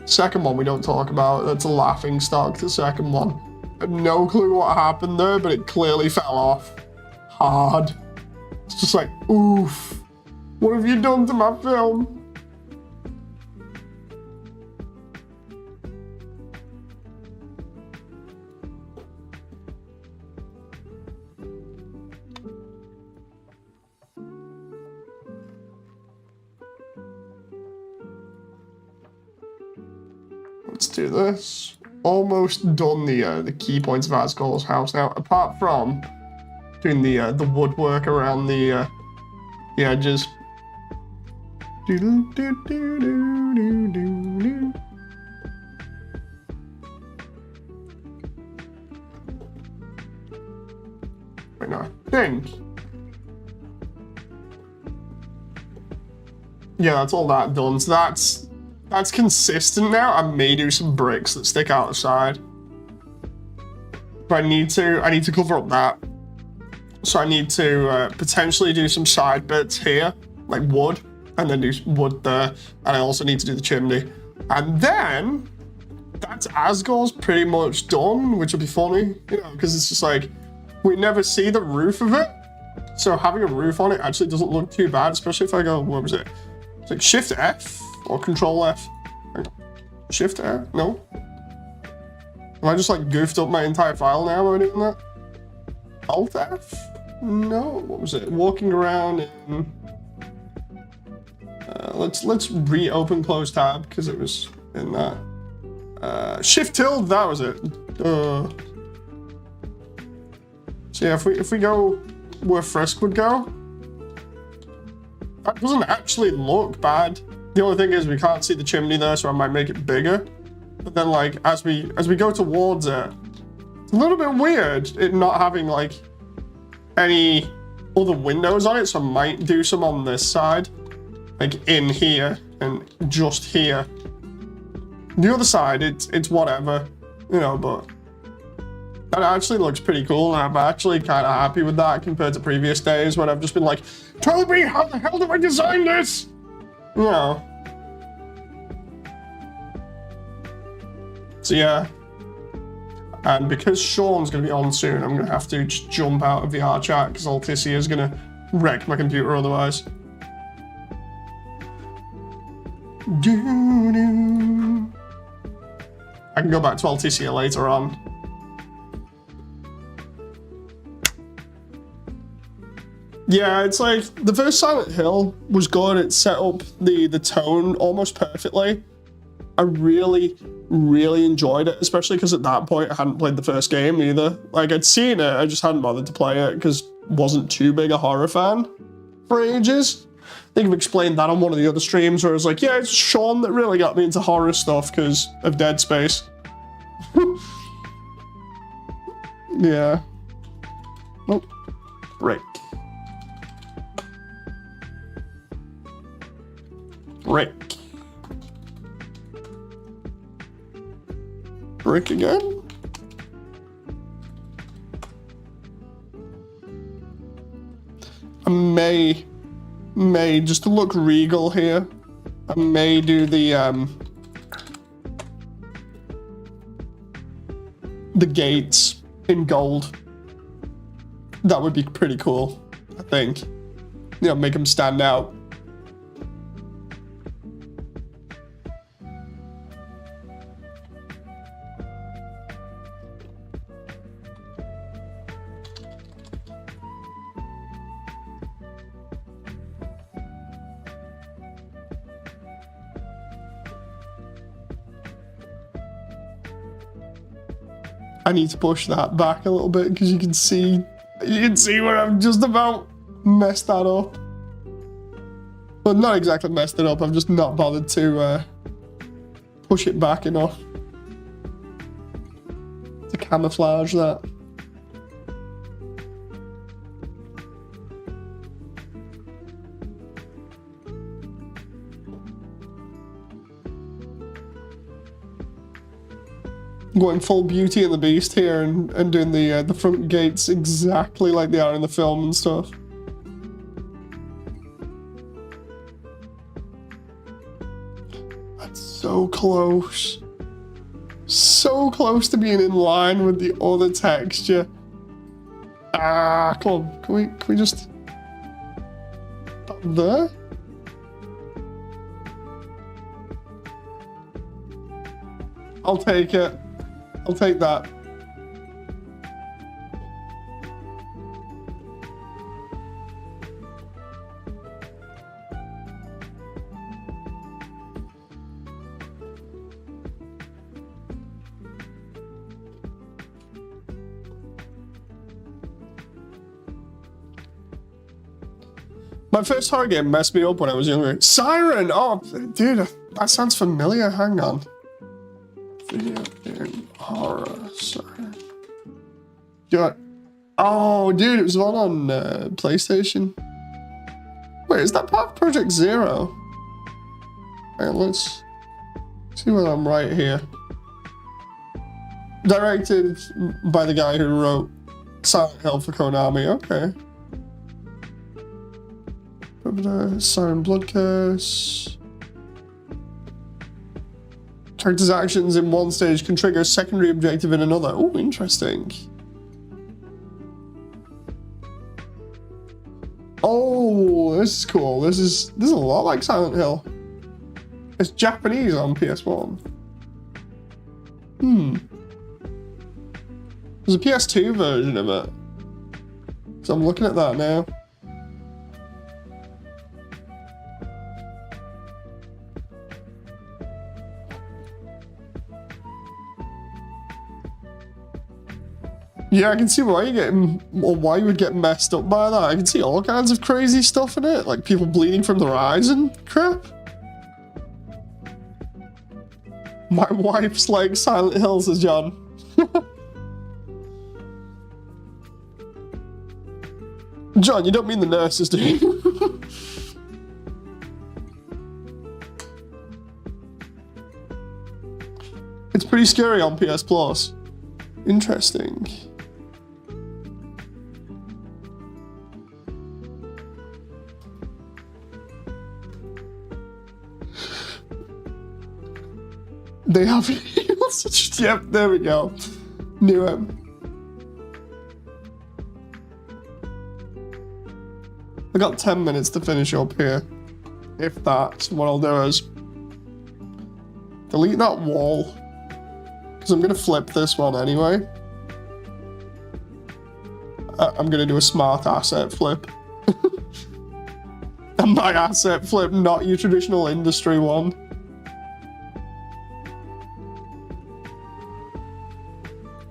Second one we don't talk about. That's a laughing stock. The second one, I have no clue what happened there, but it clearly fell off hard. It's just like, oof, what have you done to my film? Let's do this. Almost done the key points of Asgol's house now, apart from doing the woodwork around the edges. Wait, no, I think. Yeah, that's all that done. So that's consistent now. I may do some bricks that stick out the side. But I need to cover up that. So I need to potentially do some side bits here, like wood, and then do wood there. And I also need to do the chimney. And then that's Asgol's pretty much done, which will be funny, you know, because it's just like, we never see the roof of it. So having a roof on it actually doesn't look too bad, especially if I go, what was it? It's like Shift F or Control F. Shift F? No? Have I just like goofed up my entire file now by doing that? Alt F? No, what was it? Walking around in... let's reopen close tab because it was in that. Shift tilde, that was it. So yeah, if we go where Frisk would go, that doesn't actually look bad. The only thing is we can't see the chimney there, so I might make it bigger. But then like as we go towards it, it's a little bit weird it not having like any other windows on it, so I might do some on this side, like in here and just here. The other side, it's whatever, you know, but that actually looks pretty cool, and I'm actually kind of happy with that compared to previous days when I've just been like, tell me, how the hell do I design this? You know. So yeah. And because Sean's going to be on soon, I'm going to have to just jump out of VR chat because Altissia is going to wreck my computer otherwise. Doo-doo. I can go back to Altissia later on. Yeah, it's like the first Silent Hill was good. It set up the tone almost perfectly. I really enjoyed it, especially because at that point I hadn't played the first game either. Like, I'd seen it, I just hadn't bothered to play it because wasn't too big a horror fan for ages. I think I've explained that on one of the other streams where I was like, yeah, it's Sean that really got me into horror stuff because of Dead Space. Yeah. Nope. Brick. Brick. Brick again? I may, just to look regal here, I may do the gates in gold. That would be pretty cool, I think. You know, make them stand out. I need to push that back a little bit because you can see where I've just about messed that up. Well, not exactly messed it up, I've just not bothered to push it back enough to camouflage that. Going full Beauty and the Beast here and doing the front gates exactly like they are in the film and stuff. That's so close. So close to being in line with the other texture. Ah, come on. Can we just... Up there? I'll take it. I'll take that. My first horror game messed me up when I was younger. Siren! Oh, dude, that sounds familiar. Hang on. Video game horror, sorry. Oh, dude, it was one on PlayStation. Wait, is that part of Project Zero? Hang on, let's see whether I'm right here. Directed by the guy who wrote Silent Hill for Konami, okay. Siren Blood Curse. Character's actions in one stage can trigger a secondary objective in another. Oh, interesting. Oh, this is cool. This is a lot like Silent Hill. It's Japanese on PS1. There's a PS2 version of it. So I'm looking at that now. Yeah, I can see why you would get messed up by that. I can see all kinds of crazy stuff in it, like people bleeding from their eyes and crap. My wife's like Silent Hill, says John. John, you don't mean the nurses, do you? pretty scary on PS Plus. Interesting. They have heels. Yep, there we go. Knew it. I got 10 minutes to finish up here. If that's what I'll do is delete that wall. Because I'm going to flip this one anyway. I'm going to do a smart asset flip. And my asset flip, not your traditional industry one.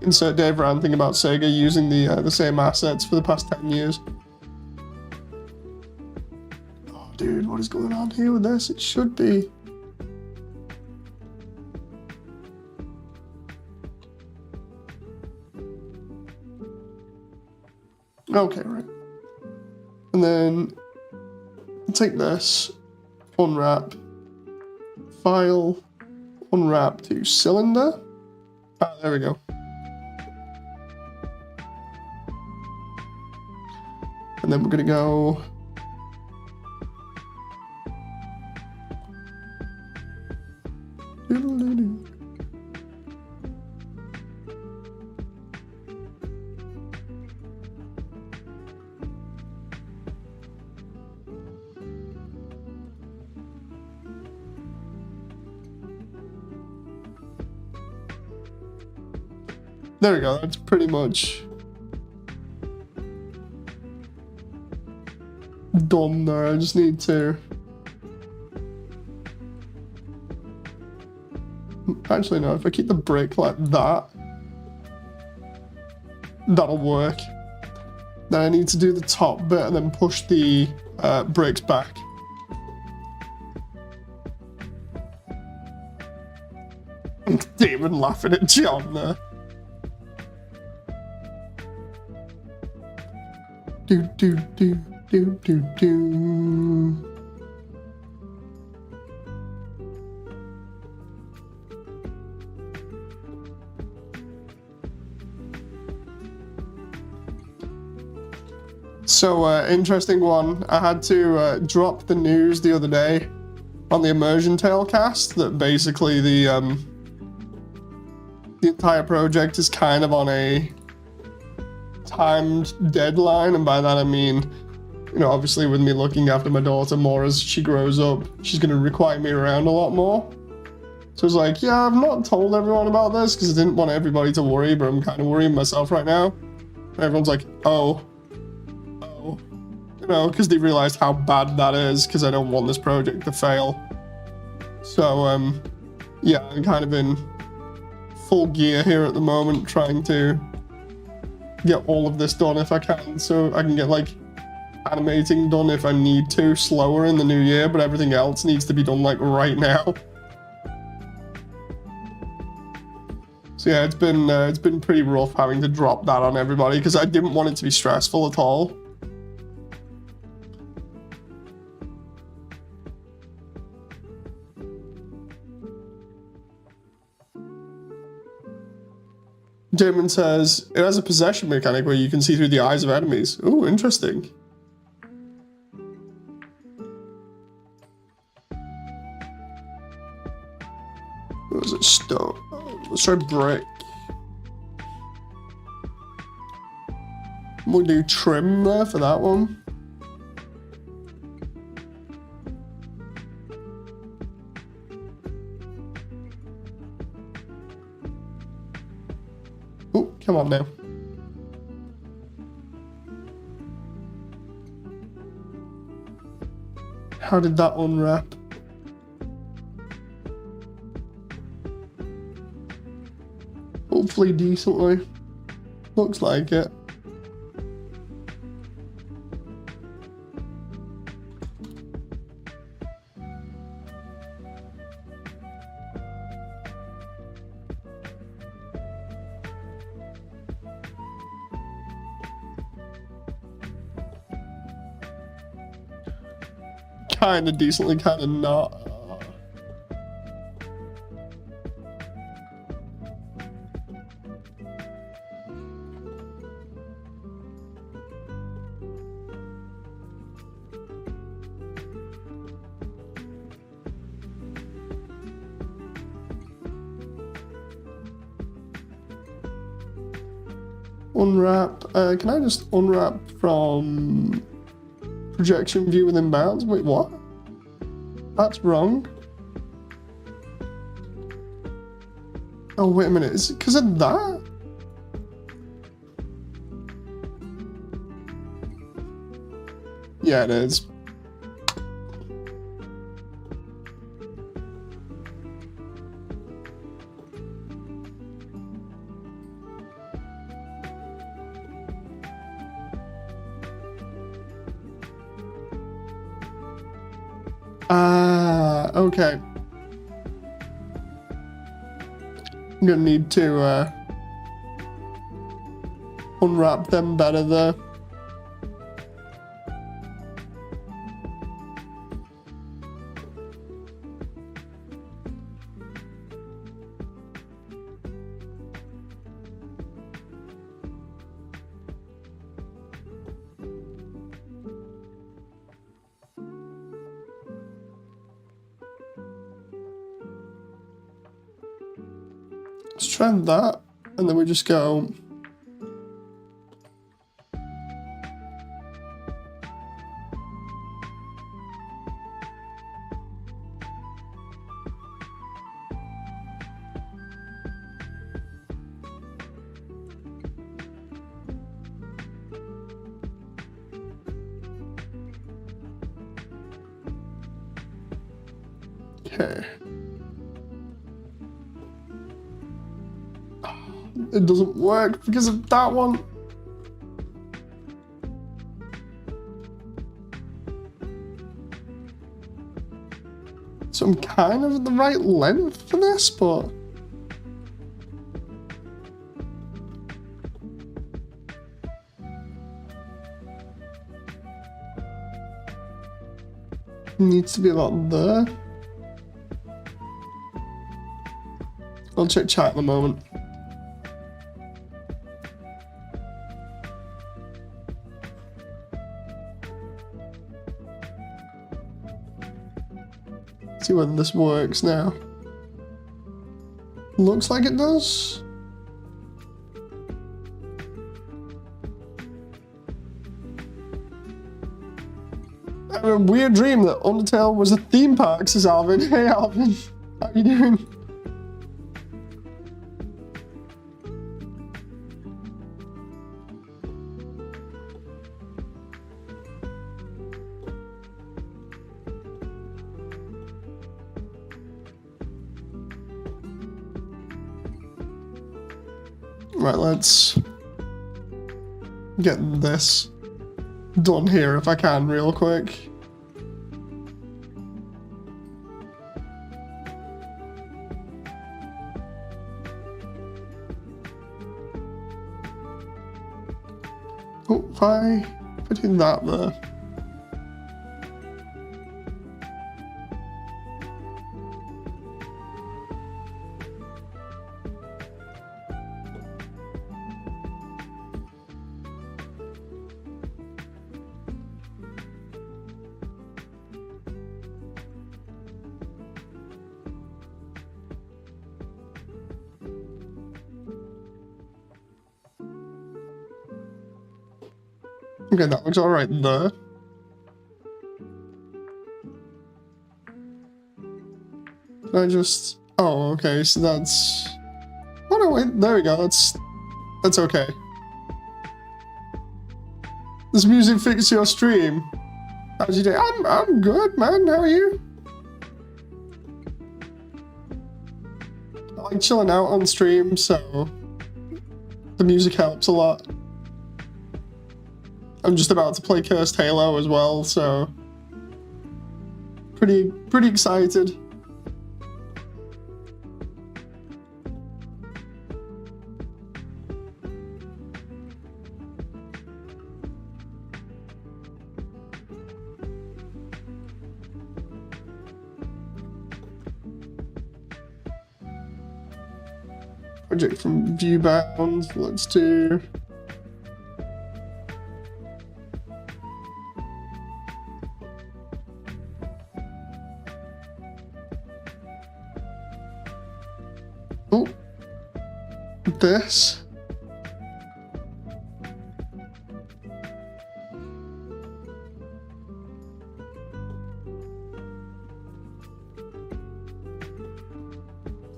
Insert Dave ranting about Sega using the same assets for the past 10 years. Oh, dude, what is going on here with this? It should be. Okay, right. And then take this, unwrap, file, unwrap to cylinder. Ah, there we go. And then we're gonna go there we go, that's pretty much done there. I just need to actually no, if I keep the brick like that, that'll work. Then I need to do the top bit and then push the bricks back. David laughing at John there. Do. So, interesting one. I had to drop the news the other day on the Immersiontale cast that basically the entire project is kind of on a timed deadline, and by that I mean, you know, obviously with me looking after my daughter more as she grows up, she's going to require me around a lot more. So it's like, yeah, I've not told everyone about this because I didn't want everybody to worry, but I'm kind of worrying myself right now. And everyone's like, oh, you know, because they realized how bad that is, because I don't want this project to fail. So, yeah, I'm kind of in full gear here at the moment, trying to get all of this done if I can, so I can get, like, animating done if I need to, slower in the new year, but everything else needs to be done, like, right now. So yeah, it's been pretty rough having to drop that on everybody, because I didn't want it to be stressful at all. Damon says, it has a possession mechanic where you can see through the eyes of enemies. Ooh, interesting. What was it? Stone. Let's try brick. We'll do trim there for that one. Oh, come on now. How did that unwrap? Hopefully decently. Looks like it. Kinda decently, kinda not. unwrap. Can I just unwrap from projection view within bounds? Wait, what? That's wrong. Oh, wait a minute. Is it because of that? Yeah, it is. Ah, okay. I'm gonna need to unwrap them better there. Let's try that, and then we just go. Okay. It doesn't work because of that one. So I'm kind of at the right length for this, but needs to be about there. I'll check chat in a moment. See whether this works now. Looks like it does. I have a weird dream that Undertale was a theme park, says Alvin. Hey Alvin, how you doing? Right, let's get this done here if I can real quick. Oh, if I put in that there. Okay, that looks alright there. Can I just... Oh, okay, so that's... Oh no, wait, there we go, that's okay. Does music fix your stream? How's your day? I'm good, man, how are you? I like chilling out on stream, so the music helps a lot. I'm just about to play Cursed Halo as well, so pretty excited. Project from Viewbound, let's do. Oh, this.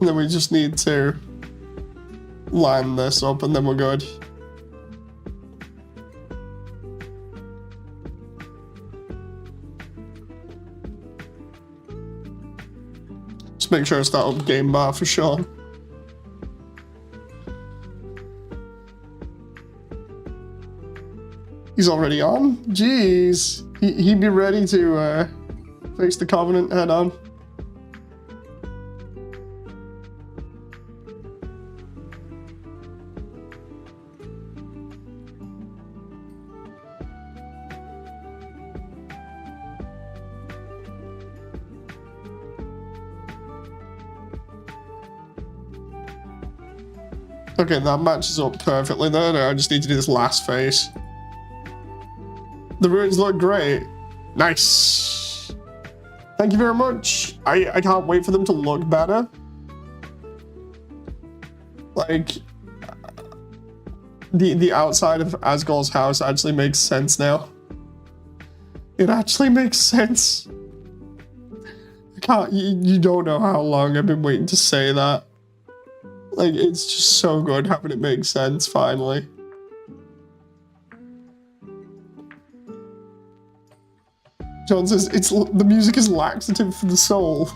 And then we just need to line this up and then we're good. Just make sure it's that up game bar for sure. He's already on? Jeez. He'd be ready to face the Covenant head on. Okay, that matches up perfectly there. Now I just need to do this last phase. The ruins look great. Nice. Thank you very much. I can't wait for them to look better. Like, the outside of Asgol's house actually makes sense now. It actually makes sense. I can't, you don't know how long I've been waiting to say that. Like, it's just so good having it make sense, finally. John says, the music is laxative for the soul.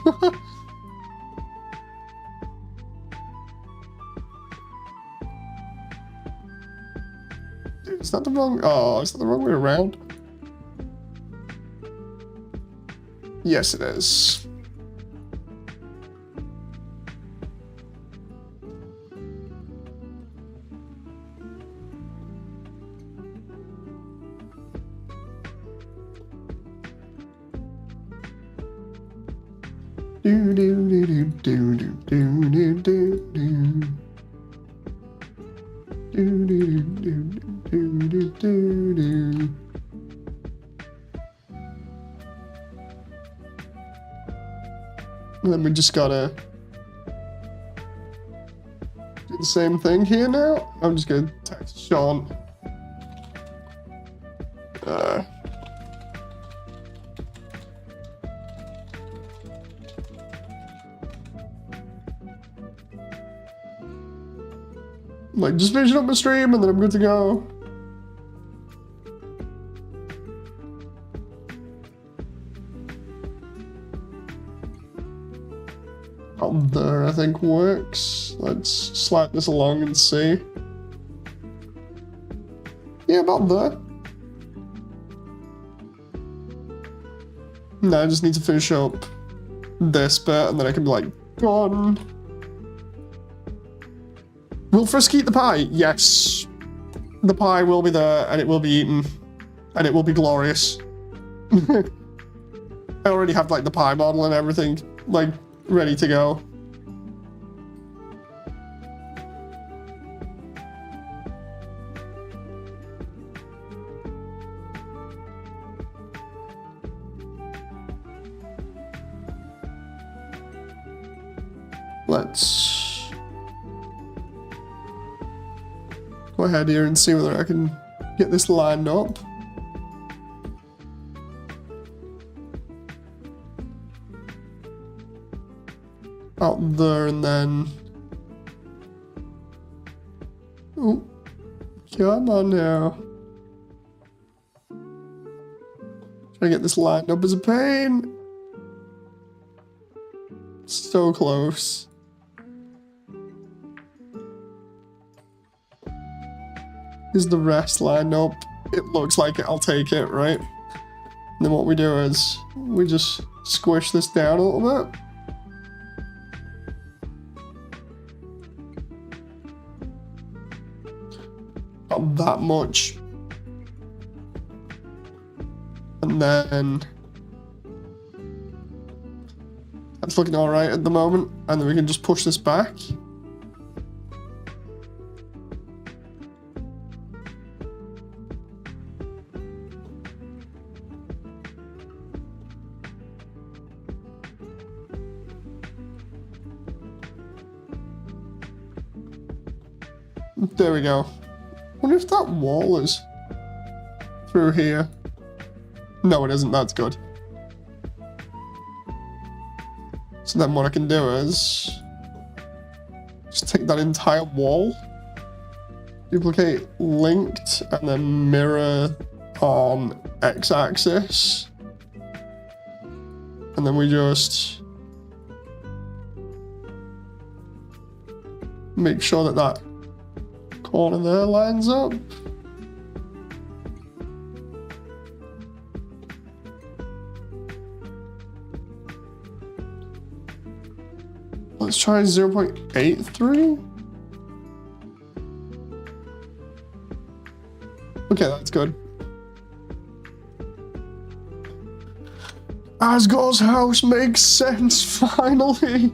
Dude, is that the wrong, is that the wrong way around? Yes, it is. Do do do do do do do do do do do do do do do. And then we just gotta do the same thing here now. I'm just gonna text Sean. Like, just finishing up my stream and then I'm good to go. Up there, I think, works. Let's slide this along and see. Yeah, about there. Now I just need to finish up this bit and then I can be like, gone. Will Frisk eat the pie? Yes. The pie will be there, and it will be eaten. And it will be glorious. I already have, like, the pie model and everything, like, ready to go. Let's go ahead here and see whether I can get this lined up. Out there and then... Oh, come on now. Trying to get this lined up is a pain. So close. Is the rest lined up? It looks like it. I'll take it, right? And then what we do is we just squish this down a little bit. Not that much. And then that's looking all right at the moment. And then we can just push this back. There we go. Wonder if that wall is through here. No, it isn't. That's good. So then what I can do is just take that entire wall, duplicate linked, and then mirror on x-axis. And then we just make sure that that corner there lines up. Let's try 0.83. Okay, that's good. Asgard's house makes sense, finally!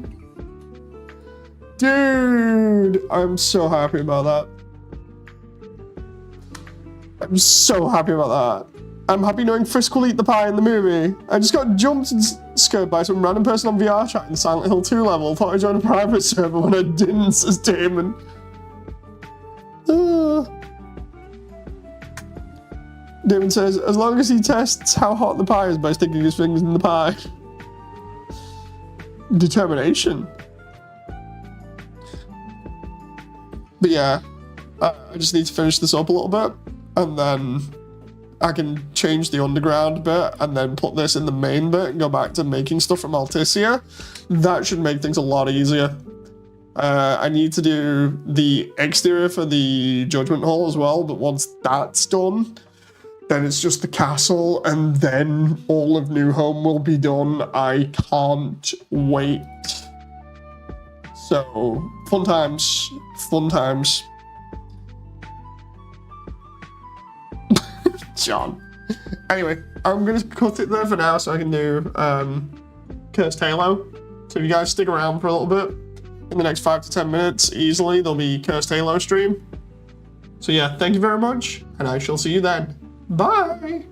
Dude! I'm so happy about that. I'm so happy about that. I'm happy knowing Frisk will eat the pie in the movie. I just got jumped and scared by some random person on VR chat in Silent Hill 2 level. Thought I joined a private server when I didn't, says Damon. Damon says, as long as he tests how hot the pie is by sticking his fingers in the pie. Determination. But yeah, I just need to finish this up a little bit, and then I can change the underground bit, and then put this in the main bit, and go back to making stuff from Alticia. That should make things a lot easier. I need to do the exterior for the Judgment Hall as well, but once that's done, then it's just the castle, and then all of New Home will be done. I can't wait. So, fun times. Fun times. John. Anyway, I'm gonna cut it there for now so I can do Cursed Halo. So if you guys stick around for a little bit, in the next 5 to 10 minutes, easily, there'll be Cursed Halo stream. So yeah, thank you very much, and I shall see you then. Bye!